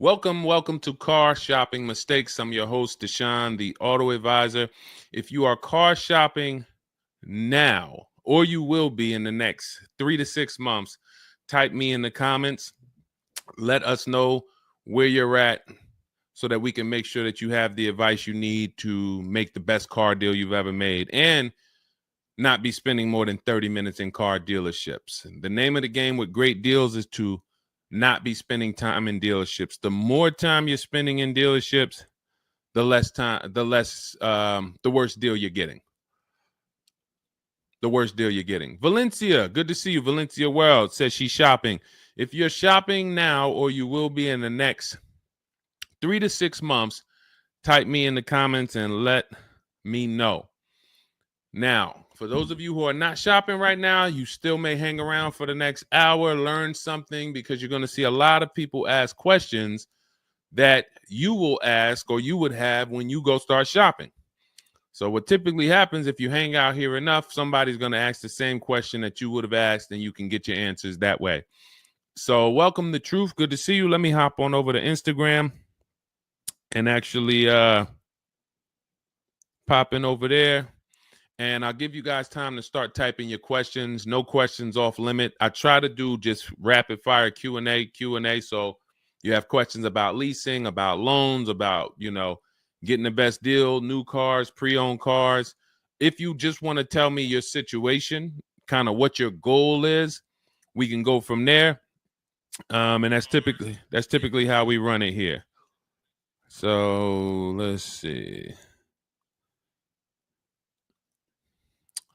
Welcome to Car Shopping Mistakes. I'm your host, Deshone the Auto Advisor. If you are car shopping now, or you will be in the next 3 to 6 months, type me in the comments. Let us know where you're at so that we can make sure that you have the advice you need to make the best car deal you've ever made and not be spending more than 30 minutes in car dealerships. The name of the game with great deals is to not be spending time in dealerships. The more time you're spending in dealerships, the worse deal you're getting. The worst deal you're getting. Valencia, good to see you. Valencia World says she's shopping. If you're shopping now or you will be in the next 3 to 6 months, type me in the comments and let me know. Now, for those of you who are not shopping right now, you still may hang around for the next hour, learn something, because you're going to see a lot of people ask questions that you will ask or you would have when you go start shopping. So what typically happens if you hang out here enough, somebody's going to ask the same question that you would have asked, and you can get your answers that way. So welcome to Truth. Good to see you. Let me hop on over to Instagram and actually pop in over there. And I'll give you guys time to start typing your questions. No questions off limit. I try to do just rapid fire Q&A. So you have questions about leasing, about loans, about, getting the best deal, new cars, pre-owned cars. If you just want to tell me your situation, kind of what your goal is, we can go from there. And that's typically how we run it here. So let's see.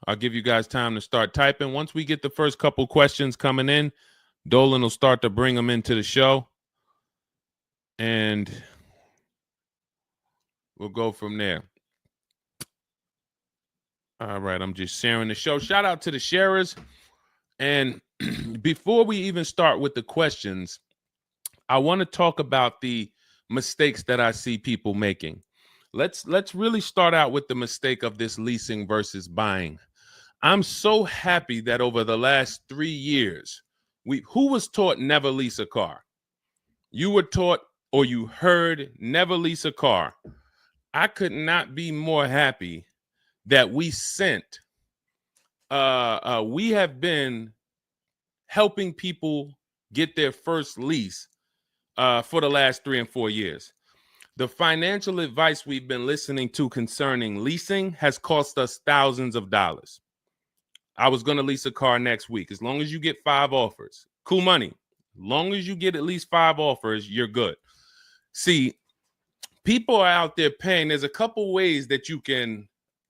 I'll give you guys time to start typing. Once we get the first couple questions coming in, Dolan will start to bring them into the show. And we'll go from there. All right, I'm just sharing the show. Shout out to the sharers. And before we even start with the questions, I want to talk about the mistakes that I see people making. Let's really start out with the mistake of this leasing versus buying. I'm so happy that over the last 3 years, who was taught never lease a car? You were taught or you heard never lease a car. I could not be more happy that we have been helping people get their first lease for the last 3 and 4 years. The financial advice we've been listening to concerning leasing has cost us thousands of dollars. I was going to lease a car next week. As long as you get 5 offers, cool money. As long as you get at least 5 offers, you're good. See, people are out there paying. There's a couple ways that you can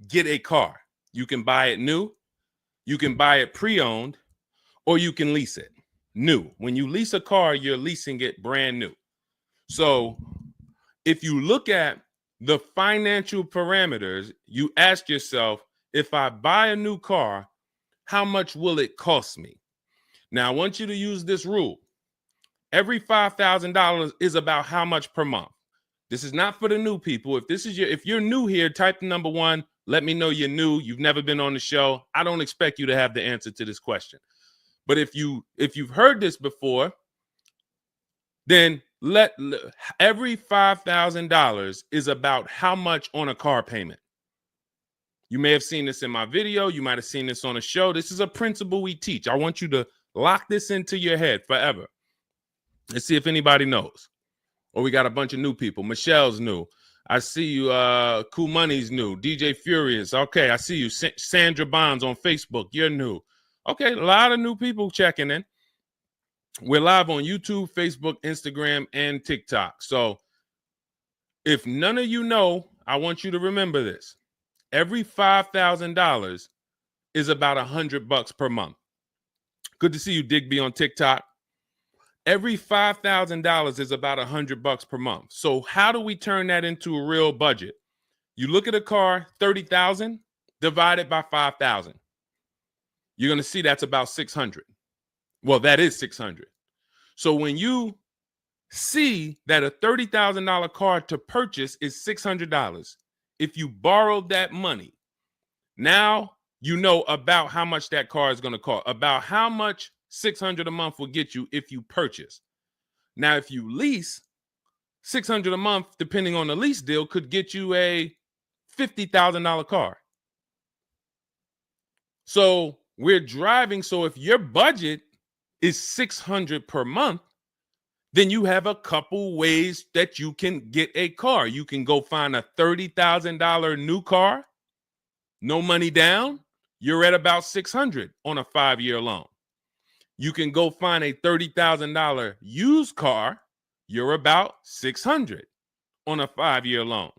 get a car. You can buy it new, you can buy it pre-owned, or you can lease it new. When you lease a car, you're leasing it brand new. So if you look at the financial parameters, you ask yourself, if I buy a new car, how much will it cost me? Now, I want you to use this rule. Every $5,000 is about how much per month. This is not for the new people. If you're new here, type the number 1. Let me know you're new. You've never been on the show. I don't expect you to have the answer to this question. But if you've heard this before, then every $5,000 is about how much on a car payment. You may have seen this in my video. You might have seen this on a show. This is a principle we teach. I want you to lock this into your head forever. Let's see if anybody knows. Or we got a bunch of new people. Michelle's new. I see you. Cool Money's new. DJ Furious. Okay, I see you. Sandra Bonds on Facebook. You're new. Okay, a lot of new people checking in. We're live on YouTube, Facebook, Instagram, and TikTok. So if none of you know, I want you to remember this. Every $5,000 is about $100 per month. Good to see you, Digby, on TikTok. Every $5,000 is about $100 per month. So how do we turn that into a real budget? You look at a car, $30,000 divided by 5,000. You're going to see that's about 600. Well, that is 600. So when you see that a $30,000 car to purchase is $600, if you borrowed that money, now you know about how much that car is going to cost, about how much $600 a month will get you if you purchase. Now, if you lease, $600 a month, depending on the lease deal, could get you a $50,000 car. So we're driving. So if your budget is $600 per month, then you have a couple ways that you can get a car. You can go find a $30,000 new car, no money down. You're at about $600 on a 5-year loan. You can go find a $30,000 used car. You're about $600 on a 5-year loan.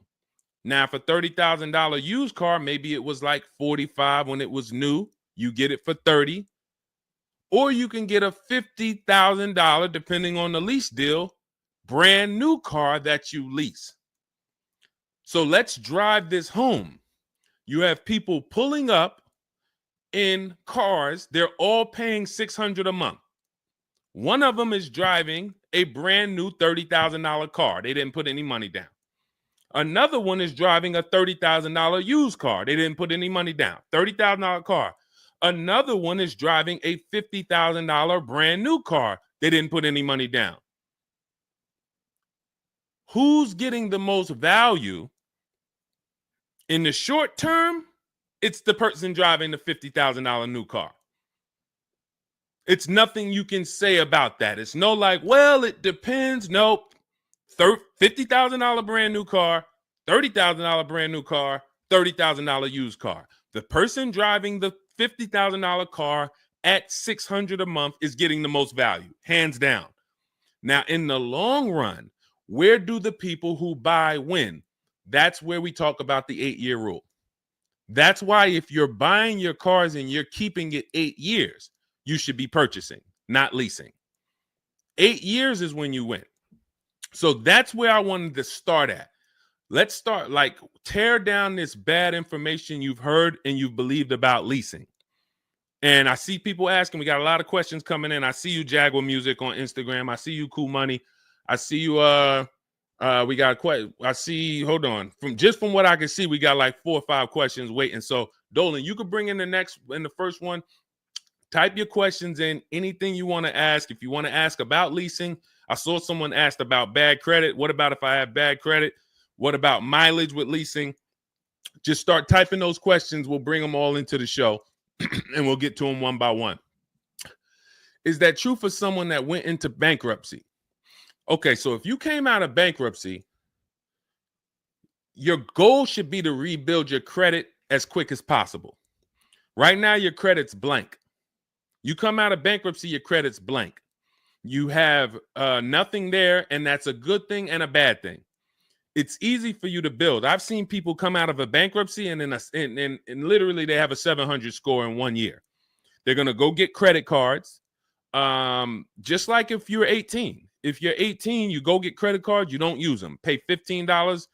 Now, for $30,000 used car, maybe it was like $45 when it was new. You get it for $30. Or you can get a $50,000, depending on the lease deal, brand new car that you lease. So let's drive this home. You have people pulling up in cars. They're all paying $600 a month. One of them is driving a brand new $30,000 car. They didn't put any money down. Another one is driving a $30,000 used car. They didn't put any money down. $30,000 car. Another one is driving a $50,000 brand new car. They didn't put any money down. Who's getting the most value? In the short term, it's the person driving the $50,000 new car. It's nothing you can say about that. It's no like, well, it depends. Nope. $50,000 brand new car, $30,000 brand new car, $30,000 used car. The person driving the $50,000 car at $600 a month is getting the most value, hands down. Now, in the long run, where do the people who buy win? That's where we talk about the 8-year rule. That's why if you're buying your cars and you're keeping it 8 years, you should be purchasing, not leasing. 8 years is when you win. So that's where I wanted to start at. Let's start, like, tear down this bad information you've heard and you've believed about leasing. And I see people asking, we got a lot of questions coming in. I see you, Jaguar Music, on Instagram. I see you, Cool Money. I see you, we got quite, I see, hold on. From what I can see, we got like 4 or 5 questions waiting. So Dolan, you could bring in the first one. Type your questions in, anything you want to ask. If you want to ask about leasing, I saw someone asked about bad credit. What about if I have bad credit? What about mileage with leasing? Just start typing those questions. We'll bring them all into the show and we'll get to them one by one. Is that true for someone that went into bankruptcy? Okay, so if you came out of bankruptcy, your goal should be to rebuild your credit as quick as possible. Right now, your credit's blank. You come out of bankruptcy, your credit's blank. You have nothing there, and that's a good thing and a bad thing. It's easy for you to build. I've seen people come out of a bankruptcy and literally they have a 700 score in 1 year. They're going to go get credit cards. Just like if you're 18. If you're 18, you go get credit cards, you don't use them. Pay $15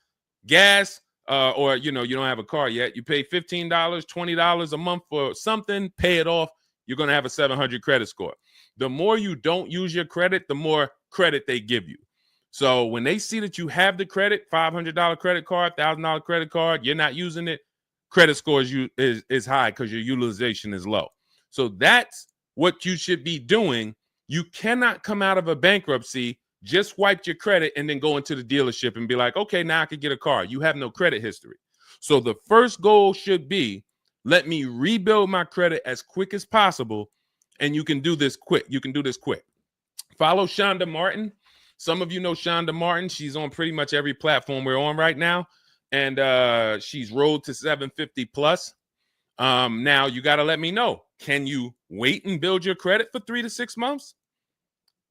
gas, or you don't have a car yet. You pay $15, $20 a month for something, pay it off. You're going to have a 700 credit score. The more you don't use your credit, the more credit they give you. So when they see that you have the credit, $500 credit card, $1,000 credit card, you're not using it, credit score is high because your utilization is low. So that's what you should be doing. You cannot come out of a bankruptcy, just wipe your credit, and then go into the dealership and be like, okay, now I can get a car. You have no credit history. So the first goal should be, let me rebuild my credit as quick as possible. And you can do this quick. Follow Shonda Martin. Some of you know Shonda Martin. She's on pretty much every platform we're on right now. And she's road to 750 plus. Now you got to let me know. Can you wait and build your credit for 3 to 6 months?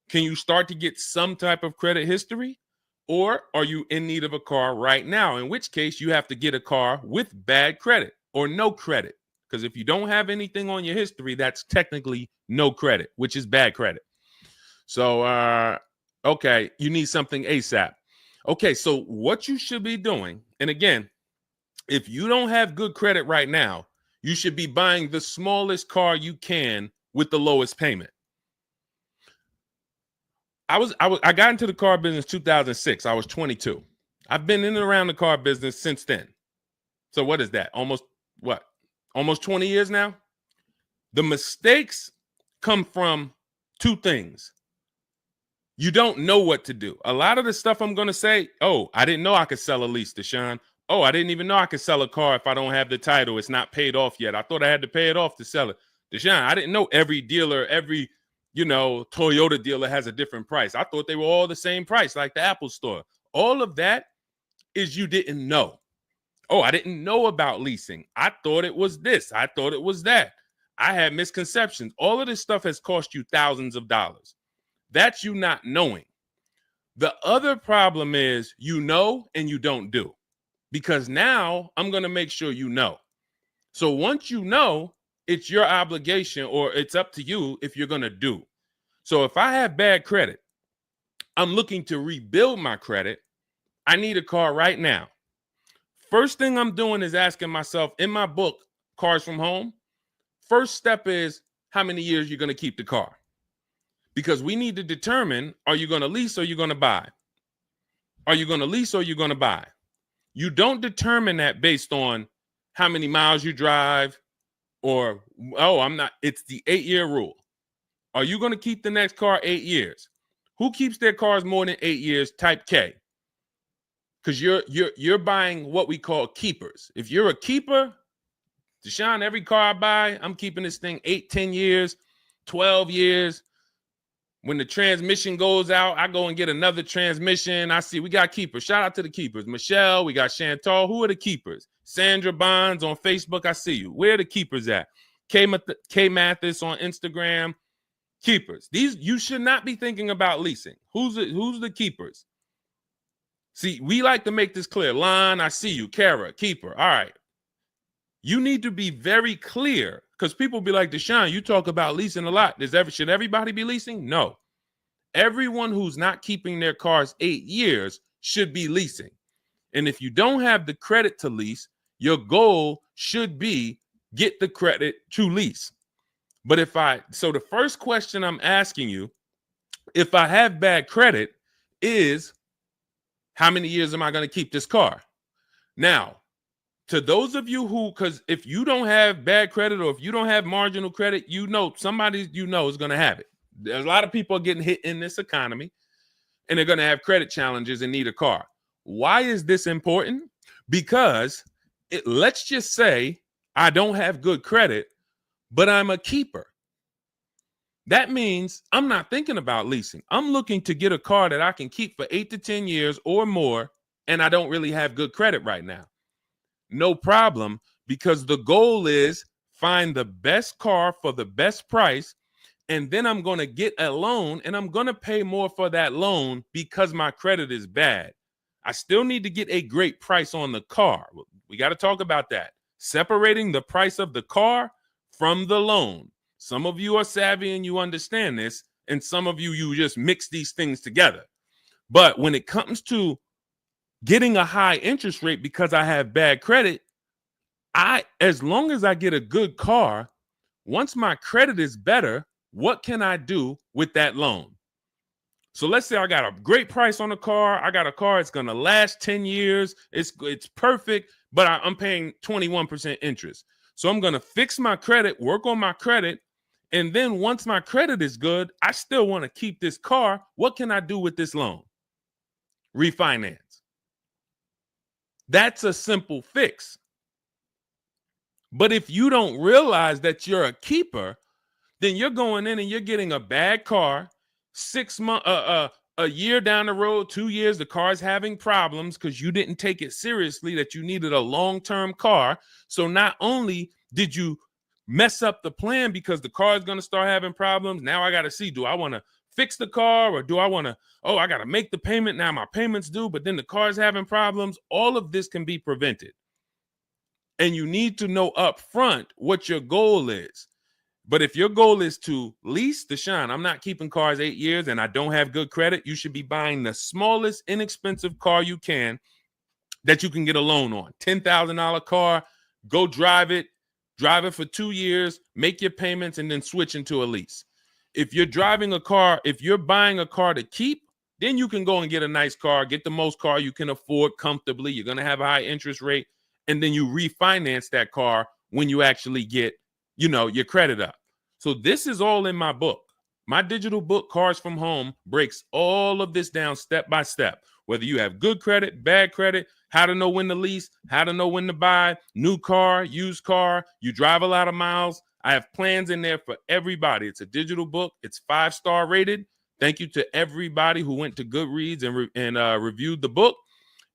Can you start to get some type of credit history? Or are you in need of a car right now? In which case you have to get a car with bad credit or no credit. Because if you don't have anything on your history, that's technically no credit, which is bad credit. So, okay, you need something ASAP. Okay, so what you should be doing, and again, if you don't have good credit right now, you should be buying the smallest car you can with the lowest payment. I got into the car business 2006. I was 22. I've been in and around the car business since then. So what is that? Almost 20 years now? The mistakes come from 2 things. You don't know what to do. A lot of the stuff I'm going to say, oh, I didn't know I could sell a lease, Deshone. Oh, I didn't even know I could sell a car if I don't have the title. It's not paid off yet. I thought I had to pay it off to sell it. Deshone, I didn't know every dealer, every, Toyota dealer has a different price. I thought they were all the same price, like the Apple store. All of that is you didn't know. Oh, I didn't know about leasing. I thought it was this. I thought it was that. I had misconceptions. All of this stuff has cost you thousands of dollars. That's you not knowing. The other problem is you know and you don't do, because now I'm going to make sure you know. So once you know, it's your obligation, or it's up to you if you're going to do. So if I have bad credit, I'm looking to rebuild my credit. I need a car right now. First thing I'm doing is asking myself, in my book, Cars from Home, first step is how many years you're going to keep the car. Because we need to determine, are you going to lease or you're going to buy? Are you going to lease or you're going to buy? You don't determine that based on how many miles you drive, or, oh, I'm not. It's the 8-year rule. Are you going to keep the next car 8 years? Who keeps their cars more than 8 years? Type K. Because you're buying what we call keepers. If you're a keeper, Deshone, every car I buy, I'm keeping this thing 8, 10 years, 12 years. When the transmission goes out, I go and get another transmission. I see we got keepers. Shout out to the keepers. Michelle, we got Chantal. Who are the keepers? Sandra Bonds on Facebook. I see you. Where are the keepers at? K Mathis on Instagram. Keepers. These, you should not be thinking about leasing. Who's the keepers? See, we like to make this clear. Lon, I see you. Kara, keeper. All right. You need to be very clear, because people be like, Deshone, you talk about leasing a lot. Should everybody be leasing? No. Everyone who's not keeping their cars 8 years should be leasing. And if you don't have the credit to lease, your goal should be get the credit to lease. But so the first question I'm asking you, if I have bad credit, is how many years am I going to keep this car? Now, to those of you who, because if you don't have bad credit, or if you don't have marginal credit, somebody is going to have it. There's a lot of people getting hit in this economy, and they're going to have credit challenges and need a car. Why is this important? Because let's just say I don't have good credit, but I'm a keeper. That means I'm not thinking about leasing. I'm looking to get a car that I can keep for 8 to 10 years or more, and I don't really have good credit right now. No problem, because the goal is find the best car for the best price, and then I'm going to get a loan, and I'm going to pay more for that loan because my credit is bad. I still need to get a great price on the car. We got to talk about that. Separating the price of the car from the loan. Some of you are savvy and you understand this, and some of you just mix these things together. But when it comes to getting a high interest rate because I have bad credit, as long as I get a good car, once my credit is better, what can I do with that loan? So let's say I got a great price on a car. I got a car, it's going to last 10 years. It's perfect, but I'm paying 21% interest. So I'm going to fix my credit, work on my credit. And then once my credit is good, I still want to keep this car. What can I do with this loan? Refinance. That's a simple fix. But if you don't realize that you're a keeper, then you're going in and you're getting a bad car. 6 months, a year down the road, 2 years, the car's having problems because you didn't take it seriously that you needed a long-term car. So not only did you mess up the plan because the car is going to start having problems, now I got to see, do I want to fix the car, or do I want to, I got to make the payment, now my payment's due, but then the car's having problems. All of this can be prevented. And you need to know up front what your goal is. But if your goal is to lease, Deshone, I'm not keeping cars 8 years and I don't have good credit, you should be buying the smallest inexpensive car you can that you can get a loan on. $10,000 car, go drive it for 2 years, make your payments, and then switch into a lease. If you're buying a car to keep, then you can go and get a nice car, get the most car you can afford comfortably. You're going to have a high interest rate, and then you refinance that car when you actually get your credit up. So this is all in my book. My digital book, Cars from Home, breaks all of this down step by step. Whether you have good credit, bad credit, how to know when to lease, how to know when to buy, new car, used car, you drive a lot of miles. I have plans in there for everybody. It's a digital book. It's 5-star rated. Thank you to everybody who went to Goodreads and reviewed the book.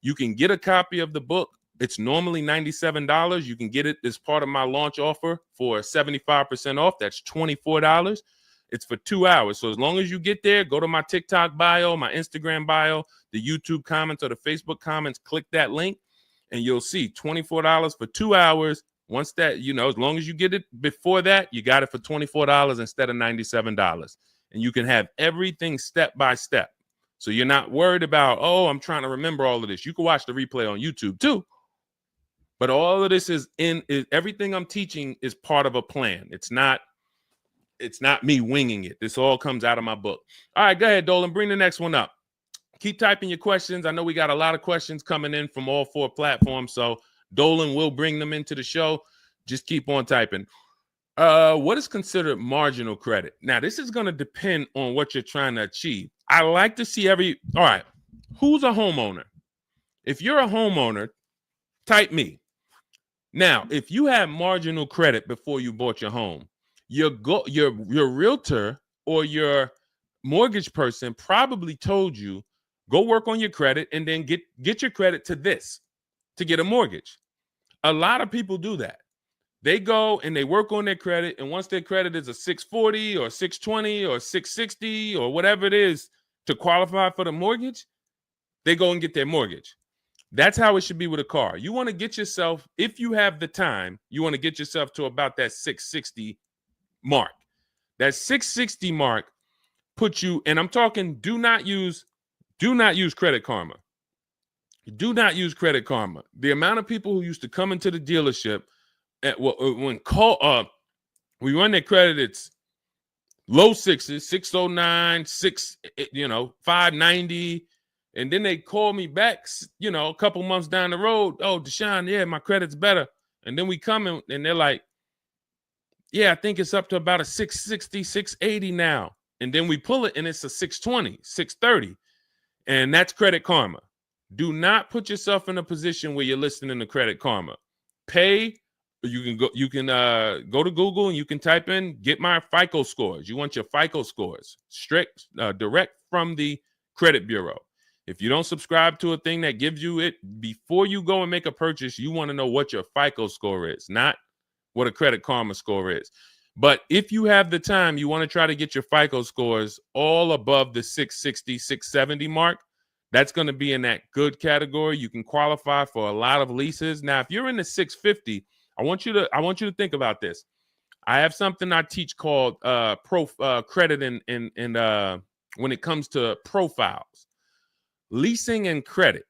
You can get a copy of the book. It's normally $97. You can get it as part of my launch offer for 75% off. That's $24. It's for 2 hours. So as long as you get there, go to my TikTok bio, my Instagram bio, the YouTube comments or the Facebook comments, click that link, and you'll see $24 for 2 hours. Once that, as long as you get it before that, you got it for $24 instead of $97. And you can have everything step by step. So you're not worried about, I'm trying to remember all of this. You can watch the replay on YouTube too. But all of this is everything I'm teaching is part of a plan. It's not me winging it. This all comes out of my book. All right, go ahead, Dolan. Bring the next one up. Keep typing your questions. I know we got a lot of questions coming in from all 4 platforms, so Dolan will bring them into the show. Just keep on typing. What is considered marginal credit? Now, this is going to depend on what you're trying to achieve. I like to see all right, who's a homeowner? If you're a homeowner, type me. Now, if you had marginal credit before you bought your home, your realtor or your mortgage person probably told you, go work on your credit and then get your credit to this to get a mortgage. A lot of people do that. They go and they work on their credit, and once their credit is a 640 or 620 or 660 or whatever it is to qualify for the mortgage, they go and get their mortgage. That's how it should be with a car. You want to get yourself, if you have the time, you want to get yourself to about that 660 mark. That 660 mark puts you, and I'm talking, do not use Credit Karma. Do not use Credit Karma. The amount of people who used to come into the dealership we run their credit, it's low 6s, 609, 590. And then they call me back, a couple months down the road. Oh, Deshone, yeah, my credit's better. And then we come in and they're like, yeah, I think it's up to about a 660, 680 now. And then we pull it and it's a 620, 630. And that's Credit Karma. Do not put yourself in a position where you're listening to Credit Karma. Pay. You can go to Google and you can type in, get my FICO scores. You want your FICO scores direct from the credit bureau. If you don't subscribe to a thing that gives you it before you go and make a purchase, you want to know what your FICO score is, not what a Credit Karma score is. But if you have the time, you want to try to get your FICO scores all above the 660, 670 mark. That's going to be in that good category. You can qualify for a lot of leases. Now, if you're in the 650, I want you to think about this. I have something I teach called credit and when it comes to profiles, leasing and credit.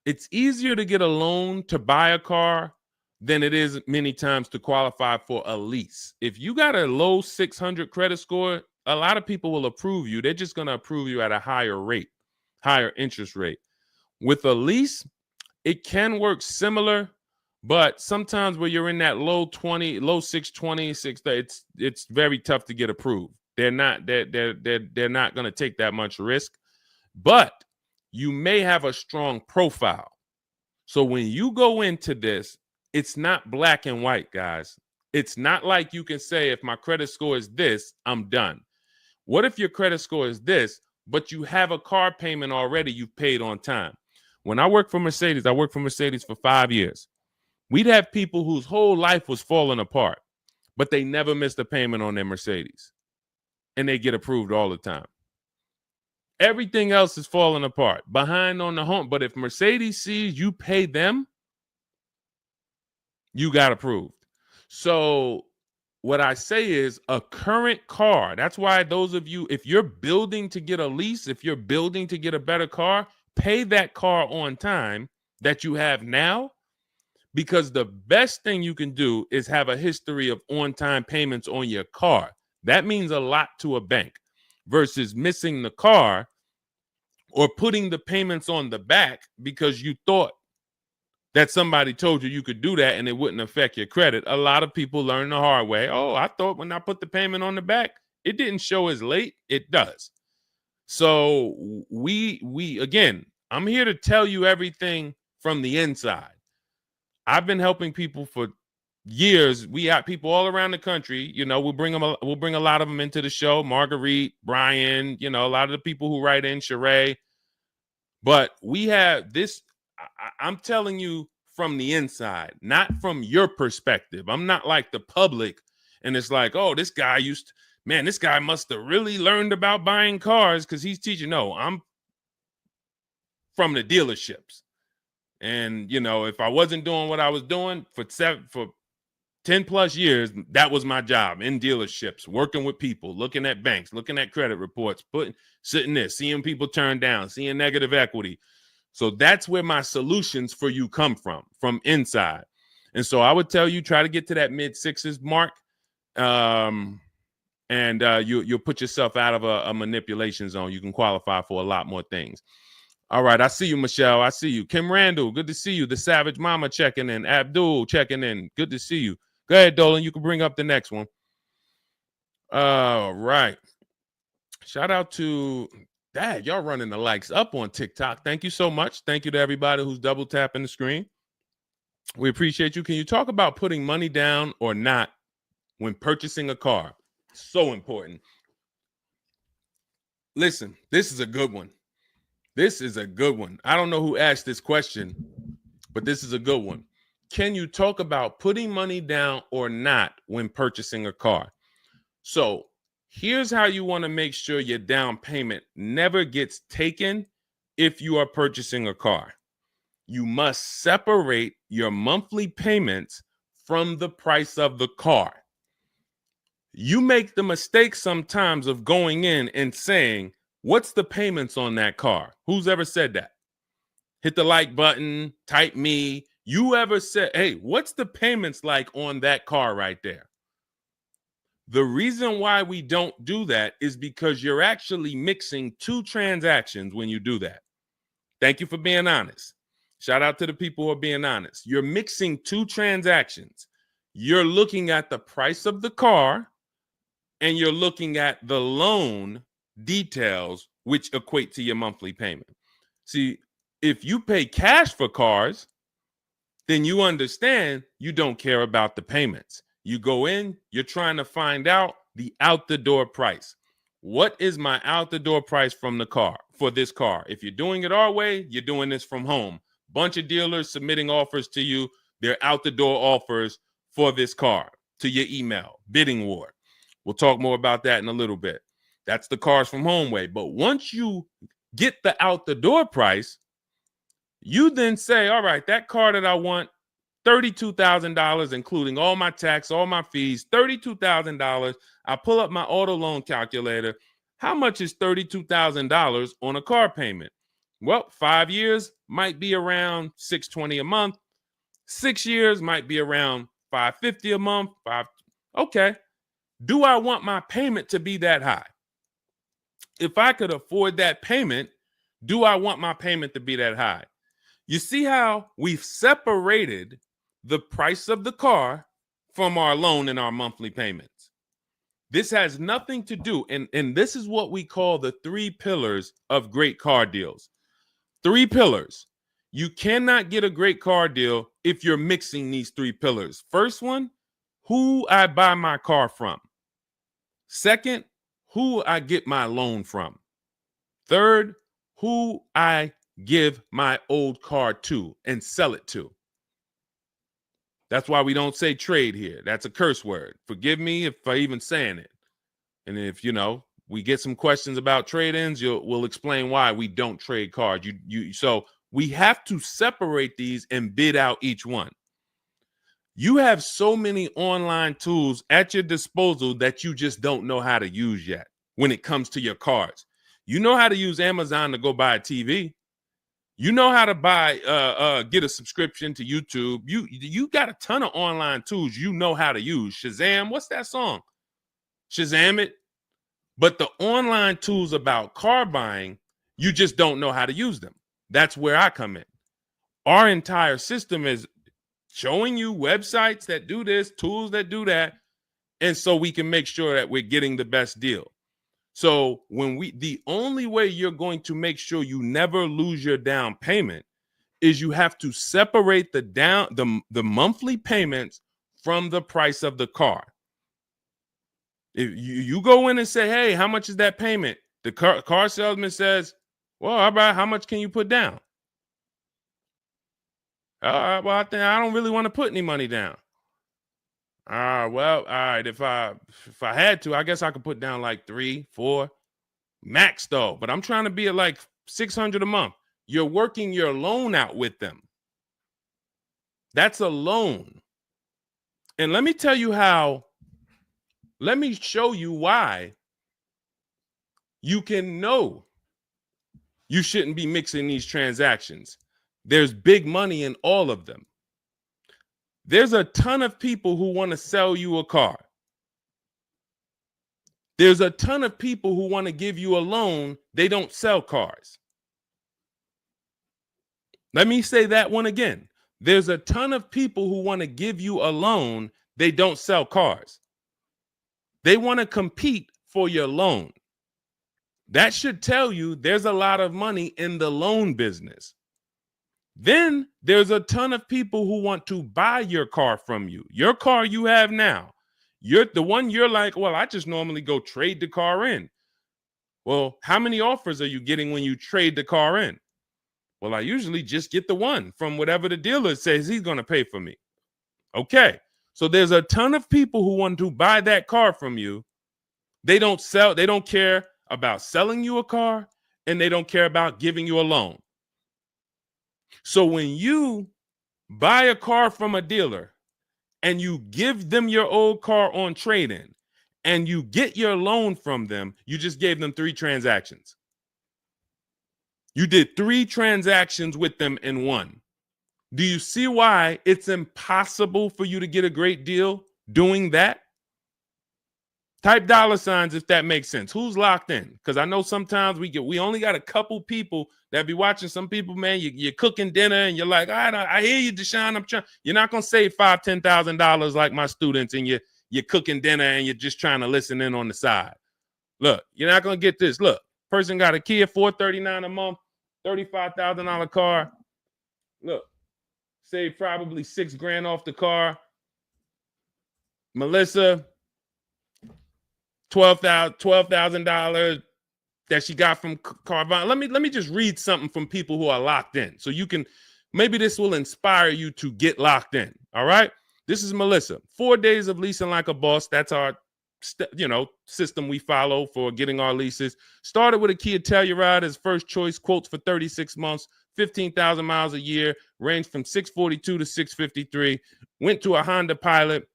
It's easier to get a loan to buy a car than it is many times to qualify for a lease. If you got a low 600 credit score, a lot of people will approve you. They're just going to approve you at a higher rate, higher interest rate. With a lease, it can work similar. But sometimes when you're in that low 620, 630, it's very tough to get approved. They're not going to take that much risk, but you may have a strong profile. So when you go into this, it's not black and white, guys. It's not like you can say, if my credit score is this, I'm done. What if your credit score is this, but you have a car payment already you've paid on time? When I worked for Mercedes, I worked for Mercedes for 5 years. We'd have people whose whole life was falling apart, but they never missed a payment on their Mercedes, and they get approved all the time. Everything else is falling apart, behind on the home. But if Mercedes sees you pay them, you got approved. So what I say is a current car. That's why those of you, if you're building to get a lease, if you're building to get a better car, pay that car on time that you have now. Because the best thing you can do is have a history of on-time payments on your car. That means a lot to a bank versus missing the car or putting the payments on the back because you thought that somebody told you could do that and it wouldn't affect your credit. A lot of people learn the hard way. Oh, I thought when I put the payment on the back, it didn't show as late. It does. So we again, I'm here to tell you everything from the inside. I've been helping people for years. We have people all around the country. You know, we'll bring a lot of them into the show. Marguerite, Brian, you know, a lot of the people who write in, Sheree. But we have this. I'm telling you from the inside, not from your perspective. I'm not like the public, and it's like, oh, this guy this guy must have really learned about buying cars because he's teaching. No, I'm from the dealerships. And, you know, if I wasn't doing what I was doing for 10 plus years, that was my job in dealerships, working with people, looking at banks, looking at credit reports, sitting there, seeing people turn down, seeing negative equity. So that's where my solutions for you come from inside. And so I would tell you, try to get to that mid sixes mark. And you'll put yourself out of a manipulation zone. You can qualify for a lot more things. All right, I see you, Michelle. I see you. Kim Randall, good to see you. The Savage Mama checking in. Abdul checking in. Good to see you. Go ahead, Dolan. You can bring up the next one. All right. Shout out to Dad. Y'all running the likes up on TikTok. Thank you so much. Thank you to everybody who's double tapping the screen. We appreciate you. Can you talk about putting money down or not when purchasing a car? So important. Listen, this is a good one. This is a good one. I don't know who asked this question, but this is a good one. Can you talk about putting money down or not when purchasing a car? So here's how you want to make sure your down payment never gets taken if you are purchasing a car. You must separate your monthly payments from the price of the car. You make the mistake sometimes of going in and saying, what's the payments on that car? Who's ever said that? Hit the like button, type me. You ever said, hey, what's the payments like on that car right there? The reason why we don't do that is because you're actually mixing two transactions when you do that. Thank you for being honest. Shout out to the people who are being honest. You're mixing two transactions. You're looking at the price of the car and you're looking at the loan details, which equate to your monthly payment. See, if you pay cash for cars, then you understand you don't care about the payments. You go in, you're trying to find out the out the door price. What is my out the door price from the car for this car? If you're doing it our way, you're doing this from home. Bunch of dealers submitting offers to you. They're out the door offers for this car to your email, bidding war. We'll talk more about that in a little bit. That's the cars from home way. But once you get the out the door price, you then say, all right, that car that I want, $32,000, including all my tax, all my fees, $32,000. I pull up my auto loan calculator. How much is $32,000 on a car payment? Well, 5 years might be around $620 a month. 6 years might be around $550 a month. Okay. Do I want my payment to be that high? If I could afford that payment, do I want my payment to be that high? You see how we've separated the price of the car from our loan and our monthly payments. This has nothing to do, and this is what we call the 3 pillars of great car deals. 3 pillars. You cannot get a great car deal if you're mixing these 3 pillars. First one, who I buy my car from. Second, who I get my loan from. Third, who I give my old car to and sell it to. That's why we don't say trade here. That's a curse word. Forgive me if I even saying it. And if, we get some questions about trade-ins, we'll explain why we don't trade cars. So we have to separate these and bid out each one. You have so many online tools at your disposal that you just don't know how to use yet when it comes to your cars. You know how to use Amazon to go buy a TV. You know how to get a subscription to YouTube. You got a ton of online tools you know how to use. Shazam, what's that song? Shazam it. But the online tools about car buying, you just don't know how to use them. That's where I come in. Our entire system is showing you websites that do this, tools that do that. And so we can make sure that we're getting the best deal. So the only way you're going to make sure you never lose your down payment is you have to separate the monthly payments from the price of the car. If you go in and say, hey, how much is that payment? The car salesman says, well, how much can you put down? Well, I don't really want to put any money down. Well, all right. If I had to, I guess I could put down like 3, 4 max though. But I'm trying to be at like $600 a month. You're working your loan out with them. That's a loan. And let me tell you how. Let me show you why you can know you shouldn't be mixing these transactions. There's big money in all of them. There's a ton of people who want to sell you a car. There's a ton of people who want to give you a loan. They don't sell cars. Let me say that one again. There's a ton of people who want to give you a loan. They don't sell cars. They want to compete for your loan. That should tell you there's a lot of money in the loan business. Then there's a ton of people who want to buy your car from you. Your car you have now. You're the one you're like, well, I just normally go trade the car in. Well, how many offers are you getting when you trade the car in? Well, I usually just get the one from whatever the dealer says he's going to pay for me. Okay. So there's a ton of people who want to buy that car from you. They don't care about selling you a car, and they don't care about giving you a loan. So when you buy a car from a dealer and you give them your old car on trade-in and you get your loan from them, you just gave them 3 transactions. You did 3 transactions with them in one. Do you see why it's impossible for you to get a great deal doing that? Type $signs if that makes sense. Who's locked in? Because I know sometimes we only got a couple people that be watching. Some people, man, you're cooking dinner and you're like, I hear you, Deshone. You're not gonna save $5,000, $10,000 like my students, and you're cooking dinner and you're just trying to listen in on the side. Look, you're not gonna get this. Look, person got a Kia $439 a month, $35,000 car. Look, save probably $6,000 off the car. Melissa, $12,000 that she got from Carvana. Let me just read something from people who are locked in, so you can, maybe this will inspire you to get locked in. All right, this is Melissa. 4 days of leasing like a boss. That's our system we follow for getting our leases. Started with a Kia Telluride as first choice. Quotes for 36 months, 15,000 miles a year. Ranged from 642 to 653. Went to a Honda Pilot.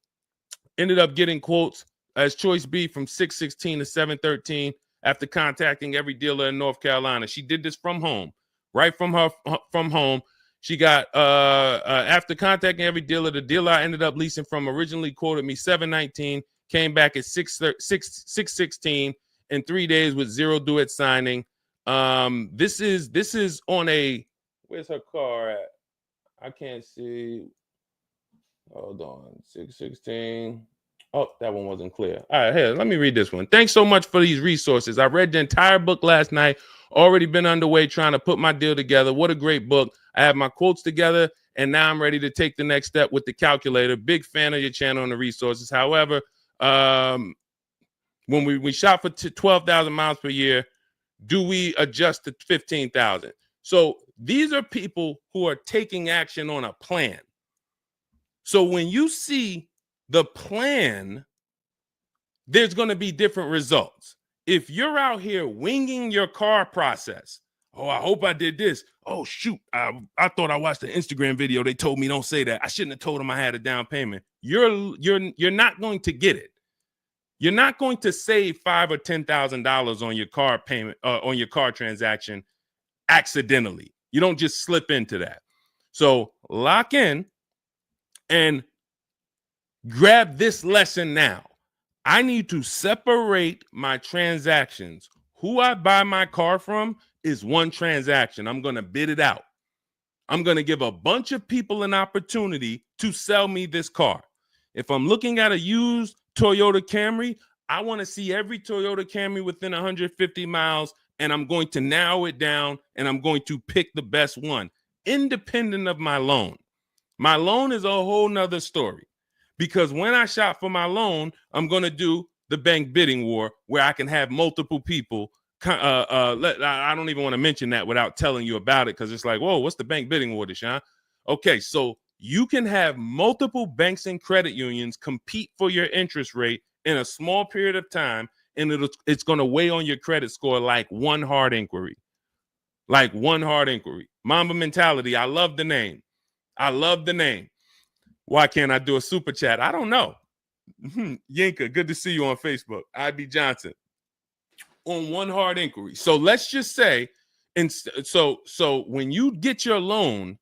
Ended up getting quotes as choice B from 616 to 713 after contacting every dealer in North Carolina. She did this from home, right from home. She got after contacting every dealer, the dealer I ended up leasing from originally quoted me 719, came back at 616 in 3 days with 0 due at signing. This is on a, where's her car at? I can't see. Hold on, 616. Oh, that one wasn't clear. All right, here, let me read this one. Thanks so much for these resources. I read the entire book last night. Already been underway trying to put my deal together. What a great book. I have my quotes together, and now I'm ready to take the next step with the calculator. Big fan of your channel and the resources. However, when we shop for 12,000 miles per year, do we adjust to 15,000? So these are people who are taking action on a plan. So when you see the plan, there's going to be different results. If you're out here winging your car process, oh, I hope I did this. Oh, shoot, I thought I watched the Instagram video. They told me don't say that. I shouldn't have told them I had a down payment. You're not going to get it. You're not going to save $5,000 or $10,000 on your car payment, on your car transaction accidentally. You don't just slip into that. So lock in and grab this lesson now. I need to separate my transactions. Who I buy my car from is one transaction. I'm going to bid it out. I'm going to give a bunch of people an opportunity to sell me this car. If I'm looking at a used Toyota Camry, I want to see every Toyota Camry within 150 miles, and I'm going to narrow it down, and I'm going to pick the best one, independent of my loan. My loan is a whole nother story, because when I shop for my loan, I'm going to do the bank bidding war where I can have multiple people. I don't even want to mention that without telling you about it, because it's like, whoa, what's the bank bidding war, Deshone? Okay, so you can have multiple banks and credit unions compete for your interest rate in a small period of time, and it's going to weigh on your credit score like one hard inquiry. Like one hard inquiry. Mamba Mentality, I love the name. I love the name. Why can't I do a super chat? I don't know. Yinka, good to see you on Facebook. IB Johnson. On one hard inquiry. So let's just say, and so when you get your loan,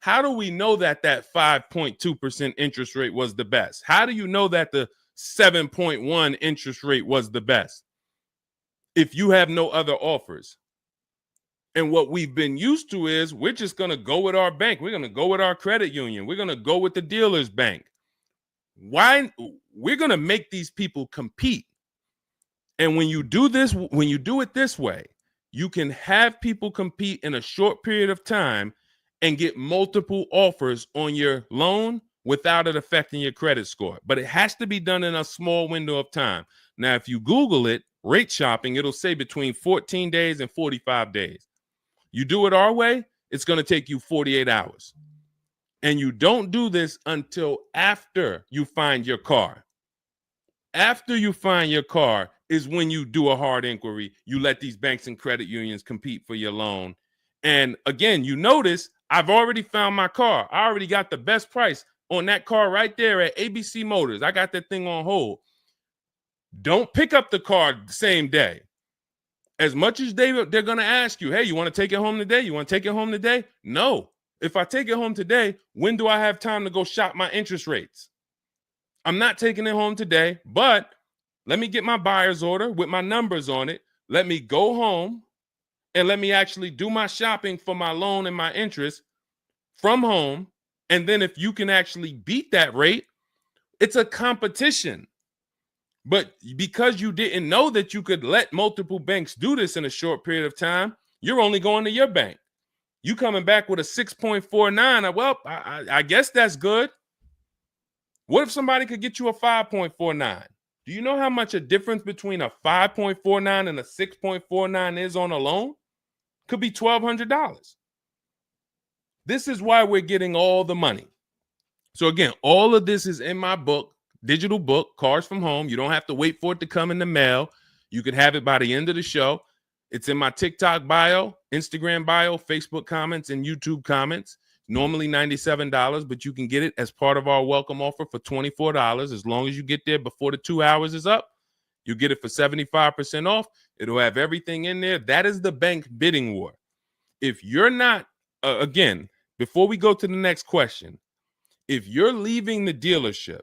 how do we know that 5.2% interest rate was the best? How do you know that the 7.1 interest rate was the best if you have no other offers? And what we've been used to is we're just going to go with our bank. We're going to go with our credit union. We're going to go with the dealer's bank. Why? We're going to make these people compete. And when you do this, when you do it this way, you can have people compete in a short period of time and get multiple offers on your loan without it affecting your credit score. But it has to be done in a small window of time. Now, if you Google it, rate shopping, it'll say between 14 days and 45 days. You do it our way, it's going to take you 48 hours. And you don't do this until after you find your car. After you find your car is when you do a hard inquiry. You let these banks and credit unions compete for your loan. And again, you notice I've already found my car. I already got the best price on that car right there at ABC Motors. I got that thing on hold. Don't pick up the car the same day. As much as they're going to ask you, hey, you want to take it home today? You want to take it home today? No. If I take it home today, when do I have time to go shop my interest rates? I'm not taking it home today, but let me get my buyer's order with my numbers on it. Let me go home and let me actually do my shopping for my loan and my interest from home. And then if you can actually beat that rate, it's a competition. But because you didn't know that you could let multiple banks do this in a short period of time, you're only going to your bank. You coming back with a 6.49. Well, I guess that's good. What if somebody could get you a 5.49? Do you know how much a difference between a 5.49 and a 6.49 is on a loan? Could be $1,200. This is why we're getting all the money. So again, all of this is in my book, digital book, Cars from Home. You don't have to wait for it to come in the mail. You can have it by the end of the show. It's in my TikTok bio, Instagram bio, Facebook comments, and YouTube comments. Normally $97, but you can get it as part of our welcome offer for $24. As long as you get there before the 2 hours is up, you get it for 75% off. It'll have everything in there. That is the bank bidding war. If you're not, again, before we go to the next question, if you're leaving the dealership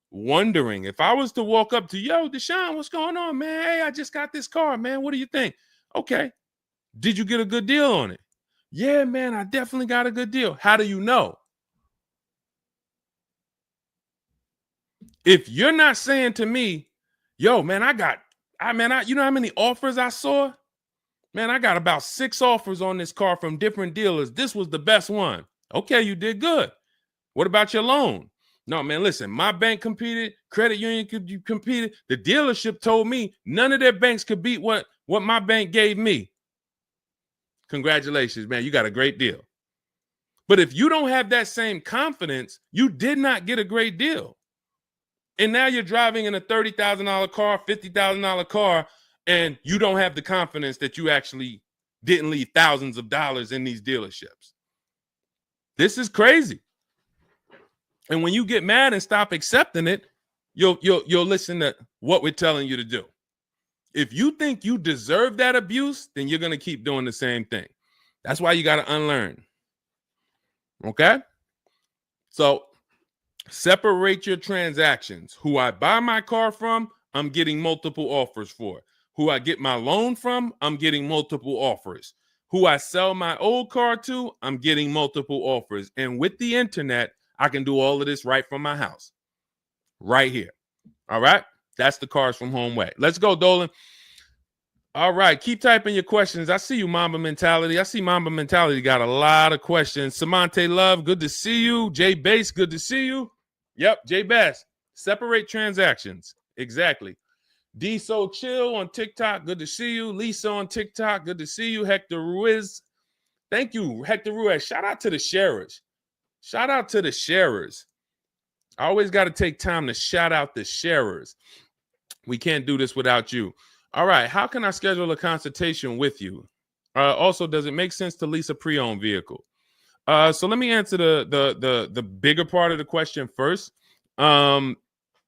wondering, if I was to walk up to, yo, Deshone, what's going on, man? Hey, I just got this car, man. What do you think? Okay. Did you get a good deal on it? Yeah, man, I definitely got a good deal. How do you know? If you're not saying to me, yo, man, you know how many offers I saw? Man, I got about 6 offers on this car from different dealers. This was the best one. Okay, you did good. What about your loan? No, man, listen, my bank competed, credit union competed. The dealership told me none of their banks could beat what my bank gave me. Congratulations, man. You got a great deal. But if you don't have that same confidence, you did not get a great deal. And now you're driving in a $30,000 car, $50,000 car, and you don't have the confidence that you actually didn't leave thousands of dollars in these dealerships. This is crazy. And when you get mad and stop accepting it, you'll listen to what we're telling you to do. If you think you deserve that abuse, then you're going to keep doing the same thing. That's why you got to unlearn. Okay? So separate your transactions. Who I buy my car from, I'm getting multiple offers for. Who I get my loan from, I'm getting multiple offers. Who I sell my old car to, I'm getting multiple offers. And with the internet, I can do all of this right from my house. Right here. All right. That's the Cars from Home way. Let's go, Dolan. All right. Keep typing your questions. I see you, Mamba Mentality. I see Mamba Mentality got a lot of questions. Samante Love, good to see you. Jay Bass, good to see you. Yep, Jay Bass. Separate transactions. Exactly. D So Chill on TikTok, good to see you. Lisa on TikTok, good to see you. Hector Ruiz, thank you, Hector Ruiz. Shout out to the sharers. Shout out to the sharers. I always got to take time to shout out the sharers. We can't do this without you. All right, how can I schedule a consultation with you? Also, does it make sense to lease a pre-owned vehicle? So let me answer the bigger part of the question first.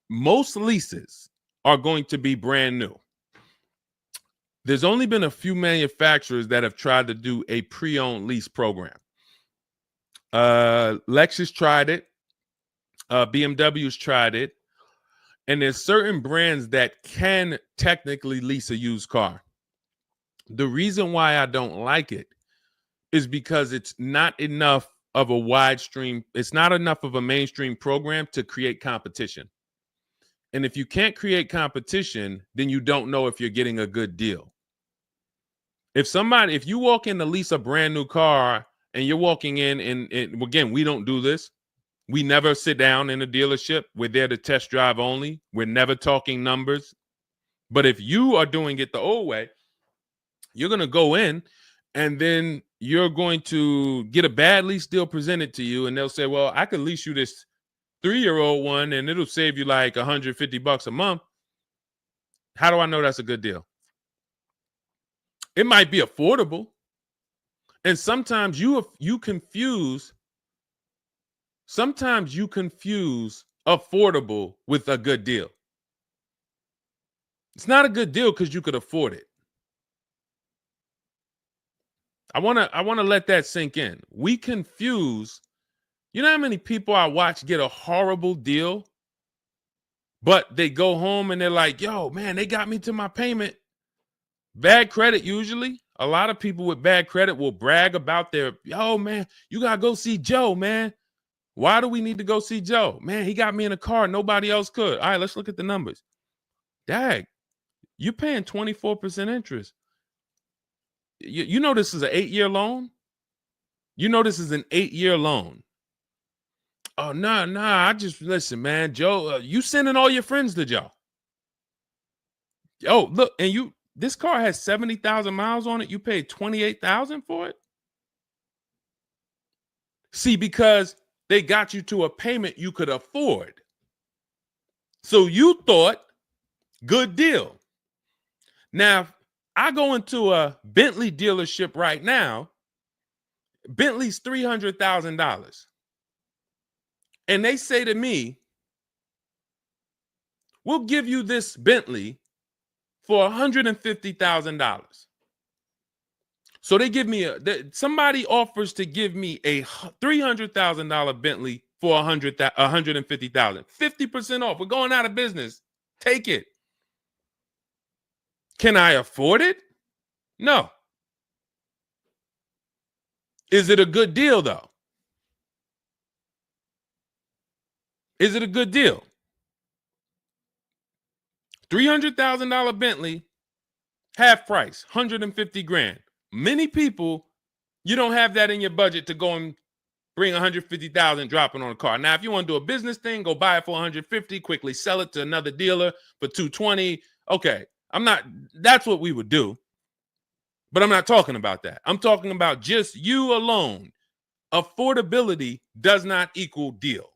Most leases are going to be brand new. There's only been a few manufacturers that have tried to do a pre-owned lease program. Lexus tried it. BMW's tried it. And there's certain brands that can technically lease a used car. The reason why I don't like it is because it's not enough of a wide stream. It's not enough of a mainstream program to create competition. And if you can't create competition, then you don't know if you're getting a good deal. If you walk in to lease a brand new car and you're walking in and again, we don't do this. We never sit down in a dealership. We're there to test drive only. We're never talking numbers. But if you are doing it the old way, you're going to go in and then you're going to get a bad lease deal presented to you. And they'll say, well, I could lease you this 3-year-old one and it'll save you like $150 a month. How do I know that's a good deal? It might be affordable. And sometimes you confuse affordable with a good deal. It's not a good deal because you could afford it. I want to let that sink in. We confuse, you know how many people I watch get a horrible deal, but they go home and they're like, yo, man, they got me to my payment. Bad credit usually. A lot of people with bad credit will brag about yo, man, you got to go see Joe, man. Why do we need to go see Joe? Man, he got me in a car. Nobody else could. All right, let's look at the numbers. Dag, you're paying 24% interest. You know this is an 8-year loan? You know this is an 8-year loan. Oh, nah, I just, listen, man, Joe, you sending all your friends to Joe. Oh, look, and this car has 70,000 miles on it. You paid 28,000 for it? See, because they got you to a payment you could afford. So you thought, good deal. Now, I go into a Bentley dealership right now. Bentley's $300,000. And they say to me, we'll give you this Bentley for $150,000. So they give me somebody offers to give me a $300,000 Bentley for $150,000. 50% off. We're going out of business. Take it. Can I afford it? No. Is it a good deal, though? Is it a good deal? $300,000 Bentley, half price, $150,000. Many people, you don't have that in your budget to go and bring $150,000 dropping on a car. Now, if you want to do a business thing, go buy it for $150,000, quickly sell it to another dealer for $220,000. Okay, that's what we would do. But I'm not talking about that. I'm talking about just you alone. Affordability does not equal deal.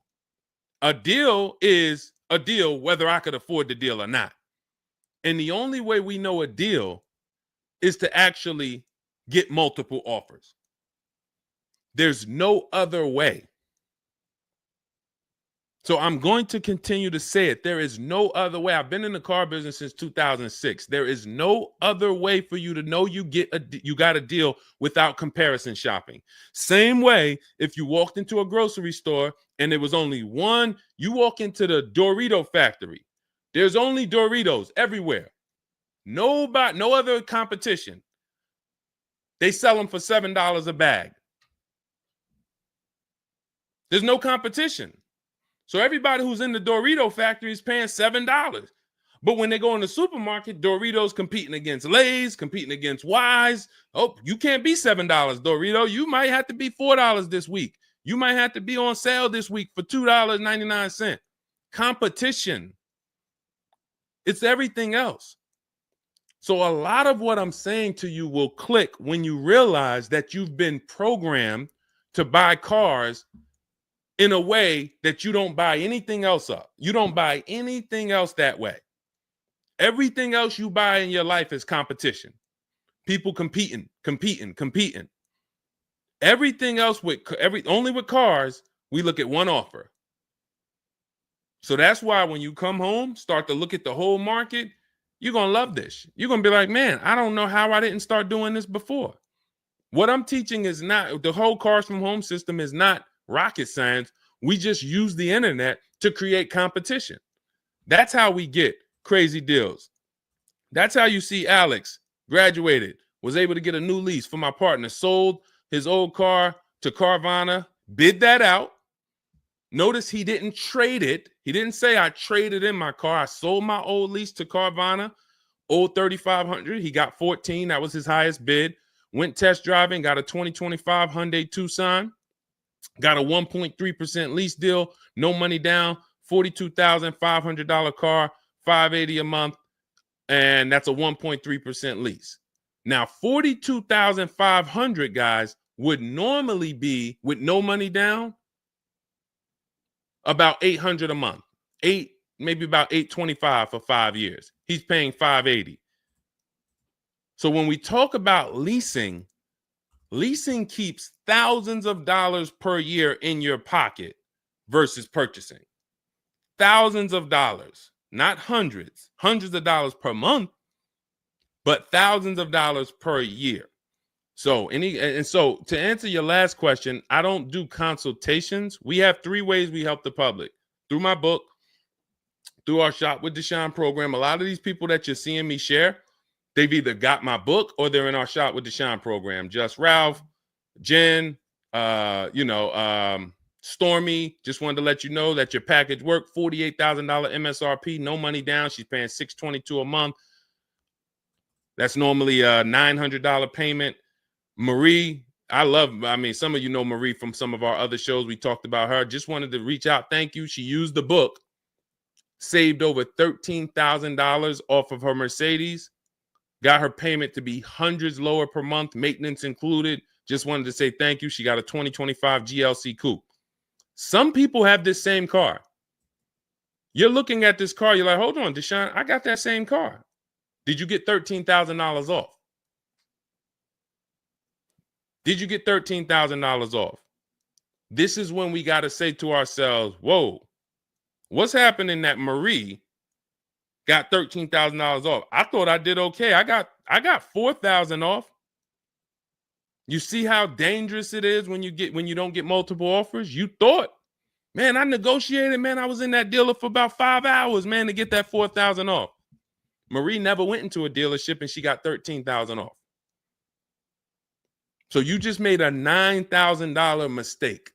A deal is a deal whether I could afford the deal or not. And the only way we know a deal is to actually get multiple offers. There's no other way. So I'm going to continue to say it. There is no other way. I've been in the car business since 2006. There is no other way for you to know you got a deal without comparison shopping. Same way if you walked into a grocery store and there was only one, you walk into the Dorito factory. There's only Doritos everywhere. No other competition. They sell them for $7 a bag. There's no competition. So everybody who's in the Dorito factory is paying $7. But when they go in the supermarket, Doritos competing against Lay's, competing against Wise. Oh, you can't be $7, Dorito. You might have to be $4 this week. You might have to be on sale this week for $2.99. Competition. It's everything else. So a lot of what I'm saying to you will click when you realize that you've been programmed to buy cars in a way that you don't buy anything else up. You don't buy anything else that way. Everything else you buy in your life is competition. People competing. Everything else only with cars, we look at one offer. So that's why when you come home, start to look at the whole market, you're going to love this. You're going to be like, man, I don't know how I didn't start doing this before. What I'm teaching is not, the whole Cars from Home system is not rocket science. We just use the internet to create competition. That's how we get crazy deals. That's how you see Alex graduated, was able to get a new lease for my partner, sold his old car to Carvana, bid that out. Notice he didn't trade it. He didn't say I traded in my car. I sold my old lease to Carvana, old 3,500. He got 14. That was his highest bid. Went test driving, got a 2025 Hyundai Tucson, got a 1.3% lease deal, no money down, $42,500 car, $580 a month, and that's a 1.3% lease. Now, $42,500, guys, would normally be, with no money down, about $800 a month. Maybe about $825 for 5 years. He's paying $580. So when we talk about leasing keeps thousands of dollars per year in your pocket versus purchasing. Thousands of dollars, not hundreds of dollars per month, but thousands of dollars per year. So to answer your last question, I don't do consultations. We have 3 ways we help the public: through my book, through our Shop with Deshone program. A lot of these people that you're seeing me share, they've either got my book or they're in our Shop with Deshone program. Just Ralph, Jen, Stormy. Just wanted to let you know that your package worked. $48,000 MSRP, no money down. She's paying $622 a month. That's normally a $900 payment. Marie, some of you know Marie from some of our other shows. We talked about her. Just wanted to reach out. Thank you. She used the book, saved over $13,000 off of her Mercedes, got her payment to be hundreds lower per month, maintenance included. Just wanted to say thank you. She got a 2025 GLC Coupe. Some people have this same car. You're looking at this car. You're like, hold on, Deshone, I got that same car. Did you get $13,000 off? Did you get $13,000 off? This is when we got to say to ourselves, whoa, what's happening that Marie got $13,000 off? I thought I did okay. I got $4,000 off. You see how dangerous it is when you don't get multiple offers? You thought, man, I negotiated, man. I was in that dealer for about 5 hours, man, to get that $4,000 off. Marie never went into a dealership and she got $13,000 off. So you just made a $9,000 mistake.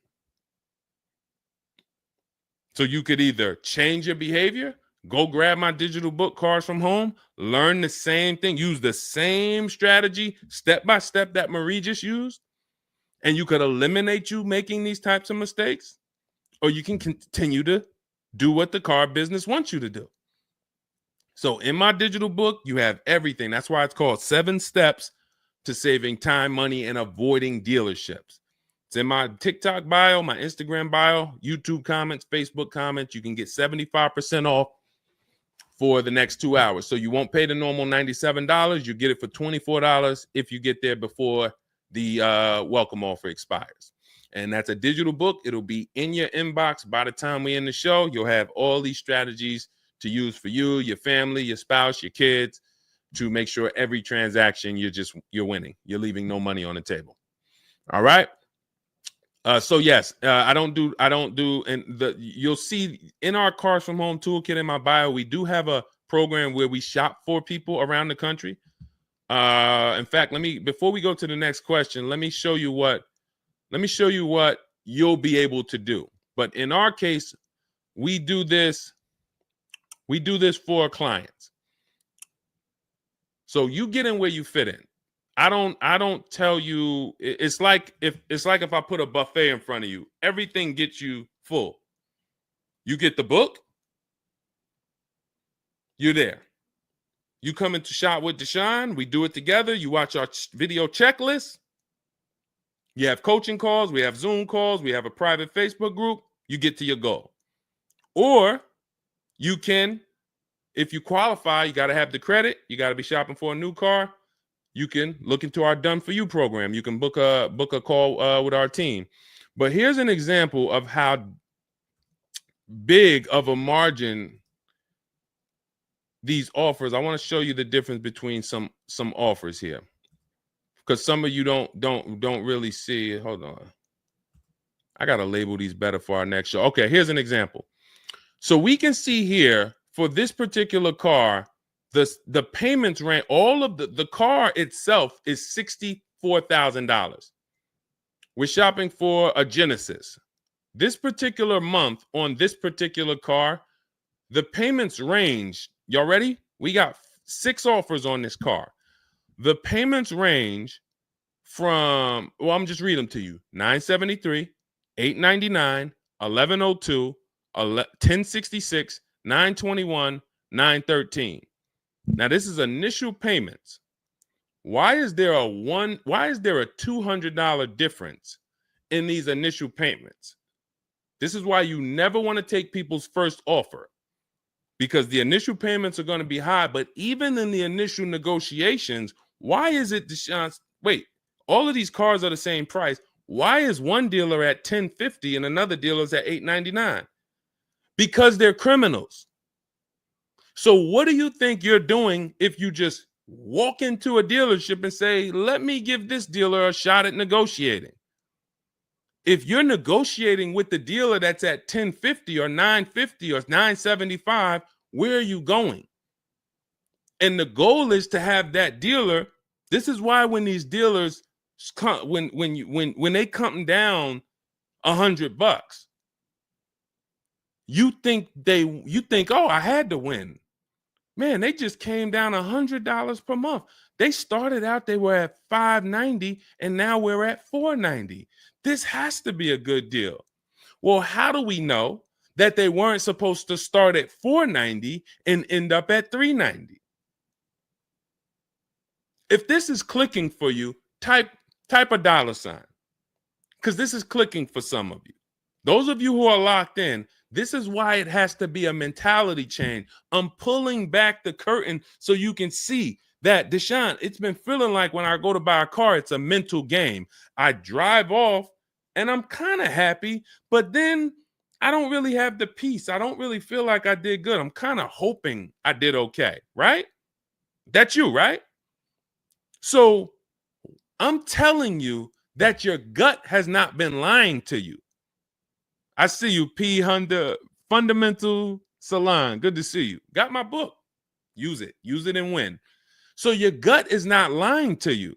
So you could either change your behavior, go grab my digital book, Cars from Home, learn the same thing, use the same strategy step by step that Marie just used, and you could eliminate you making these types of mistakes, or you can continue to do what the car business wants you to do. So in my digital book, you have everything. That's why it's called 7 Steps to Saving Time, Money, and Avoiding Dealerships. It's in my TikTok bio, my Instagram bio, YouTube comments, Facebook comments. You can get 75% off for the next 2 hours. So you won't pay the normal $97. You get it for $24 if you get there before the welcome offer expires. And that's a digital book. It'll be in your inbox by the time we end the show. You'll have all these strategies to use for you, your family, your spouse, your kids, to make sure every transaction you're winning. You're leaving no money on the table. All right. So yes, I don't do, and you'll see in our Cars from Home toolkit in my bio, we do have a program where we shop for people around the country. In fact, before we go to the next question, let me show you what you'll be able to do. But in our case, we do this for clients. So you get in where you fit in. I don't tell you, it's like if I put a buffet in front of you, everything gets you full. You get the book, you're there. You come into Shop with Deshone, we do it together. You watch our video checklist. You have coaching calls, we have Zoom calls, we have a private Facebook group. You get to your goal. Or you can, if you qualify, you got to have the credit. You got to be shopping for a new car. You can look into our Done For You program. You can book a call with our team. But here's an example of how big of a margin these offers. I want to show you the difference between some offers here, because some of you don't really see it. Hold on. I got to label these better for our next show. Okay, here's an example. So we can see here for this particular car, the payments range, all of the car itself is $64,000. We're shopping for a Genesis. This particular month on this particular car, the payments range. Y'all ready? We got 6 offers on this car. The payments range from, well, I'm just reading them to you. $973, $899, $1,102, $1,066, $921, $913. Now this is initial payments. Why is there a $200 difference in these initial payments? This is why you never want to take people's first offer, because the initial payments are going to be high. But even in the initial negotiations, why is it, Deshone? Wait, all of these cars are the same price. Why is one dealer at $1,050 and another dealer is at $899? Because they're criminals. So what do you think you're doing if you just walk into a dealership and say, let me give this dealer a shot at negotiating? If you're negotiating with the dealer that's at $1,050 or $950 or $975, where are you going? And the goal is to have that dealer. This is why when these dealers come, when they come down $100, you think, oh, I had to win. Man, they just came down $100 per month. They started out, they were at $590, and now we're at $490. This has to be a good deal. Well, how do we know that they weren't supposed to start at $490 and end up at $390? If this is clicking for you, type a $, because this is clicking for some of you. Those of you who are locked in, this is why it has to be a mentality change. I'm pulling back the curtain so you can see that, Deshone, it's been feeling like when I go to buy a car, it's a mental game. I drive off and I'm kind of happy, but then I don't really have the peace. I don't really feel like I did good. I'm kind of hoping I did okay, right? That's you, right? So I'm telling you that your gut has not been lying to you. I see you, P. Honda Fundamental Salon. Good to see you. Got my book. Use it. Use it and win. So your gut is not lying to you.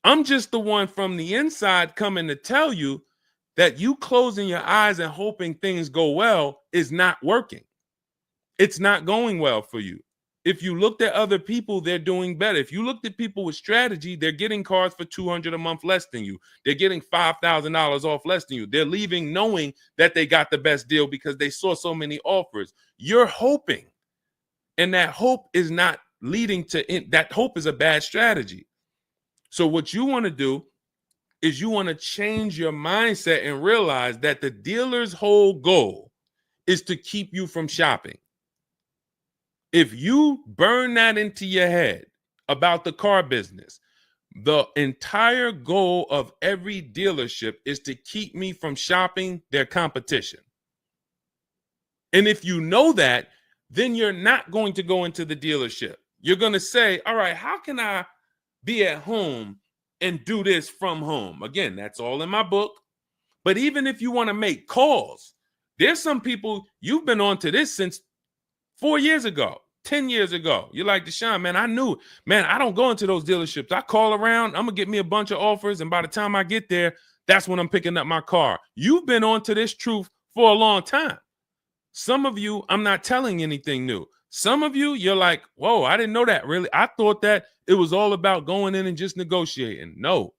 I'm just the one from the inside coming to tell you that you closing your eyes and hoping things go well is not working. It's not going well for you. If you looked at other people, they're doing better. If you looked at people with strategy, they're getting cars for $200 a month less than you. They're getting $5,000 off less than you. They're leaving knowing that they got the best deal because they saw so many offers. You're hoping, and that hope is not leading to that. Hope is a bad strategy. So what you want to do is you want to change your mindset and realize that the dealer's whole goal is to keep you from shopping. If you burn that into your head about the car business, the entire goal of every dealership is to keep me from shopping their competition. And if you know that, then you're not going to go into the dealership. You're going to say, all right, how can I be at home and do this from home? Again, that's all in my book. But even if you want to make calls, there's some people, you've been on to this since 4 years ago, 10 years ago. You're like, Deshone, man, I knew, man, I don't go into those dealerships. I call around, I'm going to get me a bunch of offers. And by the time I get there, that's when I'm picking up my car. You've been on to this truth for a long time. Some of you, I'm not telling anything new. Some of you, you're like, whoa, I didn't know that really. I thought that it was all about going in and just negotiating. No,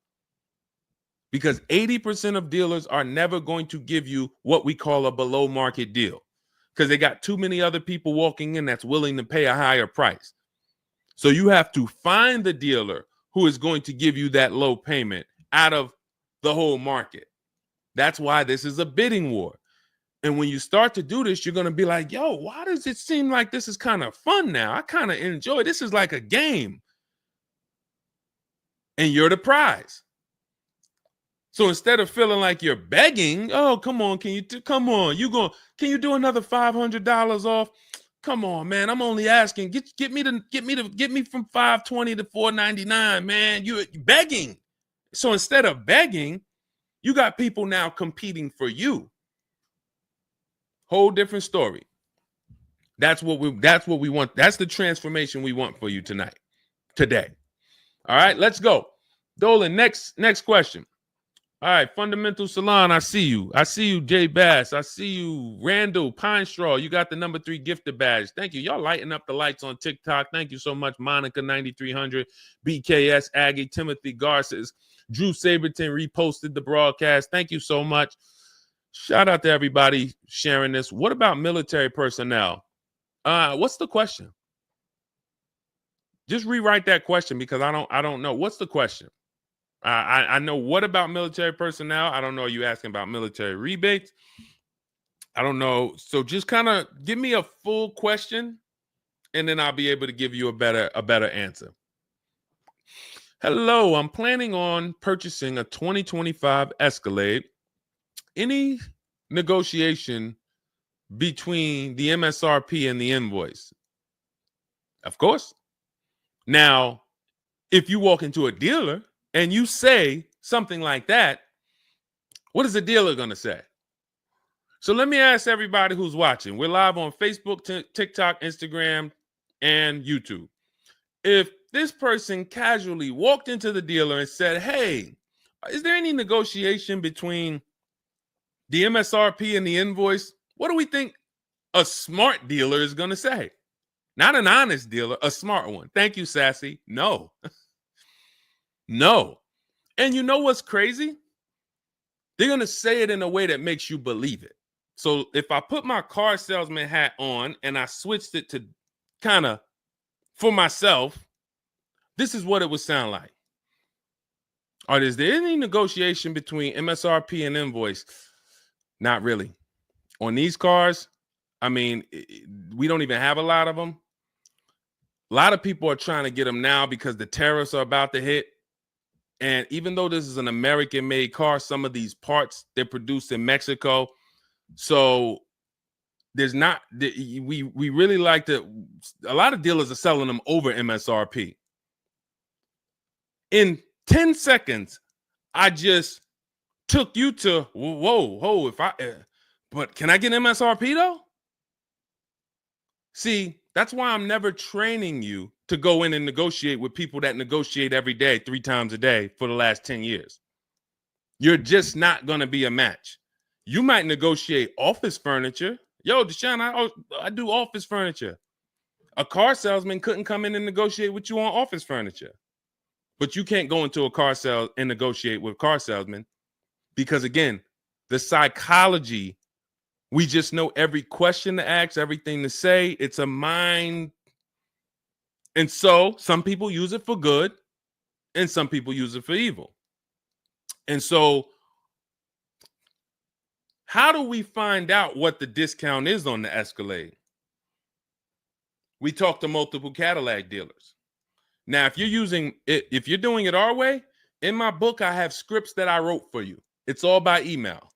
because 80% of dealers are never going to give you what we call a below market deal because they got too many other people walking in that's willing to pay a higher price. So you have to find the dealer who is going to give you that low payment out of the whole market. That's why this is a bidding war. And when you start to do this, you're going to be like, yo, why does it seem like this is kind of fun now? I kind of enjoy this. Is like a game. And you're the prize. So instead of feeling like you're begging, oh, come on, can you do another $500 off? Come on, man. I'm only asking. Get me from 520 to 499, man. You're begging. So instead of begging, you got people now competing for you. Whole different story. That's what we want. That's the transformation we want for you today. All right, let's go. Dolan, next question. All right, Fundamental Salon, I see you. I see you, Jay Bass. I see you, Randall Pine Straw. You got the number 3 gifted badge. Thank you. Y'all lighting up the lights on TikTok. Thank you so much, Monica 9300, BKS Aggie, Timothy Garces, Drew Saberton reposted the broadcast. Thank you so much. Shout out to everybody sharing this. What about military personnel? What's the question? Just rewrite that question because I don't know. What's the question? I know what about military personnel. I don't know. Are you asking about military rebates? I don't know. So just kind of give me a full question, and then I'll be able to give you a better answer. Hello, I'm planning on purchasing a 2025 Escalade. Any negotiation between the MSRP and the invoice? Of course. Now, if you walk into a dealer and you say something like that, what is the dealer going to say? So let me ask everybody who's watching. We're live on Facebook, TikTok, Instagram, and YouTube. If this person casually walked into the dealer and said, hey, is there any negotiation between the MSRP and the invoice? What do we think a smart dealer is going to say? Not an honest dealer, a smart one. Thank you, Sassy. No. No. And you know what's crazy? They're going to say it in a way that makes you believe it. So if I put my car salesman hat on and I switched it to kind of for myself, this is what it would sound like. Or is there any negotiation between MSRP and invoice? Not really. On these cars, I mean, we don't even have a lot of them. A lot of people are trying to get them now because the tariffs are about to hit. And even though this is an American-made car, some of these parts, they're produced in Mexico. So there's not, we really like to, a lot of dealers are selling them over MSRP. In 10 seconds, I just took you to, whoa, but can I get MSRP though? See, that's why I'm never training you to go in and negotiate with people that negotiate every day, 3 times a day for the last 10 years. You're just not going to be a match. You might negotiate office furniture. Yo, Deshone, I do office furniture. A car salesman couldn't come in and negotiate with you on office furniture. But you can't go into a car sale and negotiate with car salesmen because, again, the psychology, we just know every question to ask, everything to say. It's a mind. And so some people use it for good and some people use it for evil. And so how do we find out what the discount is on the Escalade? We talk to multiple Cadillac dealers. Now, if you're doing it our way, in my book, I have scripts that I wrote for you. It's all by email.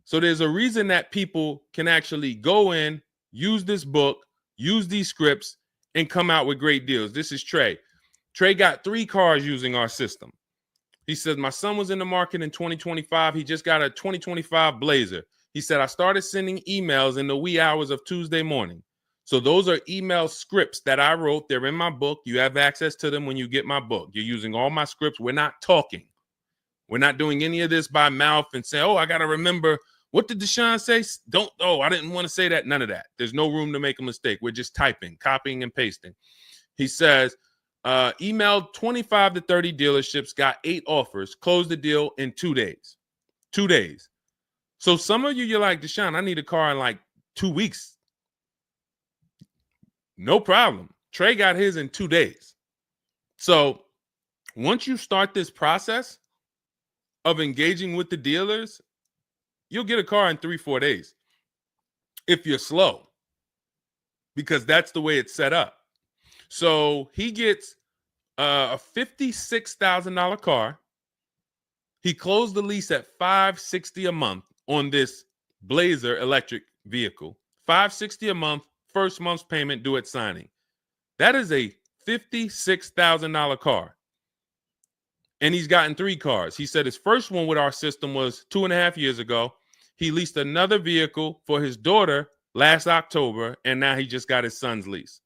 So there's a reason that people can actually go in, use this book, use these scripts, and come out with great deals. This is Trey. Trey got 3 cars using our system. He says, my son was in the market in 2025. He just got a 2025 Blazer. He said, I started sending emails in the wee hours of Tuesday morning. So those are email scripts that I wrote. They're in my book. You have access to them when you get my book. You're using all my scripts. We're not talking. We're not doing any of this by mouth and saying, oh, I got to remember What did Deshone say? Don't, oh, I didn't want to say that. None of that. There's no room to make a mistake. We're just typing, copying, and pasting. He says, emailed 25 to 30 dealerships, got 8 offers, closed the deal in 2 days. 2 days. So some of you, you're like, Deshone, I need a car in like 2 weeks. No problem. Trey got his in 2 days. So once you start this process of engaging with the dealers, you'll get a car in 3-4 days if you're slow, because that's the way it's set up. So he gets a $56,000 car. He closed the lease at $560 a month on this Blazer electric vehicle. $560 a month, first month's payment due at signing. That is a $56,000 car. And he's gotten 3 cars. He said his first one with our system was 2.5 years ago. He leased another vehicle for his daughter last October, and now he just got his son's lease.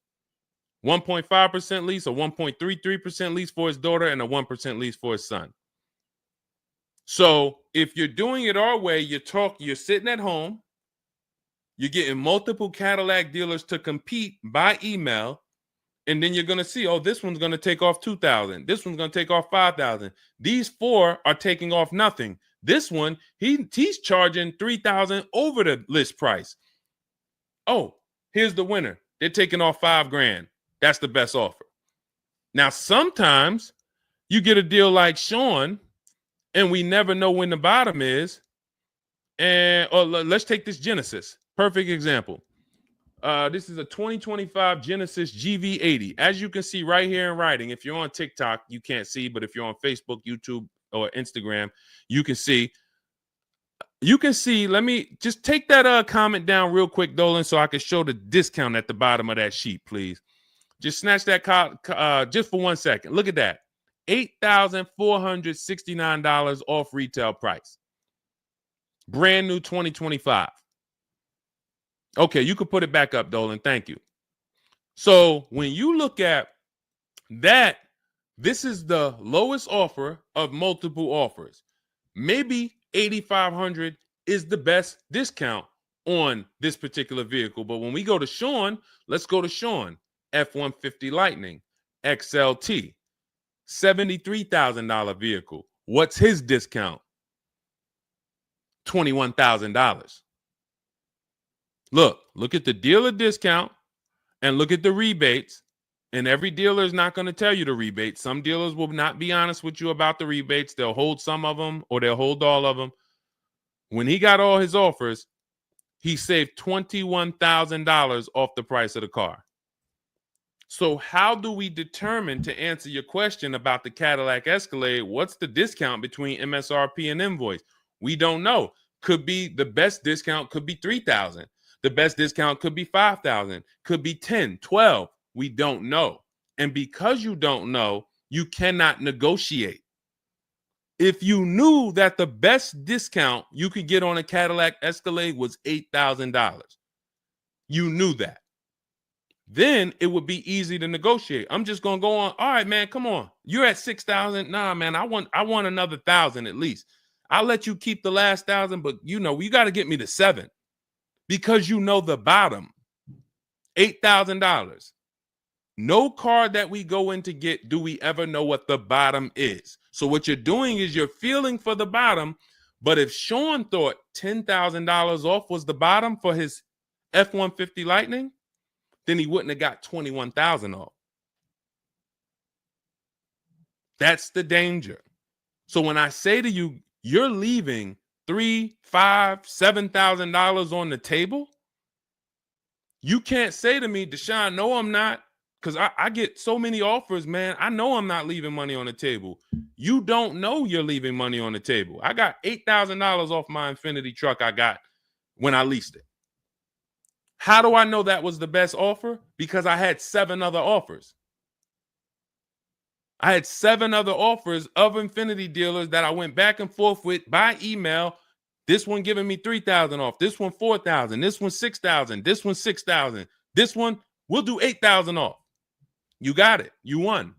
1.5% lease, a 1.33% lease for his daughter, and a 1% lease for his son. So if you're doing it our way, you're sitting at home, you're getting multiple Cadillac dealers to compete by email, and then you're going to see, oh, this one's going to take off $2,000. This one's going to take off $5,000. These 4 are taking off nothing. This one, he's charging $3,000 over the list price. Oh, here's the winner. They're taking off $5,000. That's the best offer. Now, sometimes you get a deal like Sean, and we never know when the bottom is. Or let's take this Genesis. Perfect example. This is a 2025 Genesis GV80. As you can see right here in writing, if you're on TikTok, you can't see, but if you're on Facebook, YouTube, or Instagram, you can see. You can see, let me just take that comment down real quick, Dolan, so I can show the discount at the bottom of that sheet, please. Just snatch that just for 1 second. Look at that. $8,469 off retail price. Brand new 2025. Okay, you could put it back up, Dolan. Thank you. So when you look at that, this is the lowest offer of multiple offers. Maybe $8,500 is the best discount on this particular vehicle. But when we go to Sean, let's go to Sean. F-150 Lightning XLT, $73,000 vehicle. What's his discount? $21,000. Look at the dealer discount and look at the rebates. And every dealer is not going to tell you the rebates. Some dealers will not be honest with you about the rebates. They'll hold some of them or they'll hold all of them. When he got all his offers, he saved $21,000 off the price of the car. So how do we determine, to answer your question about the Cadillac Escalade, what's the discount between MSRP and invoice? We don't know. Could be the best discount could be $3,000. The best discount could be $5,000, could be $10,000, $12,000. We don't know. And because you don't know, you cannot negotiate. If you knew that the best discount you could get on a Cadillac Escalade was $8,000, you knew that, then it would be easy to negotiate. I'm just going to go on. All right, man, come on. You're at $6,000. Nah, man, I want another $1,000 at least. I'll let you keep the last $1,000, but you got to get me to $7,000 because you know the bottom, $8,000. No car that we go in to get do we ever know what the bottom is. So what you're doing is you're feeling for the bottom. But if Sean thought $10,000 off was the bottom for his F-150 Lightning, then he wouldn't have got $21,000 off. That's the danger. So when I say to you, you're leaving $3,000, $5,000, $7,000 on the table, you can't say to me, Deshone, no, I'm not. Because I get so many offers, man. I know I'm not leaving money on the table. You don't know you're leaving money on the table. I got $8,000 off my Infiniti truck I got when I leased it. How do I know that was the best offer? Because I had 7 other offers. I had 7 other offers of Infiniti dealers that I went back and forth with by email. This one giving me $3,000 off. This one $4,000. This one $6,000. This one $6,000. This one we'll do $8,000 off. You got it. You won.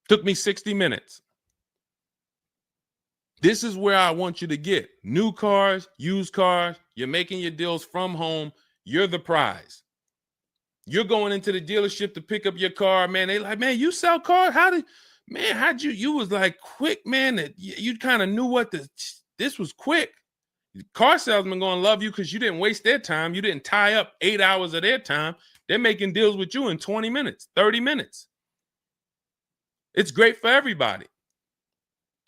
Took me 60 minutes. This is where I want you to get new cars, used cars. You're making your deals from home. You're the prize. You're going into the dealership to pick up your car, man. They like, man, you sell cars? How'd you was like quick, man, that you kind of knew what this was quick. Car salesmen going to love you because you didn't waste their time. You didn't tie up 8 hours of their time. They're making deals with you in 20 minutes, 30 minutes. It's great for everybody,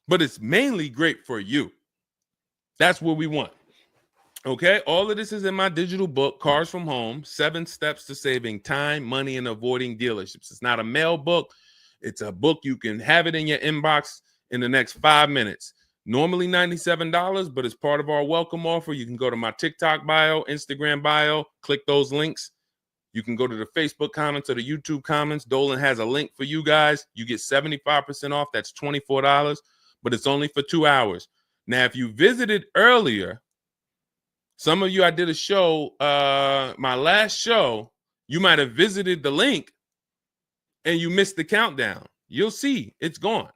but it's mainly great for you. That's what we want. Okay, all of this is in my digital book, Cars from Home, 7 Steps to Saving Time, Money, and Avoiding Dealerships. It's not a mail book. It's a book. You can have it in your inbox in the next 5 minutes. Normally $97, but as part of our welcome offer, you can go to my TikTok bio, Instagram bio, click those links. You can go to the Facebook comments or the YouTube comments. Dolan has a link for you guys. You get 75% off. That's $24, but it's only for 2 hours. Now, if you visited earlier, some of you, I did a show, my last show, you might have visited the link and you missed the countdown. You'll see it's gone.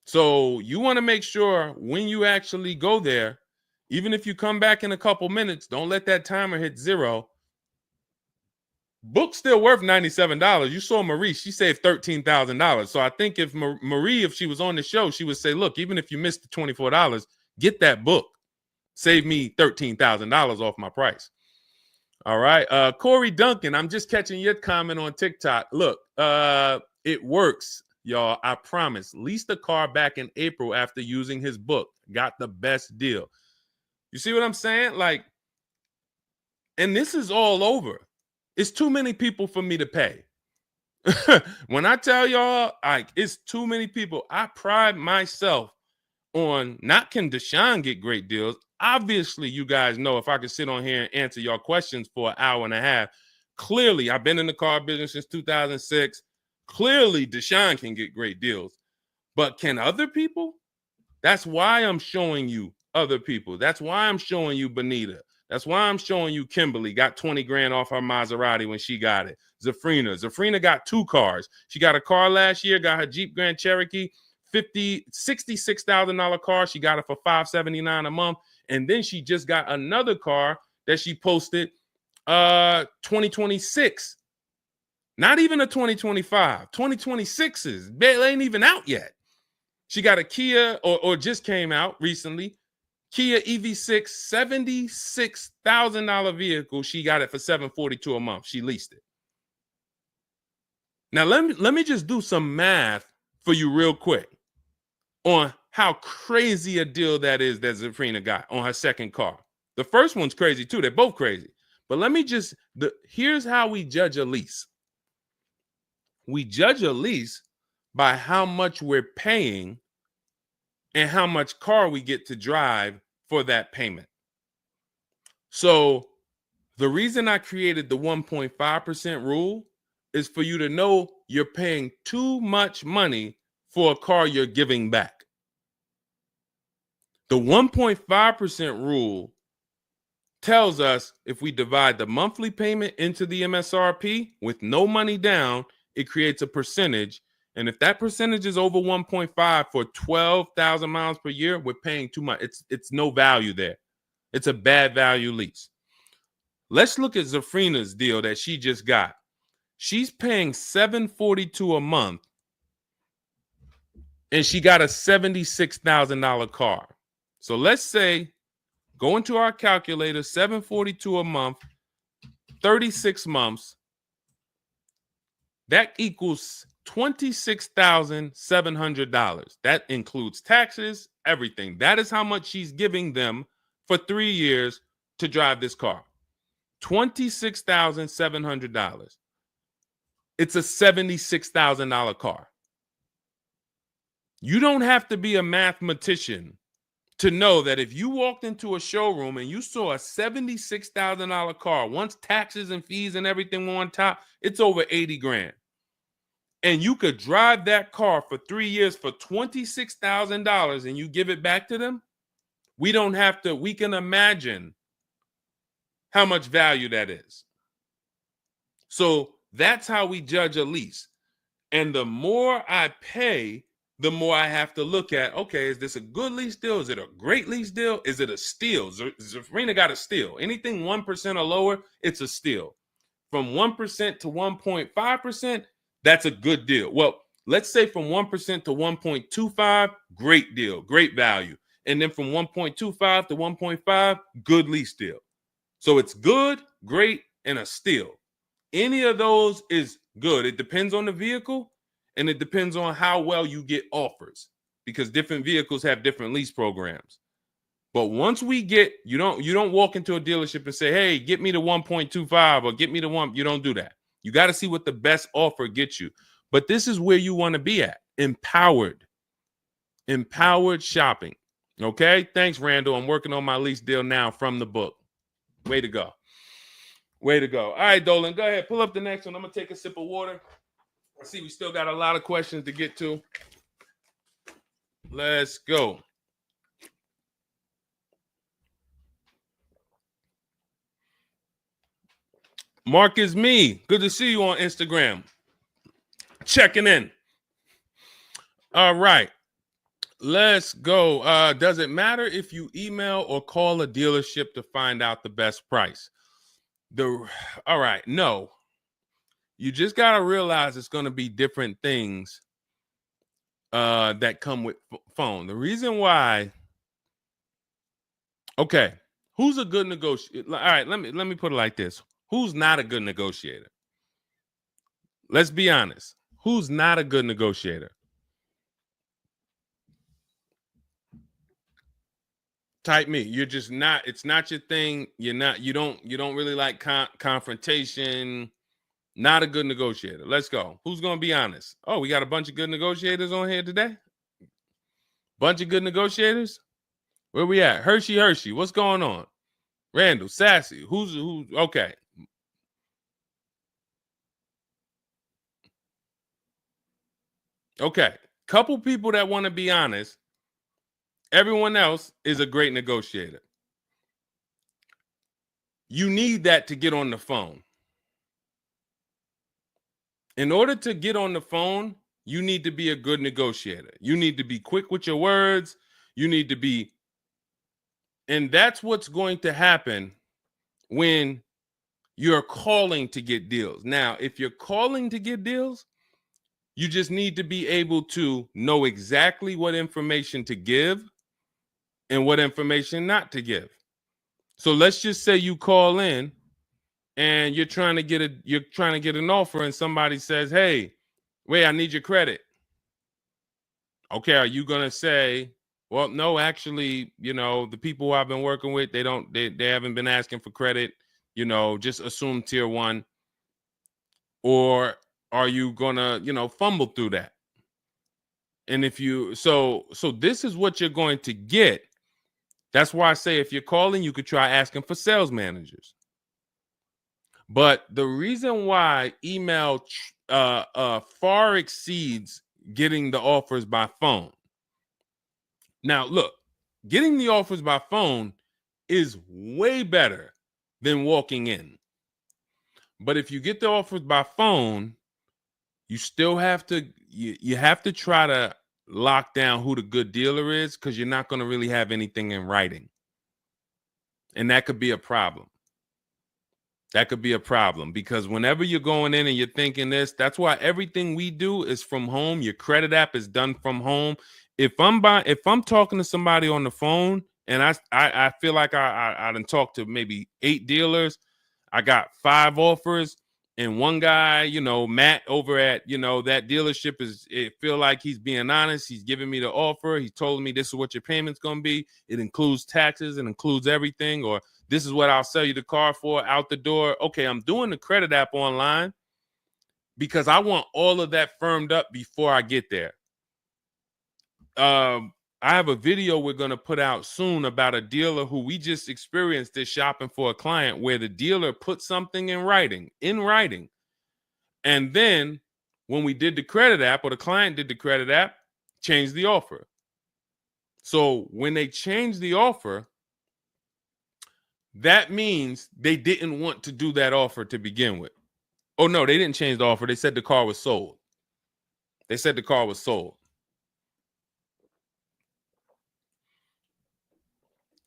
So you want to make sure when you actually go there, even if you come back in a couple minutes, don't let that timer hit 0. Book's still worth $97. You saw Marie, she saved $13,000. So I think if Marie, if she was on the show, she would say, look, even if you missed the $24, get that book. Save me $13,000 off my price. All right. Corey Duncan, I'm just catching your comment on TikTok. Look, it works, y'all. I promise. Leased a car back in April after using his book. Got the best deal. You see what I'm saying? Like, and this is all over. It's too many people for me to pay. When I tell y'all, like, it's too many people. I pride myself on not can Deshone get great deals. Obviously, you guys know if I could sit on here and answer your questions for an hour and a half. Clearly, I've been in the car business since 2006. Clearly, Deshone can get great deals. But can other people? That's why I'm showing you other people. That's why I'm showing you Benita. That's why I'm showing you Kimberly got 20 grand off her Maserati when she got it. Zafrina got 2 cars. She got a car last year, got her Jeep Grand Cherokee, $66,000 car. She got it for $579 a month. And then she just got another car that she posted 2026. Not even a 2025. 2026s. It ain't even out yet. She got a Kia or just came out recently. Kia EV6, $76,000 vehicle. She got it for $742 a month. She leased it. Now let me just do some math for you real quick on how crazy a deal that is that Zafrina got on her second car. The first one's crazy too. They're both crazy. But let me just, here's how we judge a lease. We judge a lease by how much we're paying and how much car we get to drive for that payment. So the reason I created the 1.5% rule is for you to know you're paying too much money for a car you're giving back. The 1.5% rule tells us if we divide the monthly payment into the MSRP with no money down, it creates a percentage. And if that percentage is over 1.5 for 12,000 miles per year, we're paying too much. It's no value there. It's a bad value lease. Let's look at Zafrina's deal that she just got. She's paying $742 a month, and she got a $76,000 car. So let's say, go into our calculator, $742 a month, 36 months. That equals $26,700. That includes taxes, everything. That is how much she's giving them for 3 years to drive this car. $26,700. It's a $76,000 car. You don't have to be a mathematician to know that if you walked into a showroom and you saw a $76,000 car, once taxes and fees and everything were on top, it's over 80 grand. And you could drive that car for 3 years for $26,000 and you give it back to them, we don't have to, we can imagine how much value that is. So that's how we judge a lease. And the more I pay, the more I have to look at, okay, is this a good lease deal? Is it a great lease deal? Is it a steal? Zafrina got a steal. Anything 1% or lower, it's a steal. From 1% to 1.5%, that's a good deal. Well, let's say from 1% to 1.25, great deal, great value. And then from 1.25 to 1.5, good lease deal. So it's good, great, and a steal. Any of those is good. It depends on the vehicle, and it depends on how well you get offers, because different vehicles have different lease programs. But once we get, you don't walk into a dealership and say, hey, get me the 1.25 or get me the one. You don't do that. You got to see what the best offer gets you. But this is where you want to be at. Empowered shopping. Okay. Thanks, Randall. I'm working on my lease deal now from the book. Way to go. Way to go. All right, Dolan, go ahead. Pull up the next one. I'm going to take a sip of water. I see we still got a lot of questions to get to. Let's go. Mark is me. Good to see you on Instagram. Checking in. All right. Let's go. Does it matter if you email or call a dealership to find out the best price? All right. No. You just got to realize it's going to be different things that come with phone. The reason why. Okay. Who's a good negotiator? All right. Let me put it like this. Who's not a good negotiator? Let's be honest. Who's not a good negotiator? Type me. You're just not. It's not your thing. You don't really like confrontation. Not a good negotiator. Let's go. Who's gonna be honest? Oh, we got a bunch of good negotiators on here today. Bunch of good negotiators. Where we at? Hershey. What's going on? Randall, Sassy. Who's okay? Okay. Couple people that want to be honest. Everyone else is a great negotiator. You need that to get on the phone. In order to get on the phone, you need to be a good negotiator. You need to be quick with your words. You need to be, and that's what's going to happen when you're calling to get deals. Now, if you're calling to get deals, you just need to be able to know exactly what information to give and what information not to give. So let's just say you call in and you're trying to get an offer, and somebody says, "Hey, wait, I need your credit." Okay, are you gonna say, "Well, no, actually, the people who I've been working with, they haven't been asking for credit. Just assume tier 1," or are you gonna, fumble through that? And if you so this is what you're going to get. That's why I say if you're calling, you could try asking for sales managers. But the reason why email far exceeds getting the offers by phone. Now, look, getting the offers by phone is way better than walking in. But if you get the offers by phone, you still have to you have to try to lock down who the good dealer is, because you're not going to really have anything in writing. And that could be a problem. That could be a problem, because whenever you're going in and you're thinking this, that's why everything we do is from home. Your credit app is done from home. If I'm talking to somebody on the phone and I feel like I done talked to maybe 8 dealers, I got 5 offers, and one guy, Matt over at, that dealership it feel like he's being honest. He's giving me the offer. He told me this is what your payment's going to be. It includes taxes. It includes everything. Or this is what I'll sell you the car for out the door. Okay, I'm doing the credit app online because I want all of that firmed up before I get there. I have a video we're going to put out soon about a dealer who we just experienced this shopping for a client, where the dealer put something in writing. And then when we did the credit app, or the client did the credit app, changed the offer. So when they changed the offer, that means they didn't want to do that offer to begin with. Oh, no, they didn't change the offer. They said the car was sold.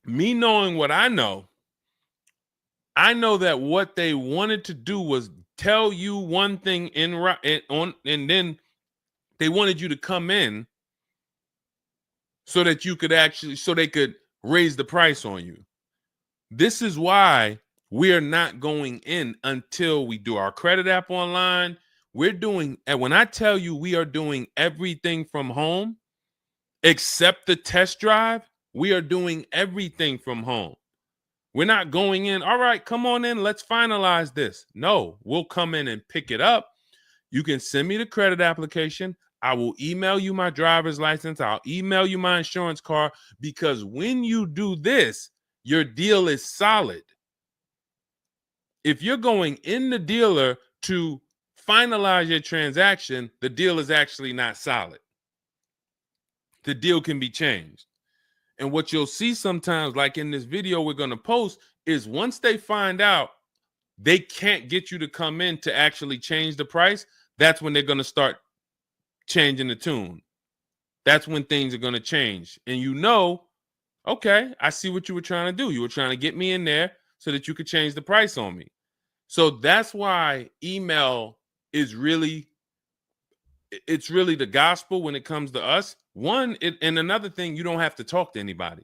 Me knowing what I know that what they wanted to do was tell you one thing and then they wanted you to come in so that you could so they could raise the price on you. This is why we are not going in until we do our credit app online. And when I tell you we are doing everything from home, except the test drive, we are doing everything from home. We're not going in, all right, come on in, let's finalize this. No, we'll come in and pick it up. You can send me the credit application. I will email you my driver's license. I'll email you my insurance card, because when you do this, your deal is solid. If you're going in the dealer to finalize your transaction, the deal is actually not solid. The deal can be changed. And what you'll see sometimes, like in this video we're going to post, is once they find out they can't get you to come in to actually change the price, that's when they're going to start changing the tune. That's when things are going to change. And you know, okay, I see what you were trying to do. You were trying to get me in there so that you could change the price on me. So that's why email is really the gospel when it comes to us. And another thing, you don't have to talk to anybody.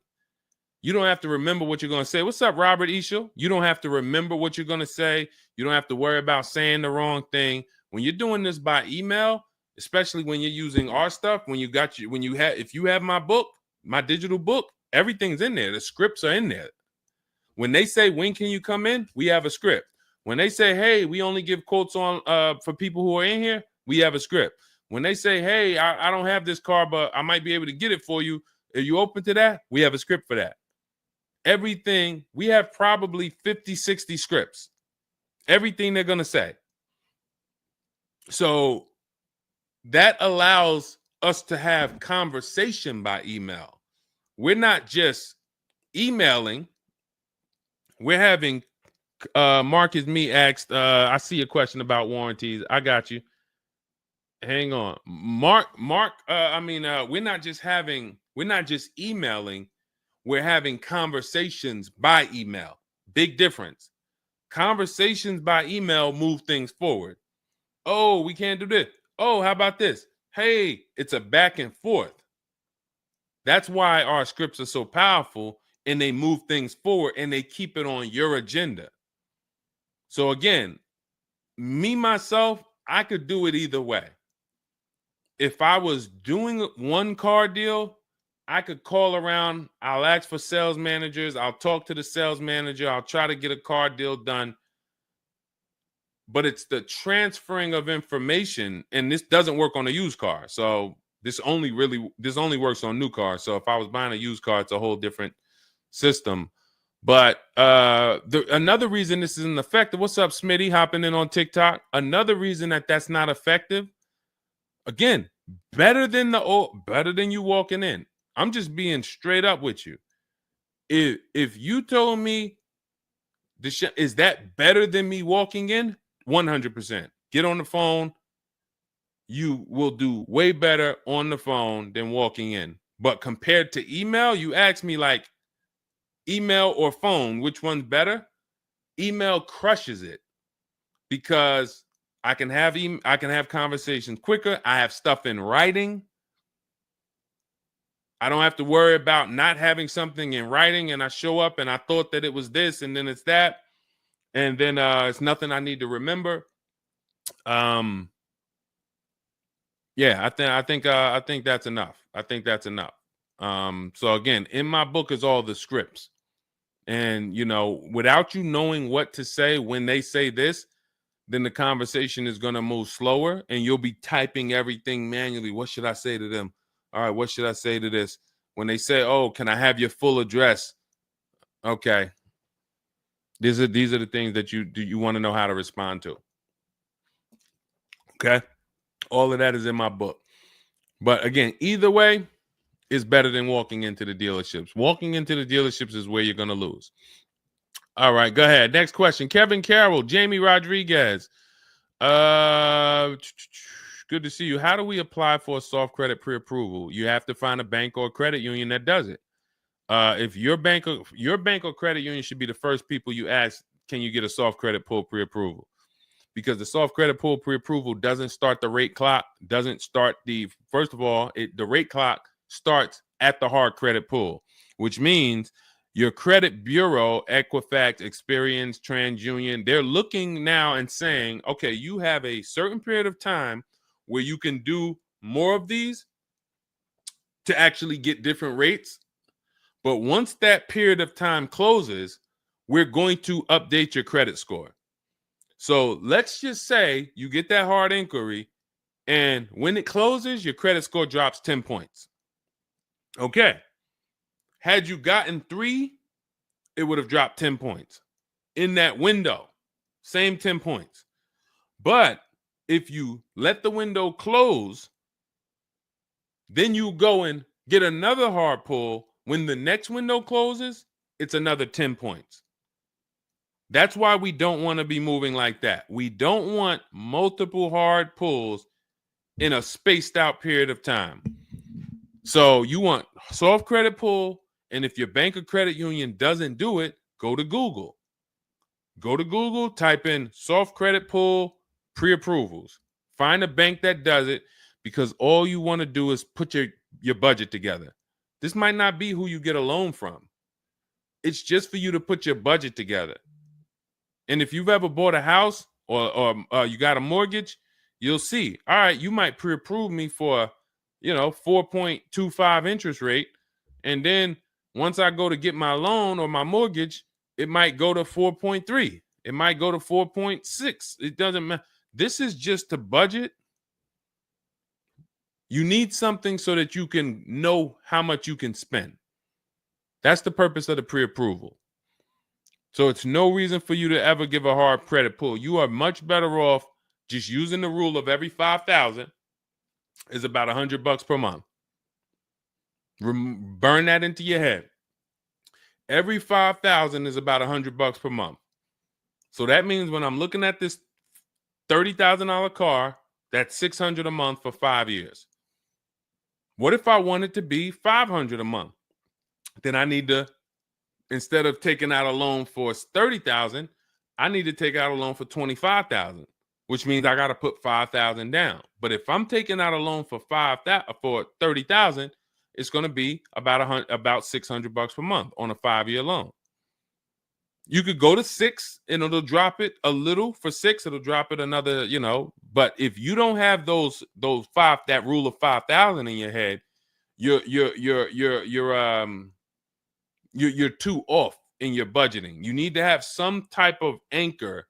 You don't have to remember what you're going to say. What's up, Robert Ishel? You don't have to remember what you're going to say. You don't have to worry about saying the wrong thing. When you're doing this by email, especially when you're using our stuff, if you have my book, my digital book, everything's in there. The scripts are in there. When they say, when can you come in? We have a script. When they say, hey, we only give quotes on for people who are in here, we have a script. When they say, hey, I don't have this car, but I might be able to get it for you. Are you open to that? We have a script for that. Everything, we have probably 50, 60 scripts. Everything they're going to say. So that allows us to have conversation by email. We're not just emailing. We're having, Marcus Me asked, I see a question about warranties. I got you. Hang on. Mark, we're not just emailing. We're having conversations by email. Big difference. Conversations by email move things forward. Oh, we can't do this. Oh, how about this? Hey, it's a back and forth. That's why our scripts are so powerful, and they move things forward and they keep it on your agenda. So again, me, myself, I could do it either way. If I was doing one car deal, I could call around. I'll ask for sales managers. I'll talk to the sales manager. I'll try to get a car deal done. But it's the transferring of information, and this doesn't work on a used car. So this only works on new cars. So if I was buying a used car, it's a whole different system. But another reason this isn't effective. What's up, Smitty? Hopping in on TikTok. Another reason that's not effective. Again, better than you walking in. I'm just being straight up with you. If you told me is that better than me walking in? 100%. Get on the phone. You will do way better on the phone than walking in. But compared to email, you ask me like email or phone, which one's better? Email crushes it because I can have conversations quicker. I have stuff in writing. I don't have to worry about not having something in writing, and I show up and I thought that it was this and then it's that, and then it's nothing I need to remember. Yeah, I think that's enough. I think that's enough. So again, in my book is all the scripts. And without you knowing what to say when they say this, then the conversation is going to move slower and you'll be typing everything manually. What should I say to them? All right, what should I say to this? When they say, "Oh, can I have your full address?" Okay. These are the things that you want to know how to respond to. Okay? All of that is in my book. But again, either way is better than walking into the dealerships. Walking into the dealerships is where you're going to lose. All right, go ahead. Next question. Kevin Carroll, Jamie Rodriguez. Good to see you. How do we apply for a soft credit pre-approval? You have to find a bank or a credit union that does it. If your bank or credit union should be the first people you ask, can you get a soft credit pull pre-approval? Because the soft credit pull pre-approval doesn't start the rate clock, doesn't start first of all, the rate clock starts at the hard credit pull, which means your credit bureau, Equifax, Experian, TransUnion, they're looking now and saying, okay, you have a certain period of time where you can do more of these to actually get different rates. But once that period of time closes, we're going to update your credit score. So let's just say you get that hard inquiry, and when it closes, your credit score drops 10 points. Okay. Had you gotten 3, it would have dropped 10 points. In that window, same 10 points. But if you let the window close, then you go and get another hard pull. When the next window closes, it's another 10 points. That's why we don't want to be moving like that. We don't want multiple hard pulls in a spaced out period of time. So you want soft credit pull, and if your bank or credit union doesn't do it, go to Google. Go to Google, type in soft credit pull pre-approvals. Find a bank that does it, because all you want to do is put your budget together. This might not be who you get a loan from. It's just for you to put your budget together. And if you've ever bought a house or you got a mortgage, you'll see, all right, you might pre-approve me for, 4.25 interest rate. And then once I go to get my loan or my mortgage, it might go to 4.3. It might go to 4.6. It doesn't matter. This is just to budget. You need something so that you can know how much you can spend. That's the purpose of the pre-approval. So it's no reason for you to ever give a hard credit pull. You are much better off just using the rule of every 5,000 is about $100 per month. Burn that into your head. Every 5,000 is about $100 per month. So that means when I'm looking at this $30,000 car, that's $600 a month for 5 years. What if I want it to be $500 a month? Then I need to, instead of taking out a loan for $30,000, I need to take out a loan for $25,000, which means I got to put $5,000 down. But if I'm taking out a loan for $30,000, it's going to be about $600 per month on a 5-year loan. You could go to 6 and it'll drop it a little. For 6, it'll drop it another, But if you don't have that rule of 5,000 in your head, you're too off in your budgeting. You need to have some type of anchor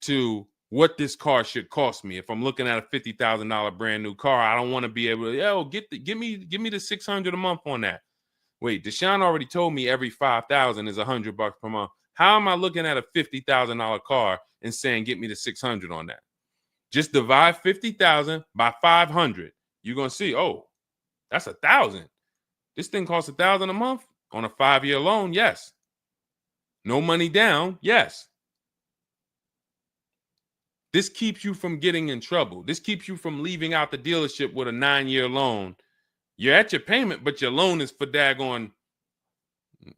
to what this car should cost me. If I'm looking at a $50,000 brand new car, I don't want to be able to, give me the $600 a month on that. Wait, Deshone already told me every 5,000 is $100 per month. How am I looking at a $50,000 car and saying get me the 600 on that? Just divide 50,000 by 500. You're gonna see, oh, that's 1,000. This thing costs 1,000 a month on a 5-year loan. Yes. No money down. Yes. This keeps you from getting in trouble. This keeps you from leaving out the dealership with a 9-year loan. You're at your payment, but your loan is for daggone.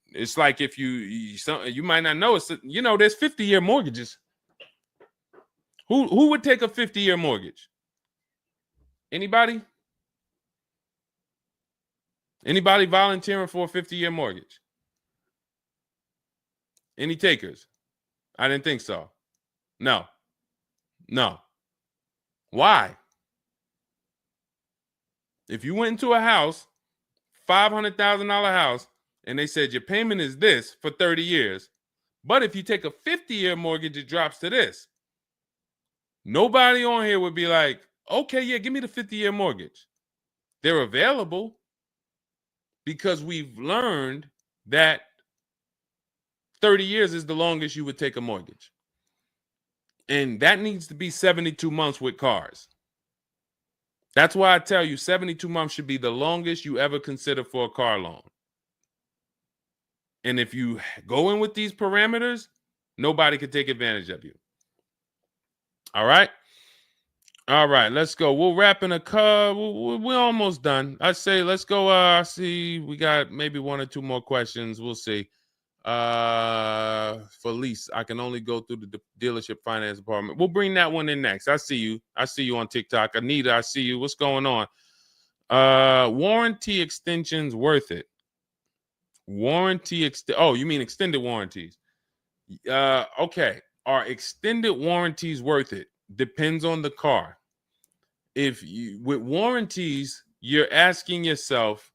It's like if you might not know, it's there's 50-year mortgages. Who would take a 50-year mortgage? Anybody? Anybody volunteering for a 50-year mortgage? Any takers? I didn't think so. No. Why? If you went into a house, $500,000 house, and they said your payment is this for 30 years, but if you take a 50-year mortgage, it drops to this. Nobody on here would be like, okay, yeah, give me the 50-year mortgage. They're available because we've learned that 30 years is the longest you would take a mortgage. And that needs to be 72 months with cars. That's why I tell you 72 months should be the longest you ever consider for a car loan. And if you go in with these parameters, nobody can take advantage of you. All right. All right, let's go. We'll wrap in a car. We're almost done. I say let's go. I see we got maybe one or two more questions. We'll see. For lease, I can only go through the dealership finance department. We'll bring that one in next. I see you. I see you on TikTok. Anita, I see you. What's going on? Warranty extensions worth it? Oh, you mean extended warranties? Okay. Are extended warranties worth it? Depends on the car. If you with warranties, you're asking yourself,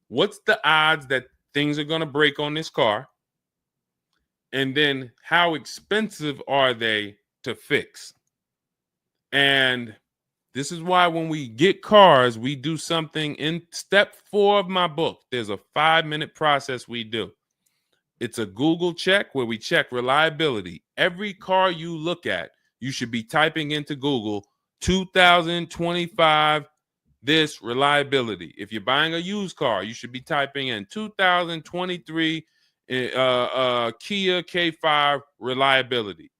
what's the odds that things are going to break on this car? And then how expensive are they to fix? And this is why when we get cars, we do something in step 4 of my book. There's a 5-minute process we do. It's a Google check where we check reliability. Every car you look at, you should be typing into Google 2025 this reliability. If you're buying a used car, you should be typing in 2023 Kia K5 reliability.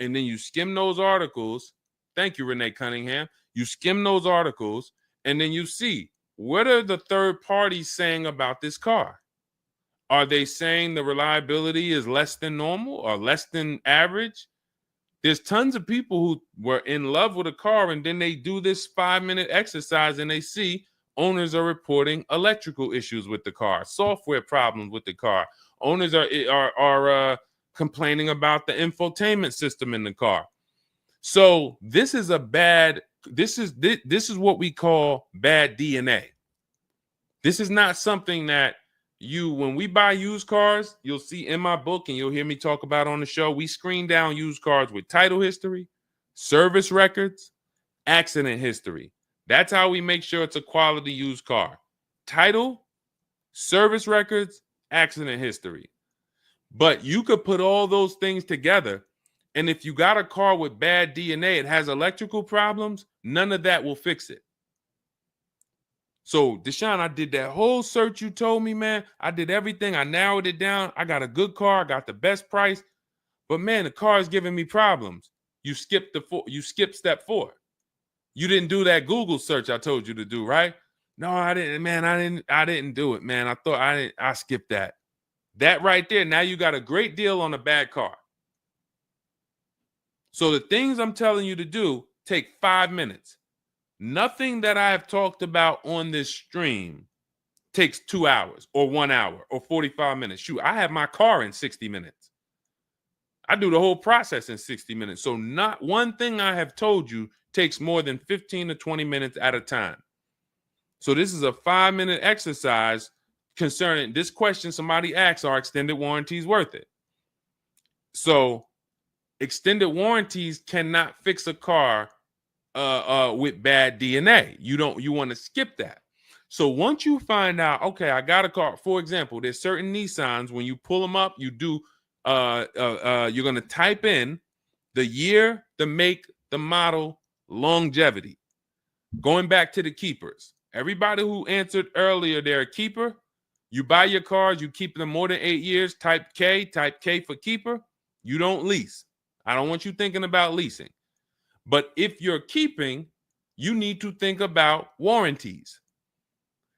And then you skim those articles. Thank you, Renee Cunningham. You skim those articles, and then you see, what are the third parties saying about this car? Are they saying the reliability is less than normal or less than average? There's tons of people who were in love with a car, and then they do this 5-minute exercise and they see owners are reporting electrical issues with the car, software problems with the car. Owners are complaining about the infotainment system in the car. So this is what we call bad DNA. This is not something that when we buy used cars, you'll see in my book and you'll hear me talk about on the show. We screen down used cars with title history, service records, accident history. That's how we make sure it's a quality used car. Title, service records, accident history. But you could put all those things together, and if you got a car with bad DNA, it has electrical problems, none of that will fix it. So, Deshone, I did that whole search you told me, man. I did everything. I narrowed it down. I got a good car. I got the best price. But, man, the car is giving me problems. You skipped step 4. You didn't do that Google search I told you to do, right? No, I didn't, man. I didn't do it, man. I skipped that. That right there, now you got a great deal on a bad car. So the things I'm telling you to do take 5 minutes. Nothing that I have talked about on this stream takes 2 hours or 1 hour or 45 minutes. Shoot, I have my car in 60 minutes. I do the whole process in 60 minutes. So not one thing I have told you takes more than 15 to 20 minutes at a time. So this is a 5-minute exercise concerning this question somebody asks, are extended warranties worth it? So extended warranties cannot fix a car with bad DNA. You want to skip that. So once you find out, okay, I got a car. For example, there's certain Nissans, when you pull them up, you do you're going to type in the year, the make, the model, longevity. Going back to the keepers. Everybody who answered earlier, they're a keeper. You buy your cars, you keep them more than 8 years, type K for keeper. You don't lease. I don't want you thinking about leasing. But if you're keeping, you need to think about warranties.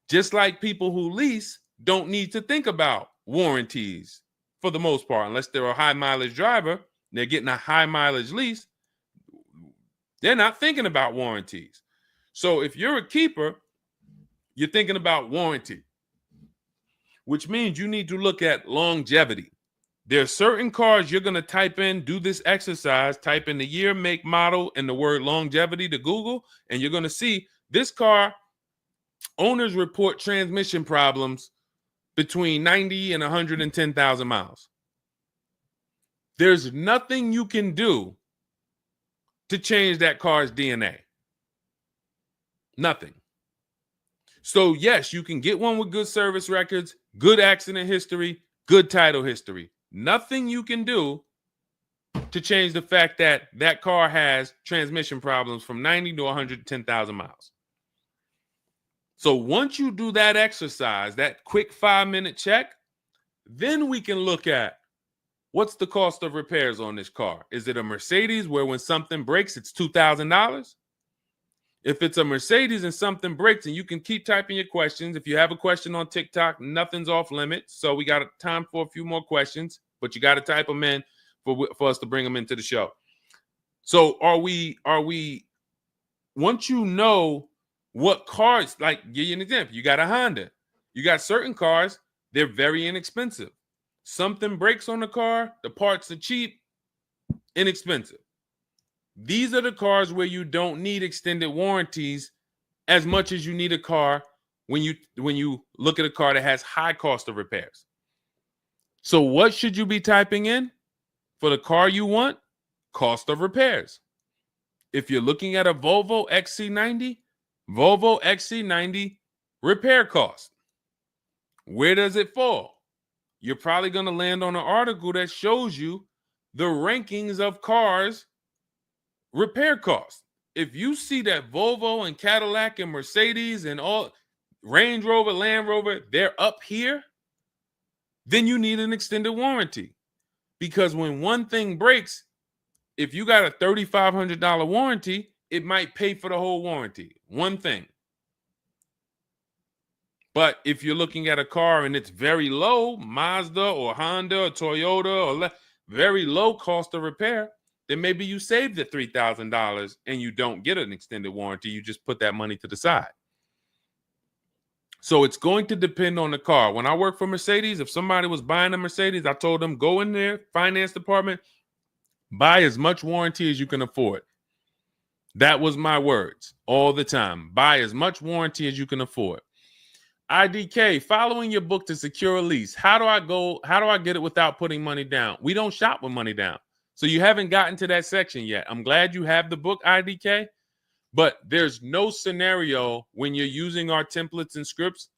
Just like people who lease don't need to think about warranties for the most part, unless they're a high mileage driver, they're getting a high mileage lease, they're not thinking about warranties. So if you're a keeper, you're thinking about warranty, which means you need to look at longevity. There are certain cars you're going to type in, do this exercise, type in the year, make, model, and the word longevity to Google, and you're going to see this car, owners report transmission problems between 90 and 110,000 miles. There's nothing you can do to change that car's DNA. Nothing. So yes, you can get one with good service records, good accident history, good title history. Nothing you can do to change the fact that that car has transmission problems from 90 to 110,000 miles. So once you do that exercise, that quick 5-minute check, then we can look at what's the cost of repairs on this car? Is it a Mercedes where when something breaks, it's $2,000? If it's a Mercedes and something breaks, and you can keep typing your questions. If you have a question on TikTok, nothing's off limits. So we got time for a few more questions, but you got to type them in for us to bring them into the show. So are we, once you know what cars, like give you an example, you got a Honda, you got certain cars, they're very inexpensive. Something breaks on the car, the parts are cheap, inexpensive. These are the cars where you don't need extended warranties as much as you need a car when you look at a car that has high cost of repairs. So what should you be typing in for the car you want? Cost of repairs. If you're looking at a Volvo XC90, Volvo XC90 repair cost. Where does it fall? You're probably going to land on an article that shows you the rankings of cars repair costs. If you see that Volvo and Cadillac and Mercedes and all Range Rover, Land Rover, they're up here, then you need an extended warranty. Because when one thing breaks, if you got a $3,500 warranty, it might pay for the whole warranty. One thing. But if you're looking at a car and it's very low, Mazda or Honda or Toyota or very low cost of repair, then maybe you save the $3,000 and you don't get an extended warranty. You just put that money to the side. So it's going to depend on the car. When I worked for Mercedes, if somebody was buying a Mercedes, I told them, go in there, finance department, buy as much warranty as you can afford. That was my words all the time. Buy as much warranty as you can afford. IDK, following your book to secure a lease. How do I get it without putting money down? We don't shop with money down. So you haven't gotten to that section yet. I'm glad you have the book, IDK, but there's no scenario when you're using our templates and scripts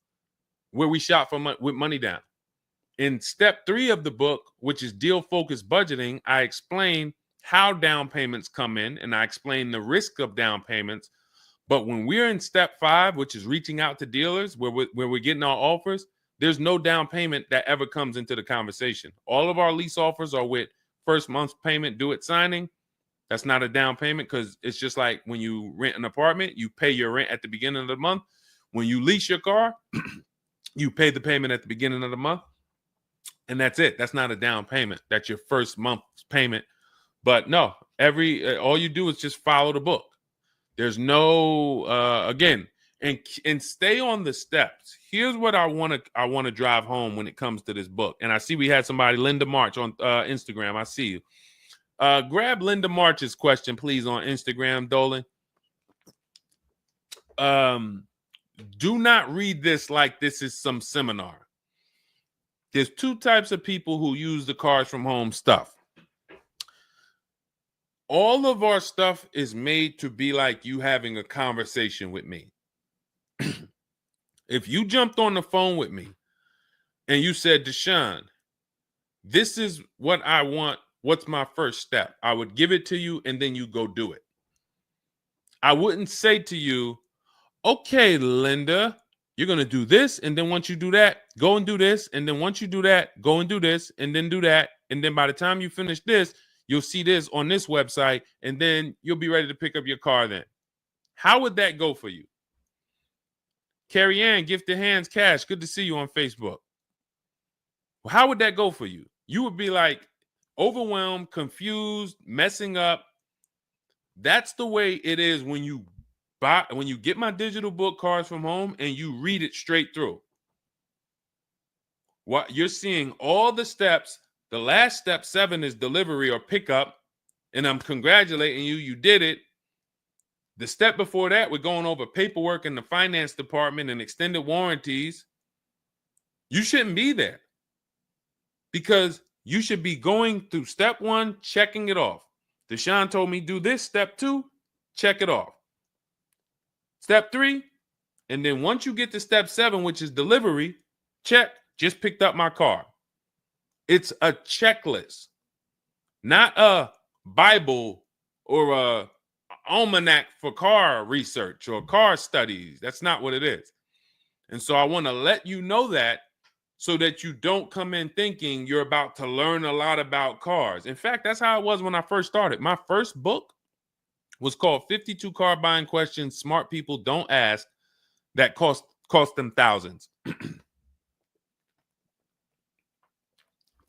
where we shop with money down. In step 3 of the book, which is deal focused budgeting, I explain how down payments come in and I explain the risk of down payments. But when we're in step 5, which is reaching out to dealers where we're getting our offers, there's no down payment that ever comes into the conversation. All of our lease offers are with first month's payment due at signing. That's not a down payment because it's just like when you rent an apartment, you pay your rent at the beginning of the month. When you lease your car, you pay the payment at the beginning of the month. And that's it. That's not a down payment. That's your first month's payment. But no, all you do is just follow the book. There's no again, and stay on the steps. Here's what I want to drive home when it comes to this book. And I see we had somebody, Linda March, on Instagram. I see you. Grab Linda March's question, please, on Instagram, Dolan. Do not read this like this is some seminar. There's 2 types of people who use the Cars from Home stuff. All of our stuff is made to be like you having a conversation with me. If you jumped on the phone with me and you said, Deshone, this is what I want. What's my first step? I would give it to you and then you go do it. I wouldn't say to you, okay, Linda, you're going to do this. And then once you do that, go and do this. And then once you do that, go and do this and then do that. And then by the time you finish this, you'll see this on this website, and then you'll be ready to pick up your car then. How would that go for you? Carrie Ann, Gifted Hands Cash, good to see you on Facebook. Well, how would that go for you? You would be like overwhelmed, confused, messing up. That's the way it is when you get my digital book, Cars from Home, and you read it straight through. What you're seeing all the steps. The last step 7 is delivery or pickup, and I'm congratulating you. You did it. The step before that, we're going over paperwork in the finance department and extended warranties. You shouldn't be there because you should be going through step 1, checking it off. Deshone told me do this. Step 2, check it off. Step 3, and then once you get to step 7, which is delivery, check, just picked up my car. It's a checklist, not a Bible or a almanac for car research or car studies. That's not what it is. And so I want to let you know that so that you don't come in thinking you're about to learn a lot about cars. In fact, that's how it was when I first started. My first book was called 52 Car Buying Questions Smart People Don't Ask that cost them thousands.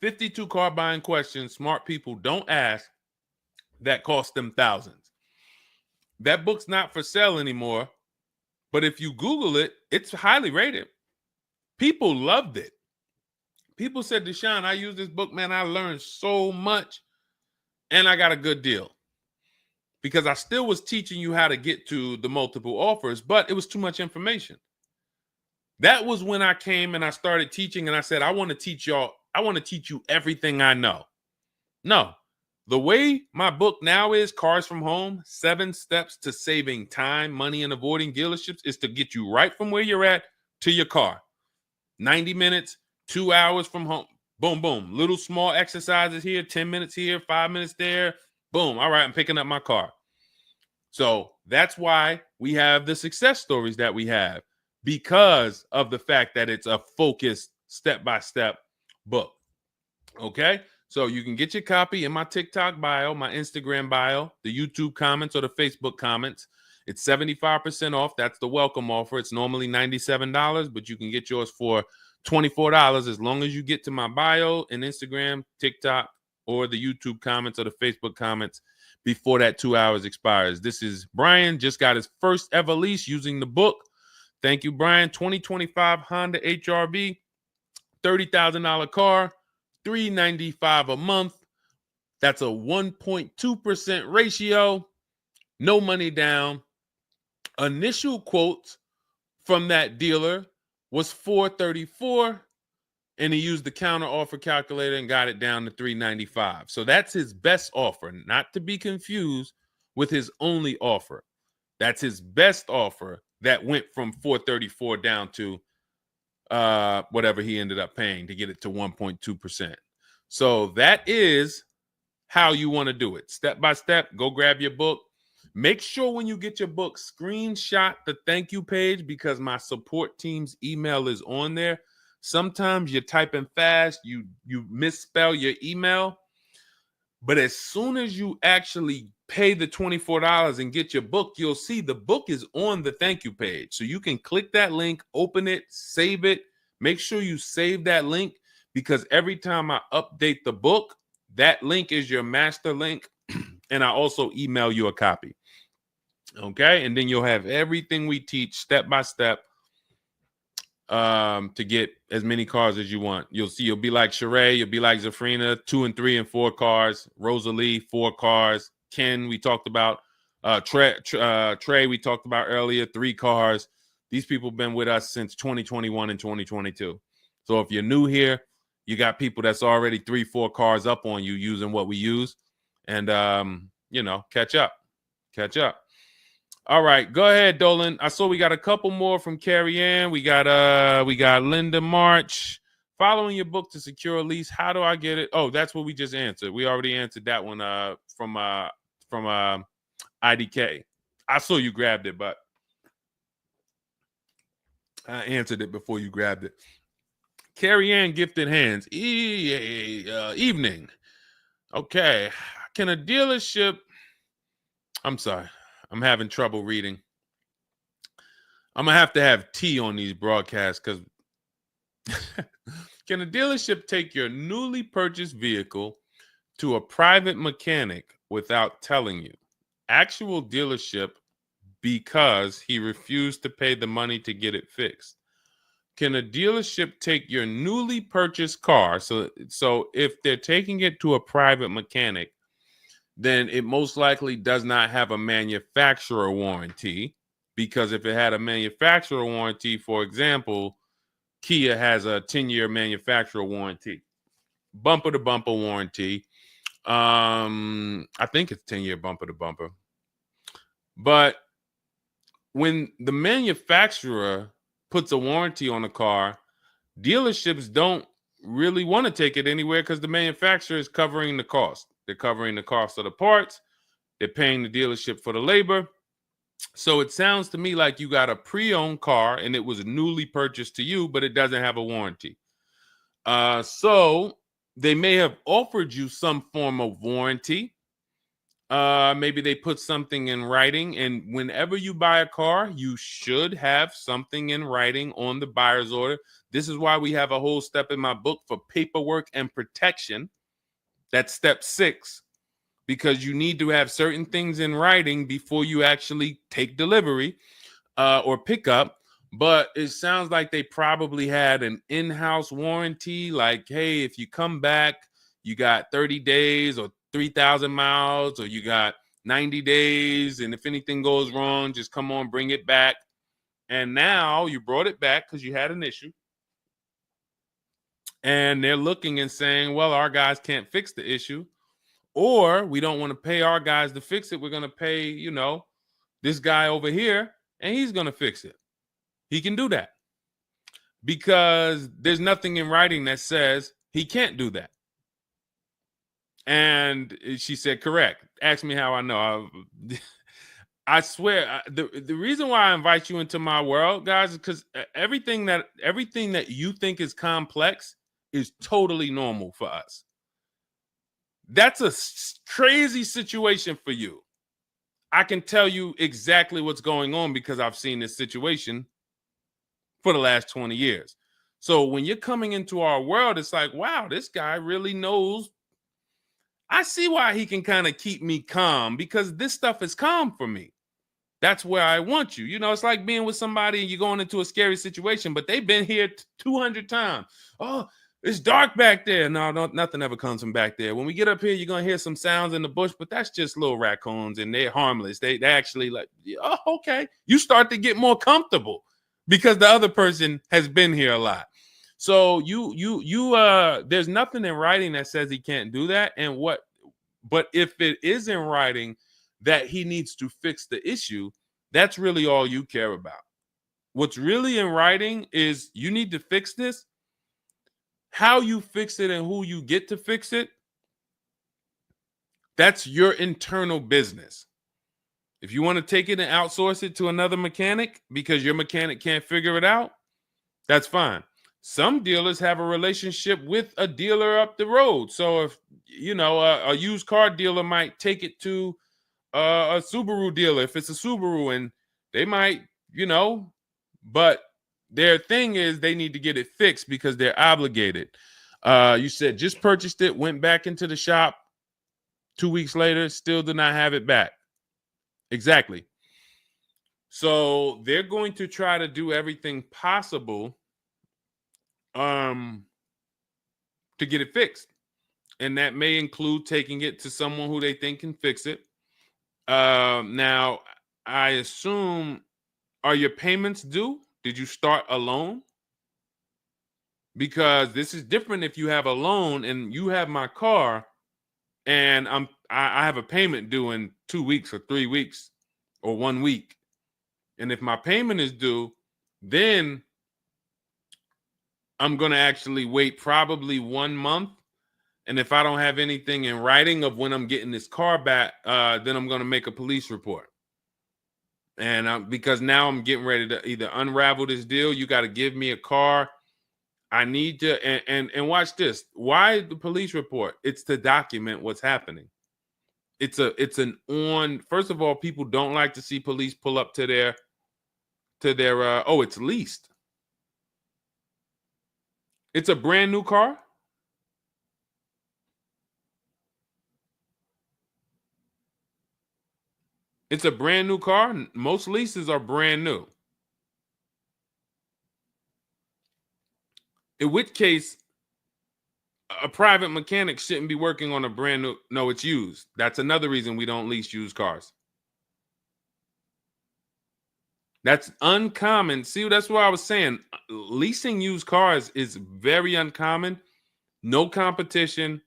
52 car buying questions smart people don't ask that cost them thousands. That book's not for sale anymore, but if you Google it, it's highly rated. People loved it. People said, Deshone, I use this book, man. I learned so much and I got a good deal. Because I still was teaching you how to get to the multiple offers, but it was too much information. That was when I came and I started teaching and I said, I want to teach you everything I know. No, the way my book now is, Cars from Home, 7 Steps to Saving Time, Money, and Avoiding Dealerships, is to get you right from where you're at to your car. 90 minutes, 2 hours from home. Boom, boom. Little small exercises here, 10 minutes here, 5 minutes there. Boom. All right, I'm picking up my car. So that's why we have the success stories that we have, because of the fact that it's a focused step-by-step book. Okay? So you can get your copy in my TikTok bio, my Instagram bio, the YouTube comments, or the Facebook comments. It's 75% off. That's the welcome offer. It's normally $97, but you can get yours for $24 as long as you get to my bio and Instagram, TikTok, or the YouTube comments or the Facebook comments before that 2 hours expires. This is Brian, just got his first ever lease using the book. Thank you, Brian. 2025 Honda HRV, $30,000 car, $395 a month. That's a 1.2% ratio. No money down. Initial quotes from that dealer was $434, and he used the counter offer calculator and got it down to $395. So that's his best offer, not to be confused with his only offer. That's his best offer that went from $434 down to whatever he ended up paying to get it to 1.2%. So that is how you want to do it. Step by step, go grab your book. Make sure when you get your book, screenshot the thank you page, because my support team's email is on there. Sometimes you're typing fast, you misspell your email, but as soon as you actually pay the $24 and get your book, you'll see the book is on the thank you page. So you can click that link, open it, save it. Make sure you save that link, because every time I update the book, that link is your master link, and I also email you a copy. Okay, and then you'll have everything we teach step by step to get as many cars as you want. You'll see, you'll be like Sheree, you'll be like Zafrina, 2 and 3 and 4 cars. Rosalie, 4 cars. Ken, we talked about. Trey, we talked about earlier, 3 cars. These people have been with us since 2021 and 2022. So if you're new here, you got people that's already 3, 4 cars up on you using what we use, and catch up. All right, go ahead, Dolan. I saw we got a couple more from Carrie Ann. We got Linda March. Following your book to secure a lease, how do I get it? Oh, that's what we just answered. We already answered that one from IDK. I saw you grabbed it, but I answered it before you grabbed it. Carrie Ann Gifted Hands. Evening. Okay. Can a dealership... I'm sorry. I'm having trouble reading. I'm going to have tea on these broadcasts, because can a dealership take your newly purchased vehicle to a private mechanic without telling you? Actual dealership, because he refused to pay the money to get it fixed. Can a dealership take your newly purchased car? So if they're taking it to a private mechanic, then it most likely does not have a manufacturer warranty, because if it had a manufacturer warranty, for example, Kia has a 10-year manufacturer warranty, bumper to bumper warranty. I think it's 10-year bumper to bumper. But when the manufacturer puts a warranty on a car, dealerships don't really want to take it anywhere, because the manufacturer is covering the cost. They're covering the cost of the parts. They're paying the dealership for the labor. So it sounds to me like you got a pre-owned car and it was newly purchased to you, but it doesn't have a warranty. So they may have offered you some form of warranty. Maybe they put something in writing, and whenever you buy a car, you should have something in writing on the buyer's order. This is why we have a whole step in my book for paperwork and protection. That's step 6, because you need to have certain things in writing before you actually take delivery or pick up. But it sounds like they probably had an in-house warranty, like, hey, if you come back, you got 30 days or 3,000 miles, or you got 90 days, and if anything goes wrong, just come on, bring it back. And now you brought it back because you had an issue, and they're looking and saying, well, our guys can't fix the issue, or we don't want to pay our guys to fix it. We're going to pay, this guy over here, and he's going to fix it. He can do that because there's nothing in writing that says he can't do that. And she said, correct. Ask me how I know. I swear, the reason why I invite you into my world, guys, is because everything that you think is complex is totally normal for us. That's a crazy situation for you. I can tell you exactly what's going on because I've seen this situation for the last 20 years. So when you're coming into our world, it's like, wow, this guy really knows. I see why he can kind of keep me calm, because this stuff is calm for me. That's where I want you. It's like being with somebody and you're going into a scary situation, but they've been here 200 times. Oh, it's dark back there. No, nothing ever comes from back there. When we get up here, you're going to hear some sounds in the bush, but that's just little raccoons and they're harmless. They actually like, oh, okay. You start to get more comfortable because the other person has been here a lot. So there's nothing in writing that says he can't do that. But if it is in writing that he needs to fix the issue, that's really all you care about. What's really in writing is you need to fix this. How you fix it and who you get to fix it, that's your internal business. If you want to take it and outsource it to another mechanic because your mechanic can't figure it out, that's fine. Some dealers have a relationship with a dealer up the road. So if, a used car dealer might take it to a Subaru dealer if it's a Subaru, and they might, but their thing is they need to get it fixed because they're obligated. You said just purchased it, went back into the shop 2 weeks later, still did not have it back. Exactly. So they're going to try to do everything possible to get it fixed. And that may include taking it to someone who they think can fix it. Now, I assume, are your payments due? Did you start a loan? Because this is different if you have a loan and you have my car and I have a payment due in 2 weeks or 3 weeks or 1 week. And if my payment is due, then I'm going to actually wait probably 1 month. And if I don't have anything in writing of when I'm getting this car back, then I'm going to make a police report. And because now I'm getting ready to either unravel this deal, you got to give me a car. I need to, and watch this. Why the police report? It's to document what's happening. First of all, people don't like to see police pull up to their, it's leased. It's a brand new car. It's a brand new car. Most leases are brand new. In which case, a private mechanic shouldn't be working on a brand new. No, it's used. That's another reason we don't lease used cars. That's uncommon. See, that's what I was saying. Leasing used cars is very uncommon. No competition,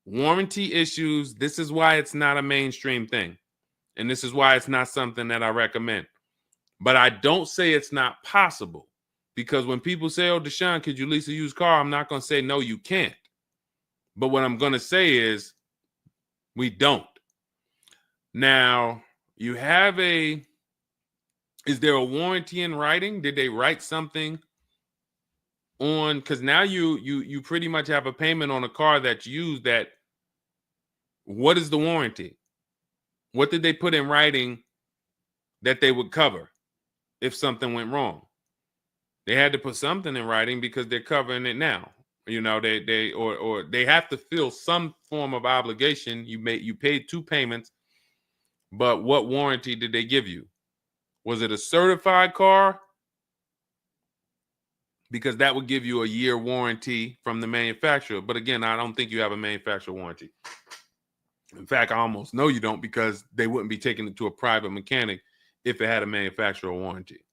warranty issues. This is why it's not a mainstream thing. And this is why it's not something that I recommend. But I don't say it's not possible. Because when people say, oh, Deshone, could you lease a used car? I'm not going to say, no, you can't. But what I'm going to say is we don't. Now, you have is there a warranty in writing? Did they write something on, because now you pretty much have a payment on a car that's used. That what is the warranty? What did they put in writing that they would cover if something went wrong? They had to put something in writing because they're covering it now. You know, or they have to fill some form of obligation. You paid 2 payments, but what warranty did they give you? Was it a certified car? Because that would give you a year warranty from the manufacturer. But again, I don't think you have a manufacturer warranty. In fact, I almost know you don't, because they wouldn't be taking it to a private mechanic if it had a manufacturer warranty.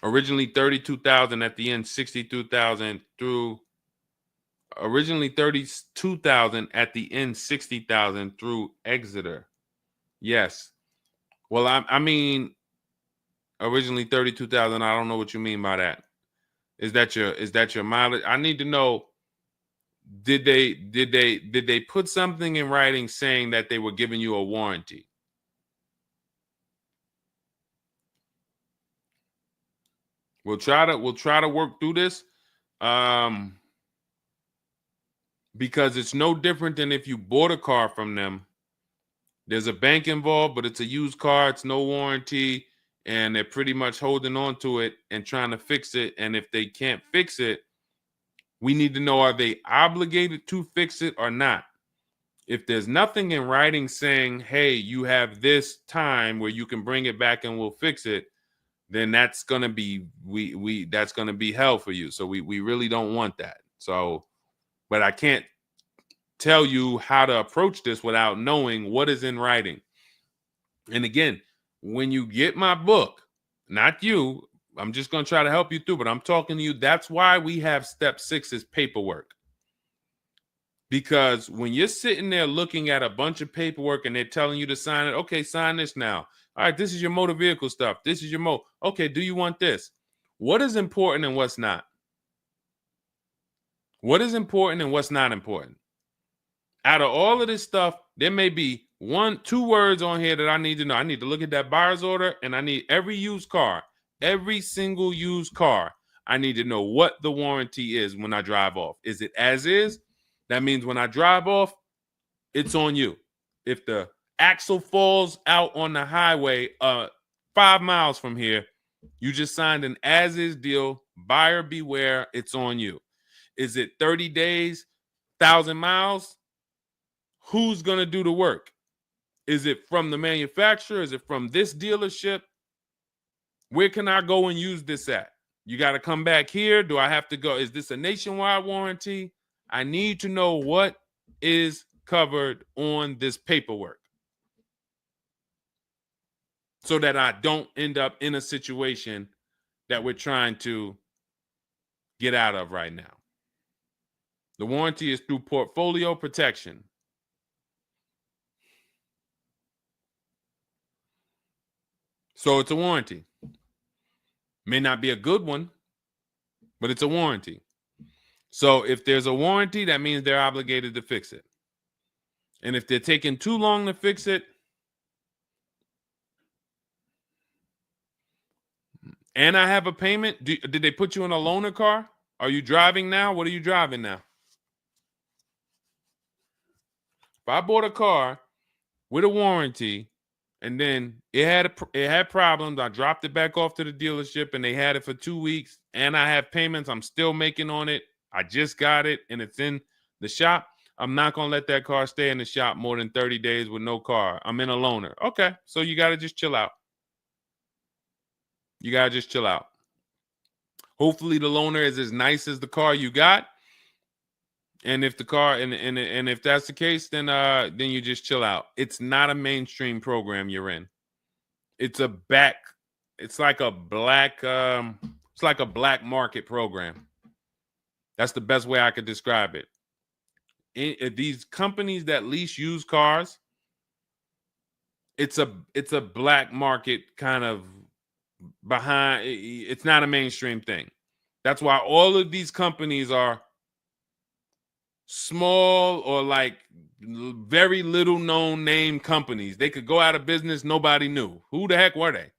Originally $32,000, at the end $62,000 through. Originally $32,000, at the end $60,000 through Exeter. Yes. Well, I mean, originally $32,000. I don't know what you mean by that. Is that your mileage? I need to know. Did they put something in writing saying that they were giving you a warranty? We'll try to work through this, because it's no different than if you bought a car from them. There's a bank involved, but it's a used car. It's no warranty, and they're pretty much holding on to it and trying to fix it. And if they can't fix it, we need to know, are they obligated to fix it or not? If there's nothing in writing saying, hey, you have this time where you can bring it back and we'll fix it, then that's gonna be that's gonna be hell for you. So we really don't want that. So, but I can't tell you how to approach this without knowing what is in writing. And again, when you get my book, not you, I'm just gonna try to help you through, but I'm talking to you. That's why we have step 6 is paperwork. Because when you're sitting there looking at a bunch of paperwork and they're telling you to sign it, okay, sign this now. All right, this is your motor vehicle stuff. This is your okay, do you want this? What is important and what's not? What is important and what's not important? Out of all of this stuff, there may be 1-2 words on here that I need to know. I need to look at that buyer's order, and I need every used car, every single used car. I need to know what the warranty is when I drive off. Is it as is? That means when I drive off, it's on you. If the axle falls out on the highway 5 miles from here, you just signed an as-is deal. Buyer beware, it's on you. Is it 30 days, 1,000 miles? Who's going to do the work? Is it from the manufacturer? Is it from this dealership? Where can I go and use this at? You got to come back here. Do I have to go? Is this a nationwide warranty? I need to know what is covered on this paperwork so that I don't end up in a situation that we're trying to get out of right now. The warranty is through portfolio protection. So it's a warranty. May not be a good one, but it's a warranty. So if there's a warranty, that means they're obligated to fix it. And if they're taking too long to fix it, and I have a payment, did they put you in a loaner car? Are you driving now? What are you driving now? If I bought a car with a warranty and then it had problems, I dropped it back off to the dealership and they had it for 2 weeks, and I have payments I'm still making on it, I just got it and it's in the shop, I'm not going to let that car stay in the shop more than 30 days with no car. I'm in a loaner. Okay, so you got to just chill out. You got to just chill out. Hopefully the loaner is as nice as the car you got. And if the car and if that's the case, then you just chill out. It's not a mainstream program you're in. It's like a black market program. That's the best way I could describe it. These companies that lease used cars, it's a black market kind of behind. It's not a mainstream thing. That's why all of these companies are small or like very little known name companies. They could go out of business. Nobody knew. Who the heck were they?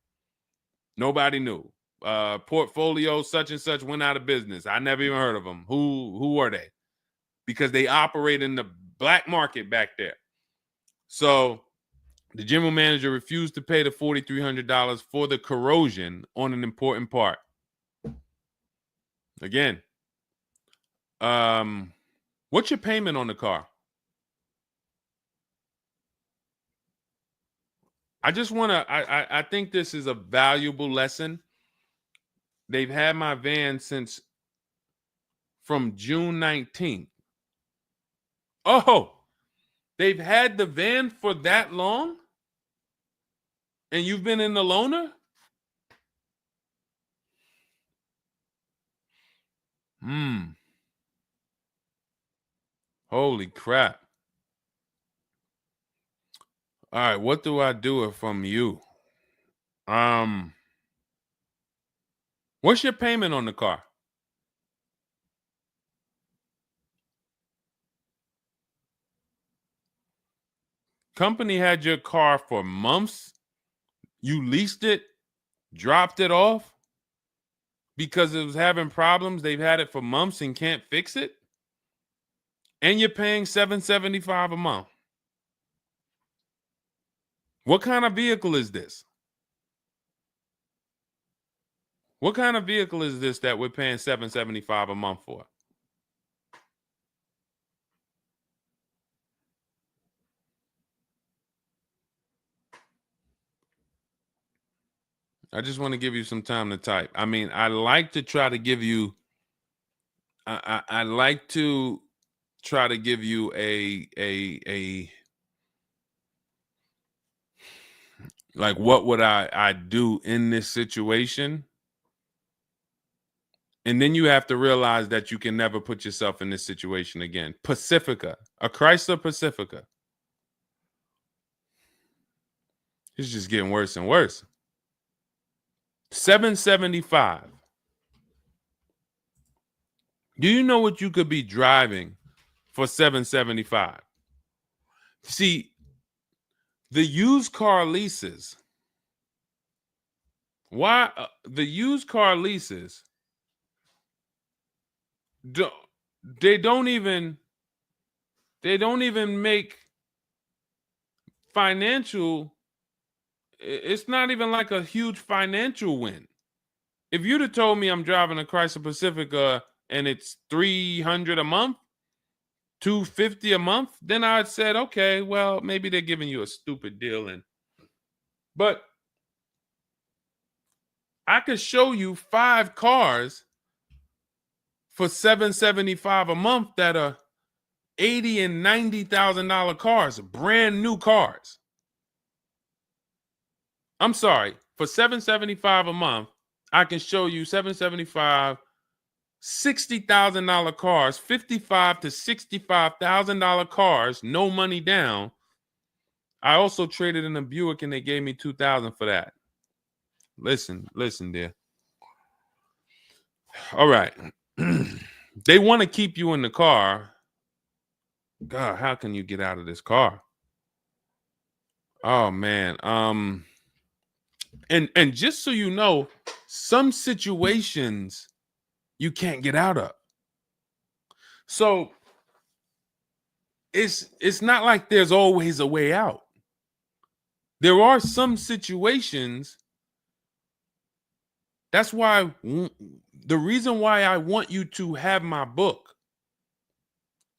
Nobody knew. portfolio such and such went out of business. I never even heard of them. Who are they? Because they operate in the black market back there. So the general manager refused to pay the $4,300 for the corrosion on an important part. Again, what's your payment on the car? I just want to, I think this is a valuable lesson. They've had my van since from June 19th. Oh, they've had the van for that long? And you've been in the loaner? Holy crap. All right, what do I do from you? What's your payment on the car? Company had your car for months. You leased it, dropped it off because it was having problems. They've had it for months and can't fix it. And you're paying $775 a month. What kind of vehicle is this? What kind of vehicle is this that we're paying $775 a month for? I just want to give you some time to type. I mean, I like to try to give you, I like to try to give you a like, what would I do in this situation? And then you have to realize that you can never put yourself in this situation again. Pacifica, a Chrysler Pacifica. It's just getting worse and worse. $775. Do you know what you could be driving for $775? See, the used car leases. Why the used car leases? They don't even make financial. It's not even like a huge financial win. If you'd have told me I'm driving a Chrysler Pacifica and it's $300 a month, $250 a month, then I'd said, okay, well, maybe they're giving you a stupid deal. But I could show you 5 cars for $775 a month that are $80,000 and $90,000 cars, brand new cars. I'm sorry, for $775 a month, I can show you $775, $60,000 cars, $55,000 to $65,000 cars, no money down. I also traded in a Buick and they gave me $2,000 for that. Listen, dear. All right. They want to keep you in the car. God, how can you get out of this car? Oh man. And just so you know, some situations you can't get out of. So it's not like there's always a way out. There are some situations. That's why the reason why I want you to have my book,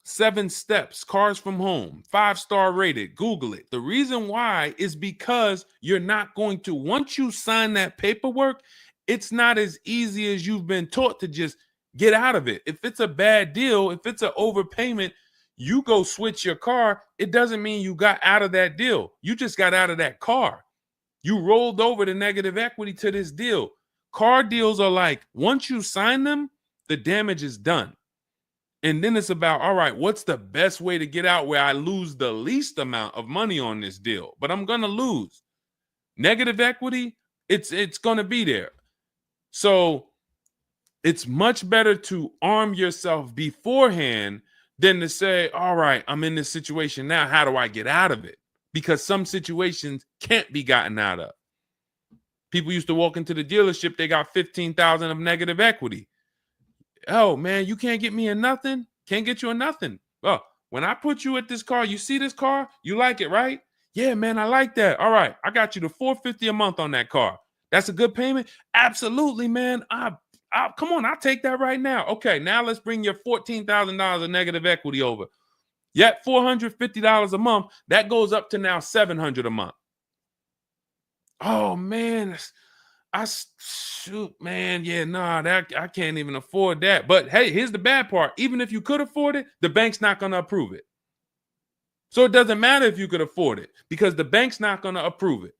7 Steps, Cars from Home, 5-star rated, Google it. The reason why is because you're not going to, once you sign that paperwork, it's not as easy as you've been taught to just get out of it. If it's a bad deal, if it's an overpayment, you go switch your car, it doesn't mean you got out of that deal. You just got out of that car. You rolled over the negative equity to this deal. Car deals are like, once you sign them, the damage is done. And then it's about, all right, what's the best way to get out where I lose the least amount of money on this deal? But I'm going to lose. Negative equity, it's going to be there. So it's much better to arm yourself beforehand than to say, all right, I'm in this situation now. How do I get out of it? Because some situations can't be gotten out of. People used to walk into the dealership, they got 15,000 of negative equity. Oh man, you can't get me in nothing. Can't get you in nothing. Well, when I put you at this car, you see this car, you like it, right? Yeah, man, I like that. All right, I got you the $450 a month on that car. That's a good payment. Absolutely, man. Come on, I'll take that right now. Okay, now let's bring your $14,000 of negative equity over. Yet $450 a month. That goes up to now $700 a month. Oh man, shoot, man, yeah, nah, that I can't even afford that. But hey, here's the bad part. Even if you could afford it, the bank's not going to approve it. So it doesn't matter if you could afford it because the bank's not going to approve it.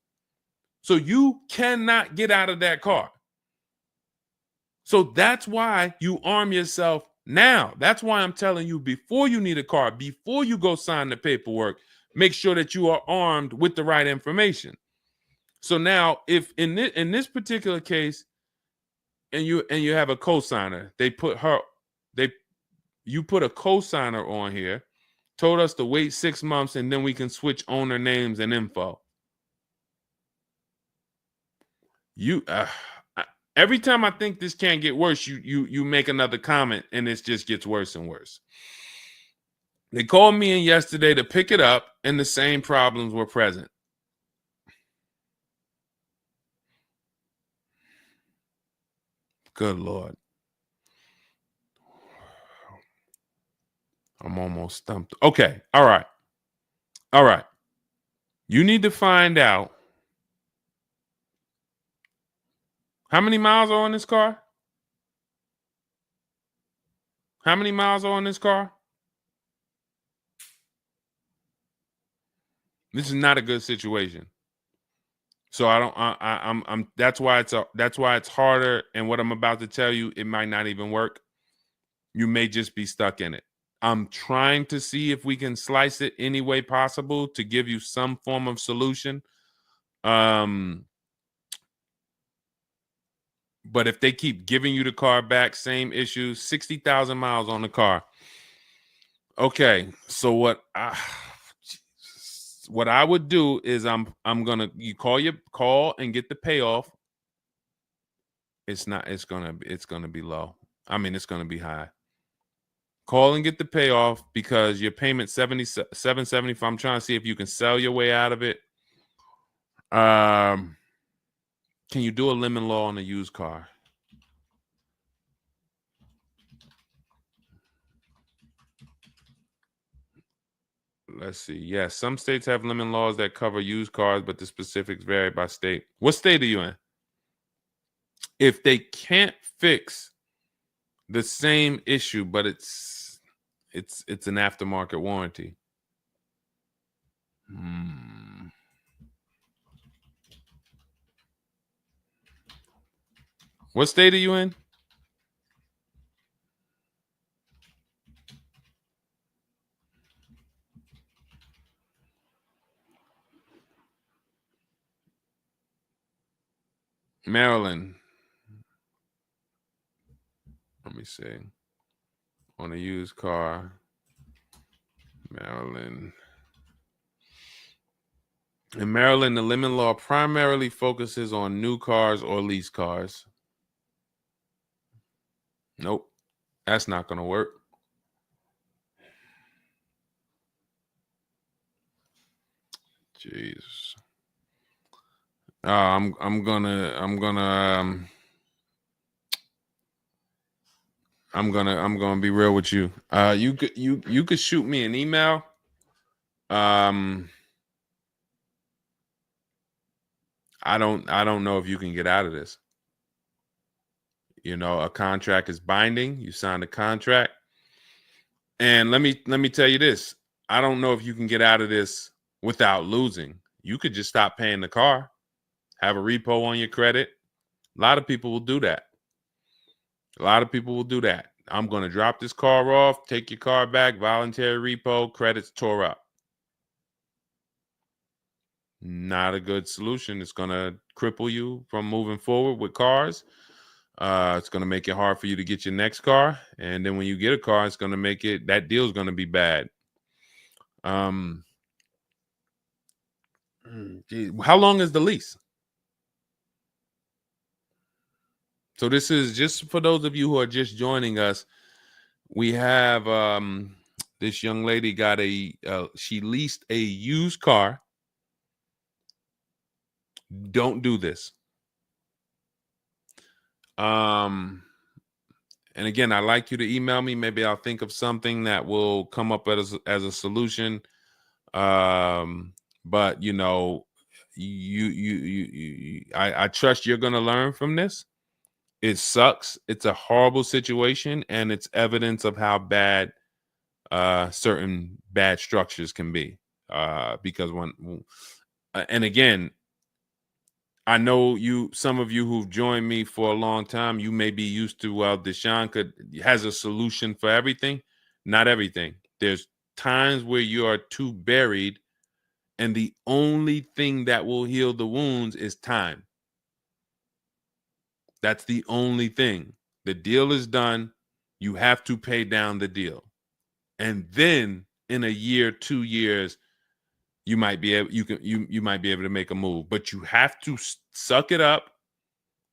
So you cannot get out of that car. So that's why you arm yourself now. That's why I'm telling you, before you need a car, before you go sign the paperwork, make sure that you are armed with the right information. So now, if in this particular case, and you have a cosigner, you put a cosigner on here, told us to wait 6 months, and then we can switch owner names and info. Every time I think this can't get worse, you make another comment, and it just gets worse and worse. They called me in yesterday to pick it up, and the same problems were present. Good Lord. I'm almost stumped. Okay. All right. All right. You need to find out how many miles are on this car? How many miles are on this car? This is not a good situation. So that's why it's harder. And what I'm about to tell you, it might not even work. You may just be stuck in it. I'm trying to see if we can slice it any way possible to give you some form of solution. But if they keep giving you the car back, same issues, 60,000 miles on the car. Okay, so what I would do is you call and get the payoff. It's gonna be low. I mean, it's gonna be high. Call and get the payoff because your payment $775. I'm trying to see if you can sell your way out of it. Can you do a lemon law on a used car? Let's see. Yes, some states have lemon laws that cover used cars, but the specifics vary by state. What state are you in? If they can't fix the same issue, but it's an aftermarket warranty. What state are you in? Maryland. Let me see. On a used car, Maryland. In Maryland, the lemon law primarily focuses on new cars or lease cars. Nope, that's not going to work. Jeez. I'm gonna be real with you. You could shoot me an email. I don't know if you can get out of this. You know, a contract is binding. You sign a contract. And let me tell you this. I don't know if you can get out of this without losing. You could just stop paying the car, have a repo on your credit. A lot of people will do that. I'm going to drop this car off, take your car back, voluntary repo, credits tore up. Not a good solution. It's going to cripple you from moving forward with cars. It's going to make it hard for you to get your next car. And then when you get a car, it's going to make that deal is going to be bad. Geez, how long is the lease? So this is just for those of you who are just joining us. We have this young lady got she leased a used car. Don't do this. And again, I'd like you to email me. Maybe I'll think of something that will come up as a solution. But you know, I trust you're going to learn from this. It sucks. It's a horrible situation, and it's evidence of how bad certain bad structures can be. Because and again, I know some of you who've joined me for a long time, you may be used to, well, Deshone has a solution for everything. Not everything. There's times where you are too buried, and the only thing that will heal the wounds is time. That's the only thing. The deal is done. You have to pay down the deal. And then in a year, 2 years, you might be able you might be able to make a move, but you have to suck it up,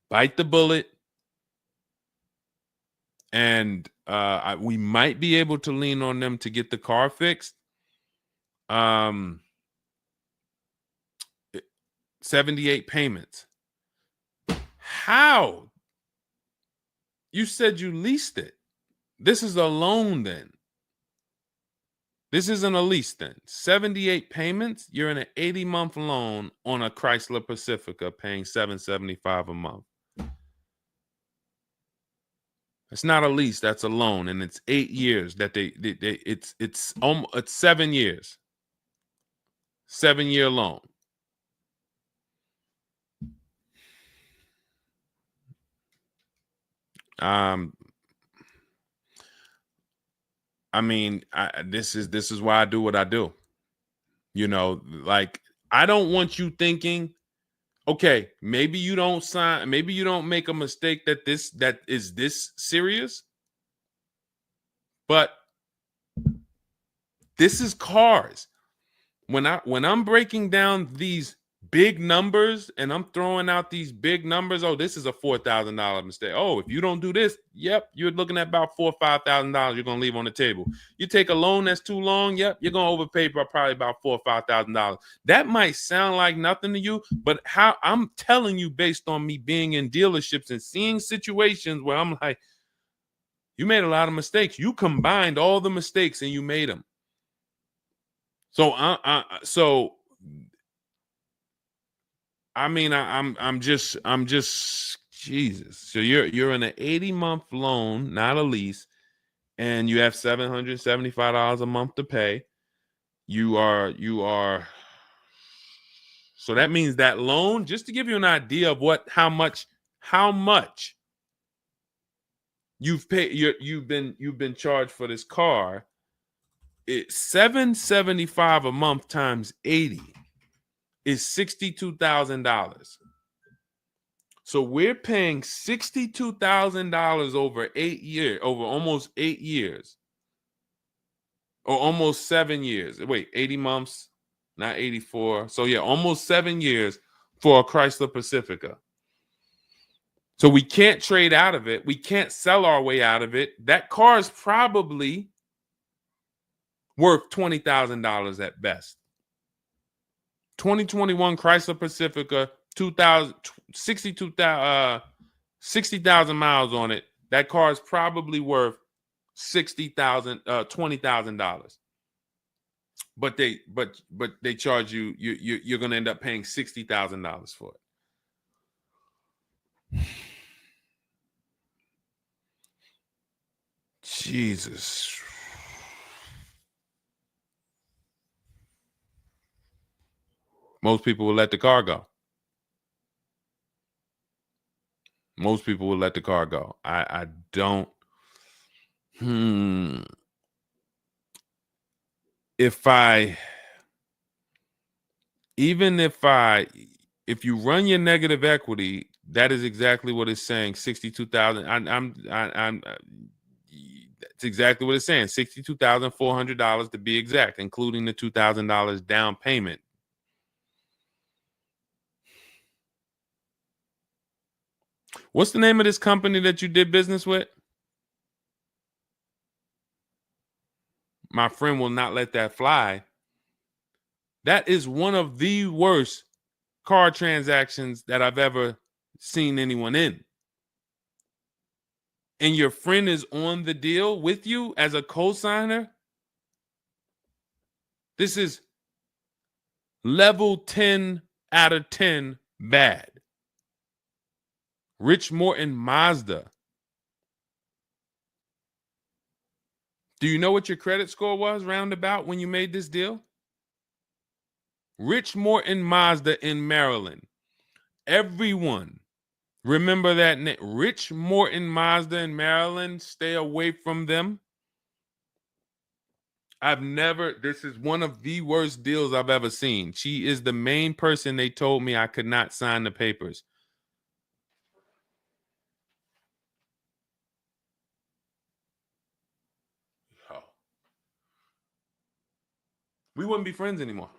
bite the bullet, and we might be able to lean on them to get the car fixed. 78 payments. How? You said you leased it. This is a loan then. This isn't a lease then. 78 payments. You're in an 80-month loan on a Chrysler Pacifica paying $775 a month. It's not a lease, that's a loan, and it's 8 years that it's 7 years. 7-year loan. I mean, this is why I do what I do. You know, like, I don't want you thinking, okay, maybe you don't sign, maybe you don't make a mistake that is this serious, but this is cars. When I'm breaking down these big numbers and I'm throwing out these big numbers, oh, this is a $4,000 mistake. Oh, if you don't do this, yep, you're looking at about $4,000 or $5,000 you're gonna leave on the table. You take a loan that's too long, yep, you're gonna overpay by probably about $4,000 or $5,000. That might sound like nothing to you, but how I'm telling you based on me being in dealerships and seeing situations where I'm like, you made a lot of mistakes. You combined all the mistakes and you made them. So I'm just Jesus. So you're in an 80-month loan, not a lease, and you have $775 a month to pay. You are. So that means that loan, just to give you an idea of how much you've paid, you've been charged for this car. It's $775 a month times 80 is $62,000. So we're paying $62,000 over 8 years, over almost 8 years, or almost 7 years. Wait, 80 months, not 84. So yeah, almost 7 years for a Chrysler Pacifica. So we can't trade out of it. We can't sell our way out of it. That car is probably worth $20,000 at best. 2021 Chrysler Pacifica, 60,000 miles on it. That car is probably worth $20,000. But they charge you. You're going to end up paying $60,000 for it. Jesus. Most people will let the car go. Most people will let the car go. I don't. If you run your negative equity, that is exactly what it's saying. 62,000. It's exactly what it's saying. $62,400 to be exact, including the $2,000 down payment. What's the name of this company that you did business with? My friend will not let that fly. That is one of the worst car transactions that I've ever seen anyone in. And your friend is on the deal with you as a co-signer. This is level 10 out of 10 bad. Rich Morton Mazda. Do you know what your credit score was roundabout when you made this deal? Rich Morton Mazda in Maryland. Everyone remember that name. Rich Morton Mazda in Maryland. Stay away from them. This is one of the worst deals I've ever seen. She is the main person they told me I could not sign the papers. Oh. We wouldn't be friends anymore.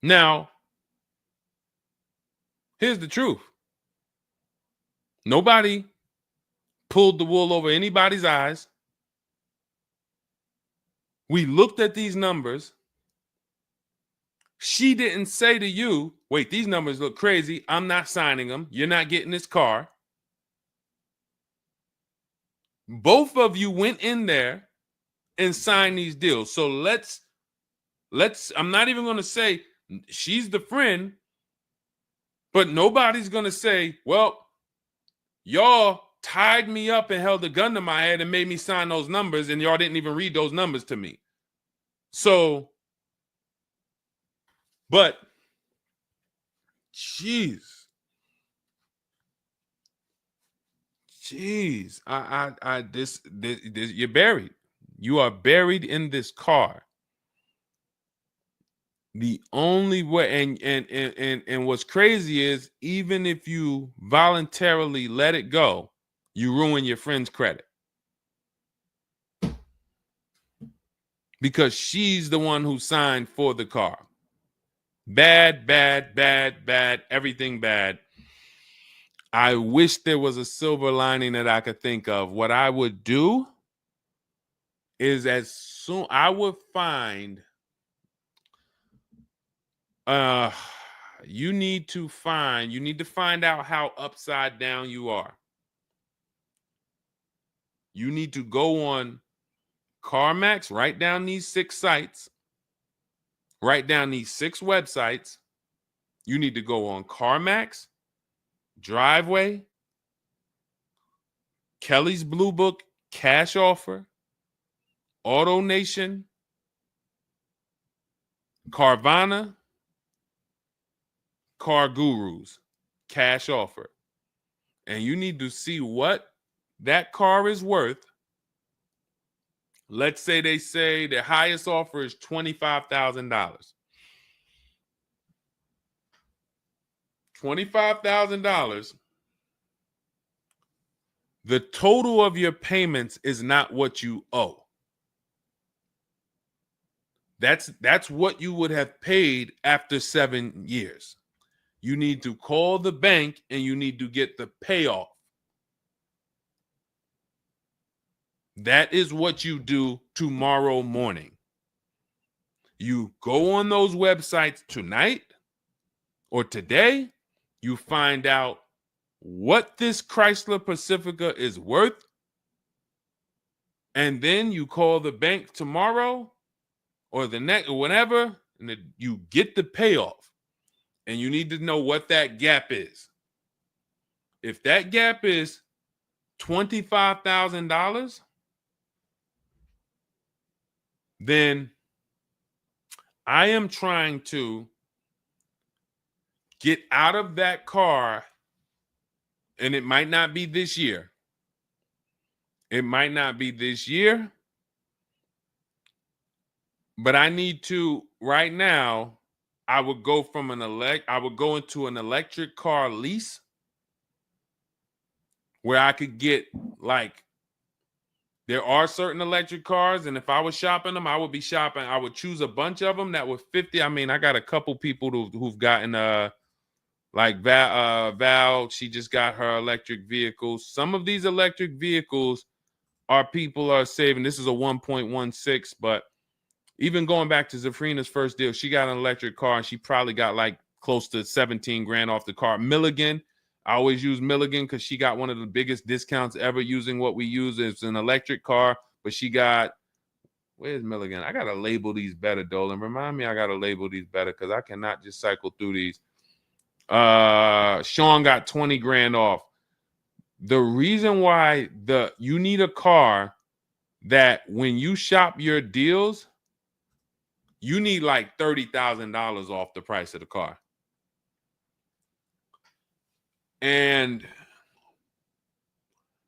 Now, here's the truth. Nobody pulled the wool over anybody's eyes. We looked at these numbers. She didn't say to you, wait, these numbers look crazy. I'm not signing them. You're not getting this car. Both of you went in there and signed these deals. So let's I'm not even going to say she's the friend, but nobody's going to say, well, y'all tied me up and held a gun to my head and made me sign those numbers, and y'all didn't even read those numbers to me. So, but, jeez, this, you're buried. You are buried in this car. The only way, and what's crazy is, even if you voluntarily let it go, you ruin your friend's credit. Because she's the one who signed for the car. Bad, bad, bad, bad, everything bad. I wish there was a silver lining that I could think of. What I would do is I would find, you need to find out how upside down you are. You need to go on CarMax, write down these 6 sites, write down these 6 websites. You need to go on CarMax, Driveway, Kelly's Blue Book, Cash Offer, Auto Nation, Carvana, Car Gurus, Cash Offer. And you need to see what that car is worth. Let's say they say the highest offer is $25,000. $25,000. The total of your payments is not what you owe. That's what you would have paid after 7 years. You need to call the bank and you need to get the payoff. That is what you do tomorrow morning. You go on those websites tonight or today. You find out what this Chrysler Pacifica is worth. And then you call the bank tomorrow or the next or whenever, and you get the payoff. And you need to know what that gap is. If that gap is $25,000, then I am trying to get out of that car, and it might not be this year. It might not be this year, but I need to right now. I would go into an electric car lease where I could get, like, there are certain electric cars, and if I was shopping them, I would choose a bunch of them that were 50. I mean, I got a couple people who've gotten Like Val, she just got her electric vehicle. Some of these electric vehicles people are saving. This is a 1.16, but even going back to Zafrina's first deal, she got an electric car and she probably got like close to 17 grand off the car. Milligan, I always use Milligan because she got one of the biggest discounts ever using what we use. It's an electric car, but she got, where's Milligan? I got to label these better, Dolan. Remind me I got to label these better because I cannot just cycle through these. Sean got 20 grand off. The reason why you need a car that when you shop your deals, you need like $30,000 off the price of the car. And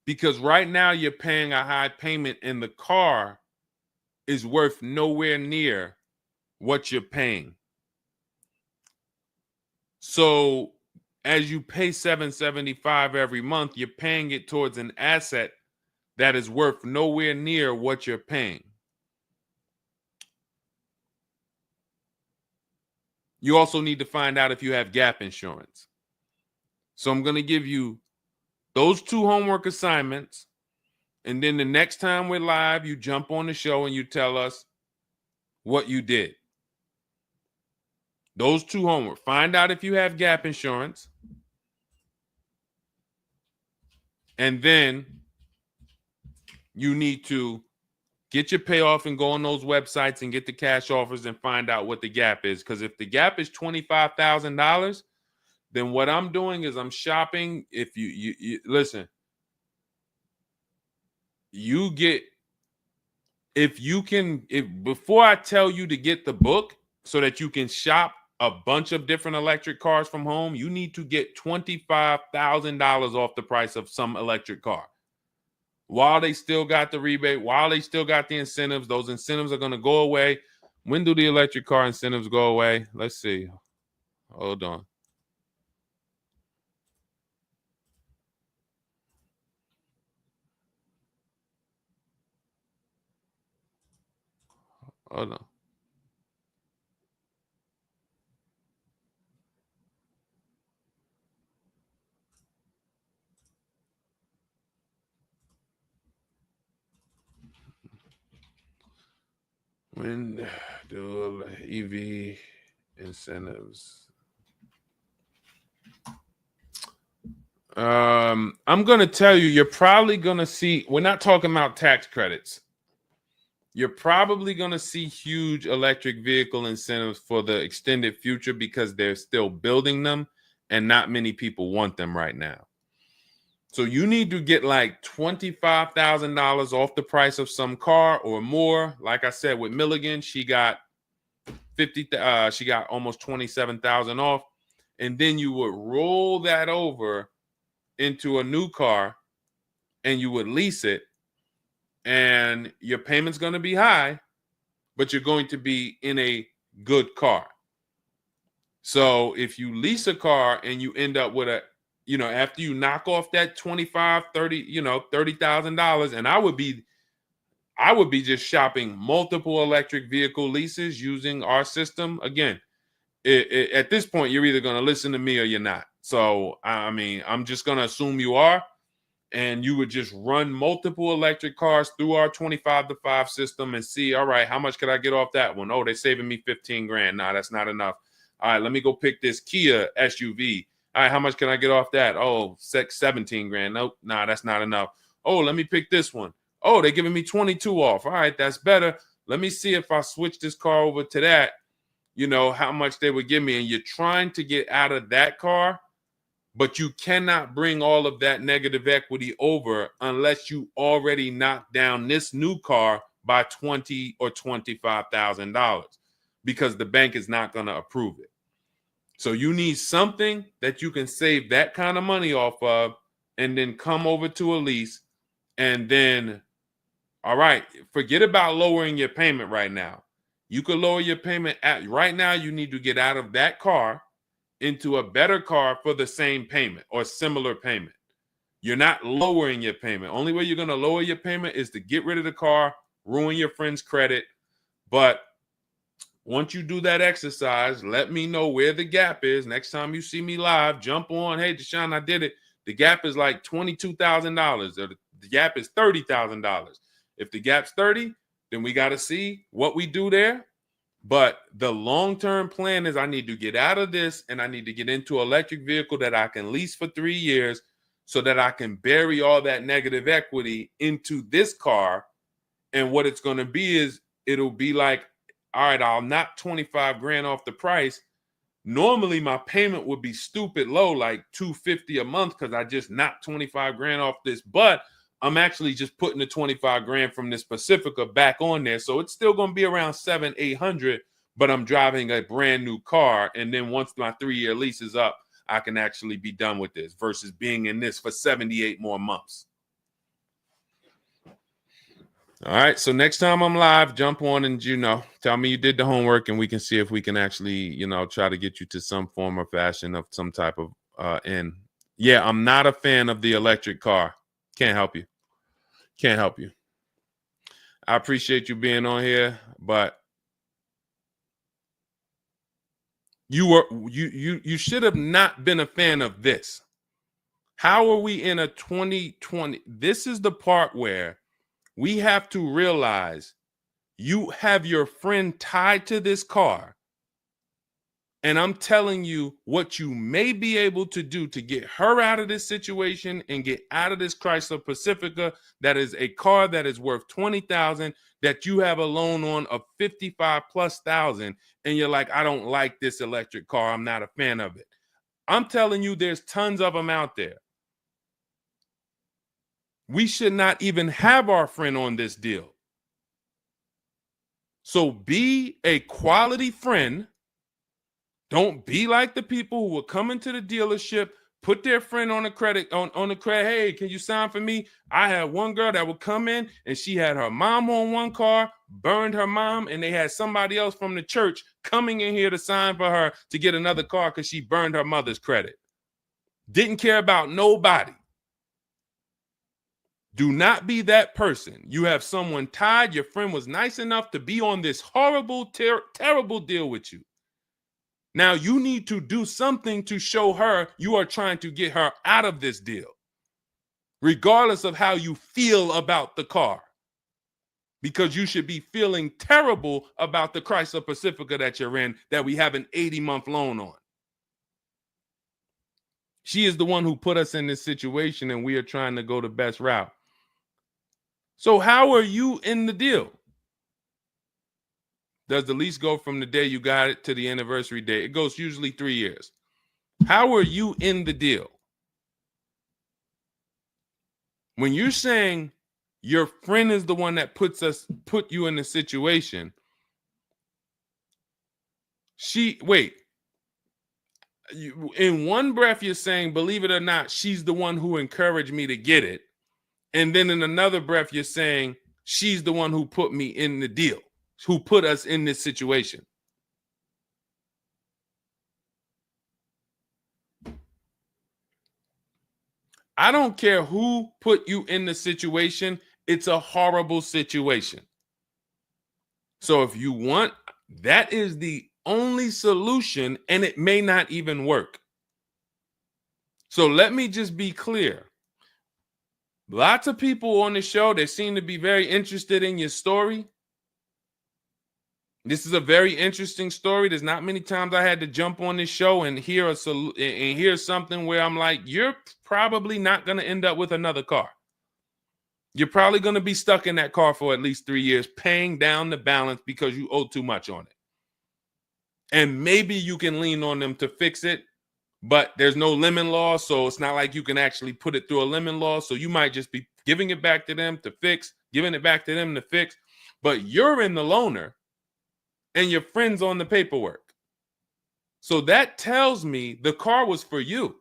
because right now you're paying a high payment and the car is worth nowhere near what you're paying. So as you pay $775 every month, you're paying it towards an asset that is worth nowhere near what you're paying. You also need to find out if you have gap insurance. So I'm going to give you those 2 homework assignments. And then the next time we're live, you jump on the show and you tell us what you did. Those 2 homework. Find out if you have gap insurance. And then you need to get your payoff and go on those websites and get the cash offers and find out what the gap is. Because if the gap is $25,000, then what I'm doing is I'm shopping. If you listen, you get, before I tell you to get the book so that you can shop a bunch of different electric cars from home, you need to get $25,000 off the price of some electric car. While they still got the rebate, while they still got the incentives, those incentives are going to go away. When do the electric car incentives go away? Let's see. Hold on. Hold on. When do EV incentives? I'm going to tell you, you're probably going to see, we're not talking about tax credits. You're probably going to see huge electric vehicle incentives for the extended future because they're still building them and not many people want them right now. So you need to get like $25,000 off the price of some car or more. Like I said, with Milligan, she got she got almost 27,000 off. And then you would roll that over into a new car and you would lease it. And your payment's going to be high, but you're going to be in a good car. So if you lease a car and you end up with after you knock off that 25, 30, $30,000, and I would be just shopping multiple electric vehicle leases using our system. Again, at this point, you're either going to listen to me or you're not. So, I mean, I'm just going to assume you are. And you would just run multiple electric cars through our 25-to-5 system and see, all right, how much could I get off that one? Oh, they're saving me 15 grand. Nah, that's not enough. All right, let me go pick this Kia SUV. All right, how much can I get off that? Oh, 17 grand. Nope, nah, that's not enough. Oh, let me pick this one. Oh, they're giving me 22 off. All right, that's better. Let me see if I switch this car over to that, how much they would give me. And you're trying to get out of that car, but you cannot bring all of that negative equity over unless you already knock down this new car by $20,000 or $25,000 because the bank is not going to approve it. So you need something that you can save that kind of money off of and then come over to a lease and then, all right, forget about lowering your payment right now. You could lower your payment right now. You need to get out of that car into a better car for the same payment or similar payment. You're not lowering your payment. Only way you're going to lower your payment is to get rid of the car, ruin your friend's credit. But once you do that exercise, let me know where the gap is. Next time you see me live, jump on. Hey, Deshone, I did it. The gap is like $22,000, or the gap is $30,000. If the gap's 30, then we got to see what we do there. But the long-term plan is I need to get out of this and I need to get into an electric vehicle that I can lease for 3 years so that I can bury all that negative equity into this car. And what it's going to be is it'll be like, all right, I'll knock 25 grand off the price. Normally my payment would be stupid low, like $250 a month, because I just knocked 25 grand off this. But I'm actually just putting the 25 grand from this Pacifica back on there. So it's still going to be around 700-800, but I'm driving a brand new car. And then once my 3-year lease is up, I can actually be done with this versus being in this for 78 more months. All right. So next time I'm live, jump on and, tell me you did the homework and we can see if we can actually, try to get you to some form or fashion of some type of end. Yeah, I'm not a fan of the electric car. Can't help you. Can't help you. I appreciate you being on here, but you should have not been a fan of this. How are we in a 2020? This is the part where we have to realize you have your friend tied to this car. And I'm telling you what you may be able to do to get her out of this situation and get out of this Chrysler Pacifica. That is a car that is worth $20,000 that you have a loan on of $55,000+. And you're like, I don't like this electric car. I'm not a fan of it. I'm telling you, there's tons of them out there. We should not even have our friend on this deal. So be a quality friend. Don't be like the people who will come into the dealership, put their friend on the credit, on the credit. Hey, can you sign for me? I had one girl that would come in and she had her mom on one car, burned her mom, and they had somebody else from the church coming in here to sign for her to get another car because she burned her mother's credit. Didn't care about nobody. Do not be that person. You have someone tied. Your friend was nice enough to be on this horrible, terrible deal with you. Now you need to do something to show her you are trying to get her out of this deal, regardless of how you feel about the car, because you should be feeling terrible about the Chrysler Pacifica that you're in that we have an 80-month loan on. She is the one who put us in this situation and we are trying to go the best route. So how are you in the deal? Does the lease go from the day you got it to the anniversary day? It goes usually 3 years. How are you in the deal? When you're saying your friend is the one that put you in the situation, in one breath you're saying, believe it or not, she's the one who encouraged me to get it. And then in another breath, you're saying she's the one who put me in the deal, who put us in this situation. I don't care who put you in the situation. It's a horrible situation. So if you want, that is the only solution, and it may not even work. So let me just be clear. Lots of people on the show, they seem to be very interested in your story. This is a very interesting story. There's not many times I had to jump on this show and hear something where I'm like, you're probably not going to end up with another car. You're probably going to be stuck in that car for at least 3 years, paying down the balance because you owe too much on it. And maybe you can lean on them to fix it, but there's no lemon law, so it's not like you can actually put it through a lemon law. So you might just be giving it back to them to fix, giving it back to them to fix. But you're in the loaner and your friend's on the paperwork. So that tells me the car was for you.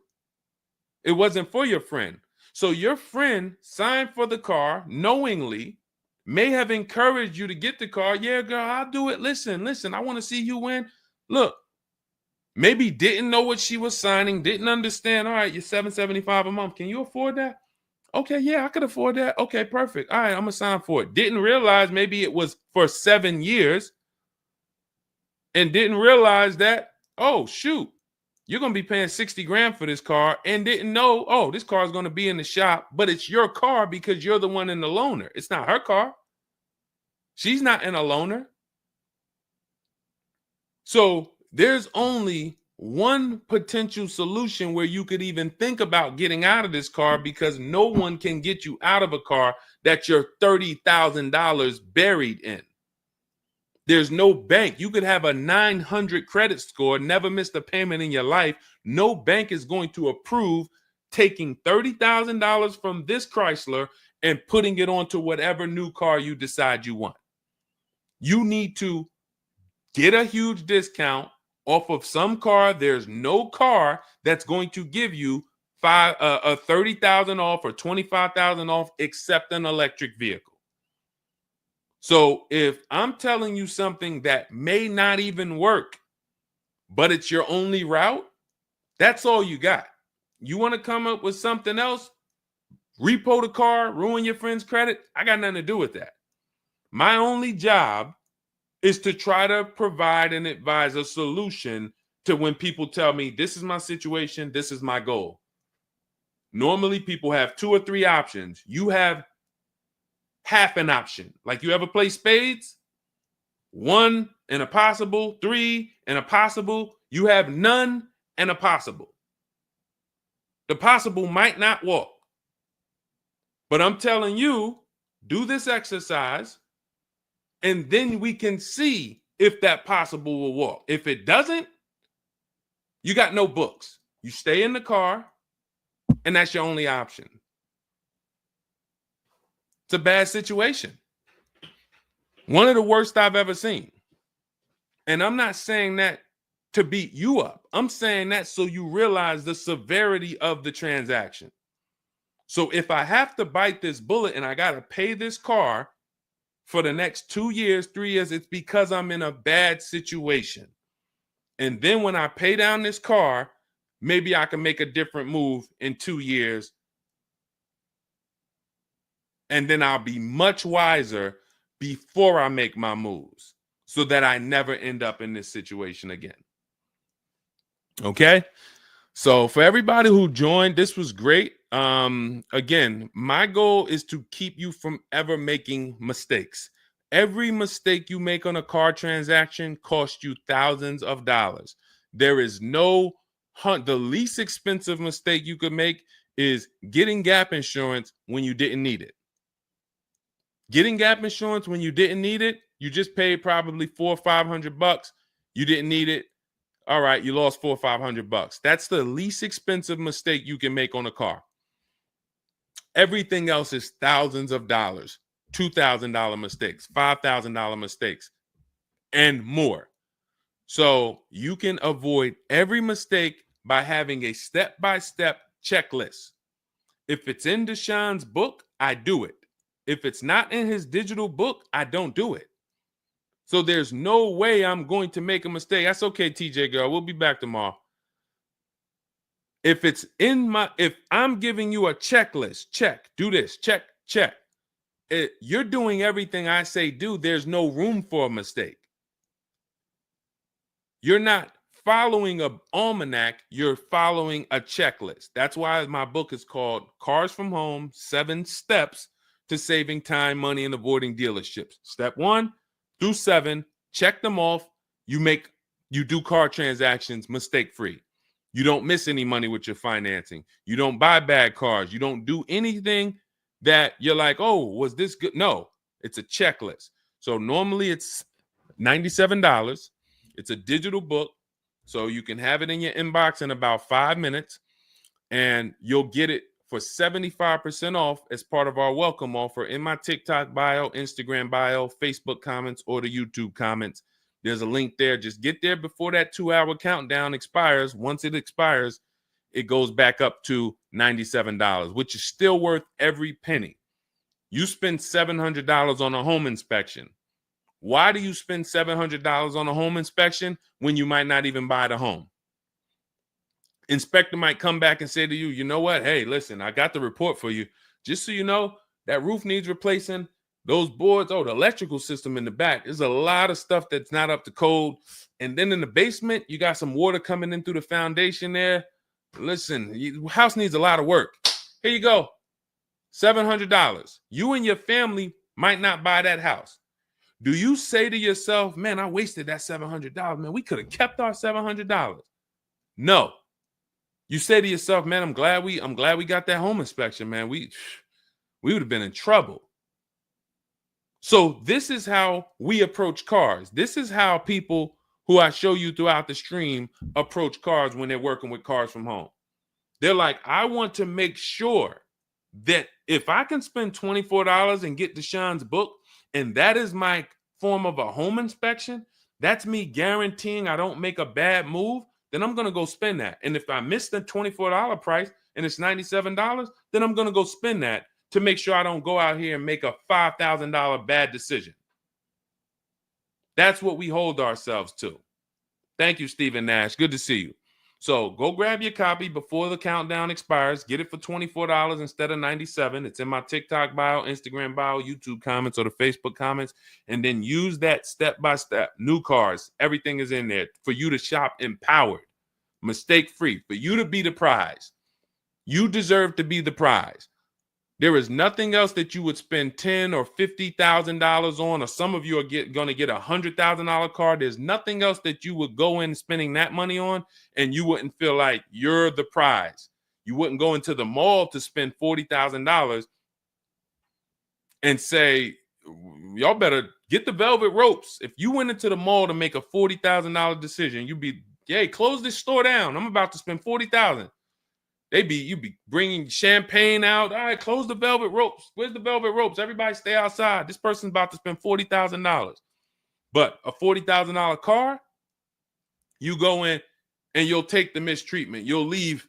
It wasn't for your friend. So your friend signed for the car knowingly, may have encouraged you to get the car. Yeah, girl, I'll do it. Listen, I want to see you win. Look, maybe didn't know what she was signing, didn't understand. All right, you're $775 a month. Can you afford that? Okay, yeah, I could afford that. Okay, perfect. All right, I'm going to sign for it. Didn't realize maybe it was for 7 years. and didn't realize that, oh, shoot, you're going to be paying 60 grand for this car, and didn't know, oh, this car is going to be in the shop, but it's your car because you're the one in the loaner. It's not her car. She's not in a loaner. So there's only one potential solution where you could even think about getting out of this car, because no one can get you out of a car that you're $30,000 buried in. There's no bank. You could have a 900 credit score, never missed a payment in your life. No bank is going to approve taking $30,000 from this Chrysler and putting it onto whatever new car you decide you want. You need to get a huge discount off of some car. There's no car that's going to give you $30,000 off or $25,000 off except an electric vehicle. So if I'm telling you something that may not even work, but it's your only route, that's all you got. You want to come up with something else, repo the car, ruin your friend's credit, I got nothing to do with that. My only job is to try to provide and advise a solution to when people tell me, this is my situation, this is my goal. Normally people have 2 or 3 options. You have half an option. Like, you ever play spades? 1 and a possible, 3 and a possible. You have none and a possible. The possible might not walk. But I'm telling you, do this exercise, and then we can see if that possible will walk. If it doesn't, you got no books. You stay in the car, and that's your only option. It's a bad situation. One of the worst I've ever seen. And I'm not saying that to beat you up. I'm saying that so you realize the severity of the transaction. So if I have to bite this bullet and I got to pay this car for the next 2 years, 3 years, it's because I'm in a bad situation. And then when I pay down this car, maybe I can make a different move in 2 years. And then I'll be much wiser before I make my moves, so that I never end up in this situation again. Okay? So for everybody who joined, this was great. Again, my goal is to keep you from ever making mistakes. Every mistake you make on a car transaction costs you thousands of dollars. There is no the least expensive mistake you could make is getting gap insurance when you didn't need it. Getting gap insurance when you didn't need it, you just paid probably $400 or $500. You didn't need it. All right, you lost $400 or $500. That's the least expensive mistake you can make on a car. Everything else is thousands of dollars, $2,000 mistakes, $5,000 mistakes, and more. So you can avoid every mistake by having a step-by-step checklist. If it's in Deshone's book, I do it. If it's not in his digital book, I don't do it. So there's no way I'm going to make a mistake. That's okay, TJ girl. We'll be back tomorrow. If I'm giving you a checklist, check, do this, check, check. You're doing everything I say do. There's no room for a mistake. You're not following an almanac. You're following a checklist. That's why my book is called Cars from Home, 7 Steps to Saving Time, Money, and Avoiding Dealerships. Step 1 through 7, check them off. You do car transactions mistake-free. You don't miss any money with your financing. You don't buy bad cars. You don't do anything that you're like, oh, was this good? No, it's a checklist. So normally it's $97. It's a digital book. So you can have it in your inbox in about 5 minutes, and you'll get it for 75% off as part of our welcome offer in my TikTok bio, Instagram bio, Facebook comments, or the YouTube comments. There's a link there. Just get there before that 2-hour countdown expires. Once it expires, it goes back up to $97, which is still worth every penny. You spend $700 on a home inspection. Why do you spend $700 on a home inspection when you might not even buy the home? Inspector might come back and say to you, you know what? Hey, listen, I got the report for you. Just so you know, that roof needs replacing. Those boards, the electrical system in the back, there's a lot of stuff that's not up to code. And then in the basement, you got some water coming in through the foundation there. Listen, house needs a lot of work. Here you go, $700. You and your family might not buy that house. Do you say to yourself, man, I wasted that $700, man, we could have kept our $700? No. You say to yourself, man, I'm glad we got that home inspection, man. We would have been in trouble. So this is how we approach cars. This is how people who I show you throughout the stream approach cars when they're working with cars from home. They're like, I want to make sure that if I can spend $24 and get Deshone's book, and that is my form of a home inspection, that's me guaranteeing I don't make a bad move, then I'm going to go spend that. And if I miss the $24 price and it's $97, then I'm going to go spend that to make sure I don't go out here and make a $5,000 bad decision. That's what we hold ourselves to. Thank you, Stephen Nash. Good to see you. So go grab your copy before the countdown expires. Get it for $24 instead of $97. It's in my TikTok bio, Instagram bio, YouTube comments, or the Facebook comments. And then use that step-by-step. New cars. Everything is in there for you to shop empowered, mistake-free, for you to be the prize. You deserve to be the prize. There is nothing else that you would spend $10,000 or $50,000 on, or some of you are going to get a $100,000 car. There's nothing else that you would go in spending that money on, and you wouldn't feel like you're the prize. You wouldn't go into the mall to spend $40,000 and say, y'all better get the velvet ropes. If you went into the mall to make a $40,000 decision, you'd be, hey, close this store down. I'm about to spend $40,000. You'd be bringing champagne out. All right, close the velvet ropes. Where's the velvet ropes? Everybody stay outside. This person's about to spend $40,000. But a $40,000 car, you go in and you'll take the mistreatment. You'll leave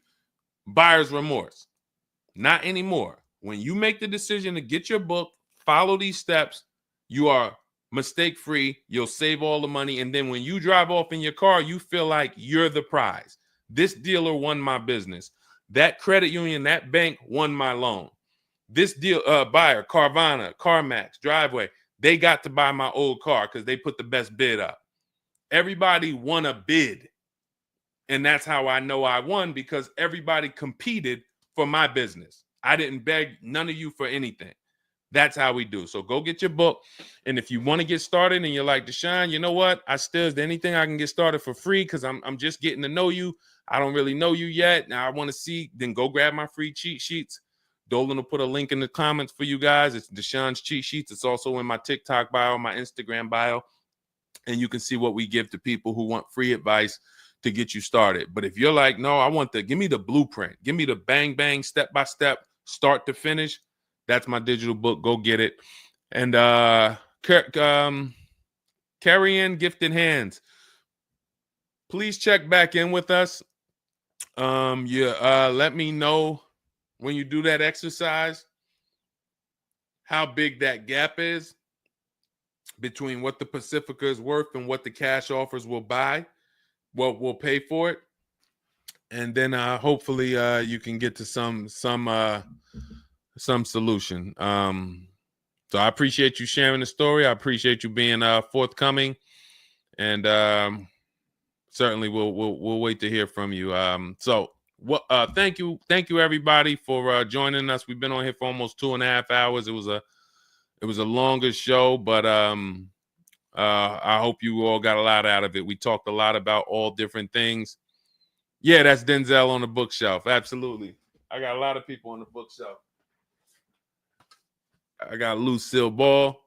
buyer's remorse. Not anymore. When you make the decision to get your book, follow these steps, you are mistake-free. You'll save all the money. And then when you drive off in your car, you feel like you're the prize. This dealer won my business. That credit union, that bank won my loan. This deal, buyer, Carvana, CarMax, Driveway, they got to buy my old car because they put the best bid up. Everybody won a bid. And that's how I know I won, because everybody competed for my business. I didn't beg none of you for anything. That's how we do. So go get your book. And if you want to get started and you're like, Deshone, you know what? Is there anything I can get started for free? Because I'm just getting to know you. I don't really know you yet. Now I want to see, then go grab my free cheat sheets. Dolan will put a link in the comments for you guys. It's Deshone's cheat sheets. It's also in my TikTok bio, my Instagram bio. And you can see what we give to people who want free advice to get you started. But if you're like, no, give me the blueprint. Give me the bang, bang, step-by-step, start to finish. That's my digital book. Go get it. And carry in gifted hands. Please check back in with us. Let me know when you do that exercise how big that gap is between what the Pacifica is worth and what the cash offers will buy, what will pay for it. And then hopefully you can get to some solution. So I appreciate you sharing the story. I appreciate you being forthcoming, and certainly we'll wait to hear from you. Thank you everybody for joining us. We've been on here for almost 2.5 hours. It was a longer show, but I hope you all got a lot out of it. We talked a lot about all different things. Yeah, that's Denzel on the bookshelf. Absolutely. I got a lot of people on the bookshelf. I got Lucille Ball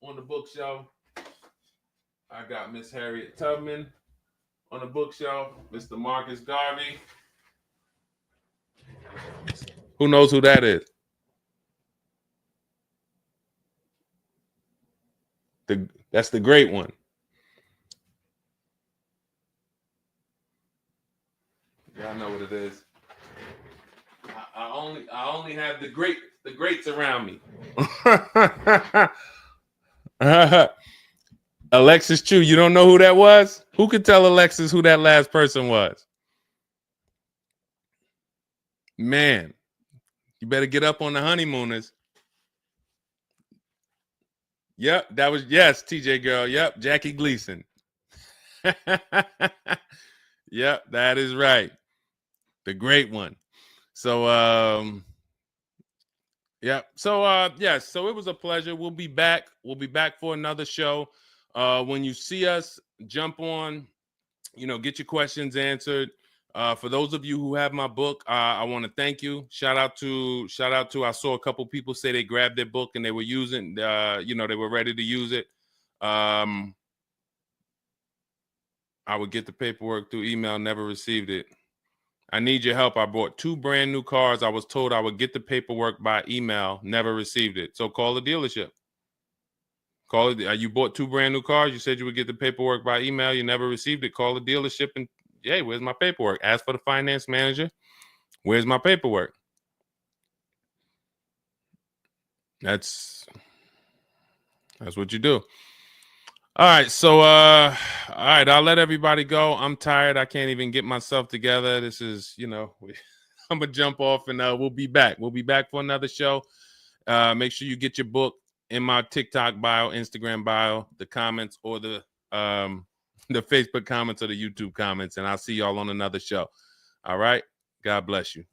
on the bookshelf. I got Miss Harriet Tubman on the bookshelf. Mr. Marcus Garvey. Who knows who that is? That's the great one. Yeah, I know what it is. I only have the greats around me. Alexis Chu, you don't know who that was? Who could tell Alexis who that last person was? Man, you better get up on the honeymooners. Yep, that was, yes, TJ girl. Yep, Jackie Gleason. Yep, that is right. The great one. So yeah. So yes, so it was a pleasure. We'll be back. We'll be back for another show. When you see us, jump on, get your questions answered. For those of you who have my book, I want to thank you. Shout out to I saw a couple people say they grabbed their book and they were using they were ready to use it. I would get the paperwork through email, never received it. I need your help. I bought 2 brand new cars. I was told I would get the paperwork by email, never received it. So call the dealership. Call it. You bought 2 brand new cars. You said you would get the paperwork by email. You never received it. Call the dealership and, hey, where's my paperwork? Ask for the finance manager. Where's my paperwork? That's what you do. All right. So, all right. I'll let everybody go. I'm tired. I can't even get myself together. This is, I'm gonna jump off and we'll be back. We'll be back for another show. Make sure you get your book in my TikTok bio, Instagram bio, the comments, or the Facebook comments or the YouTube comments, and I'll see y'all on another show. All right. God bless you.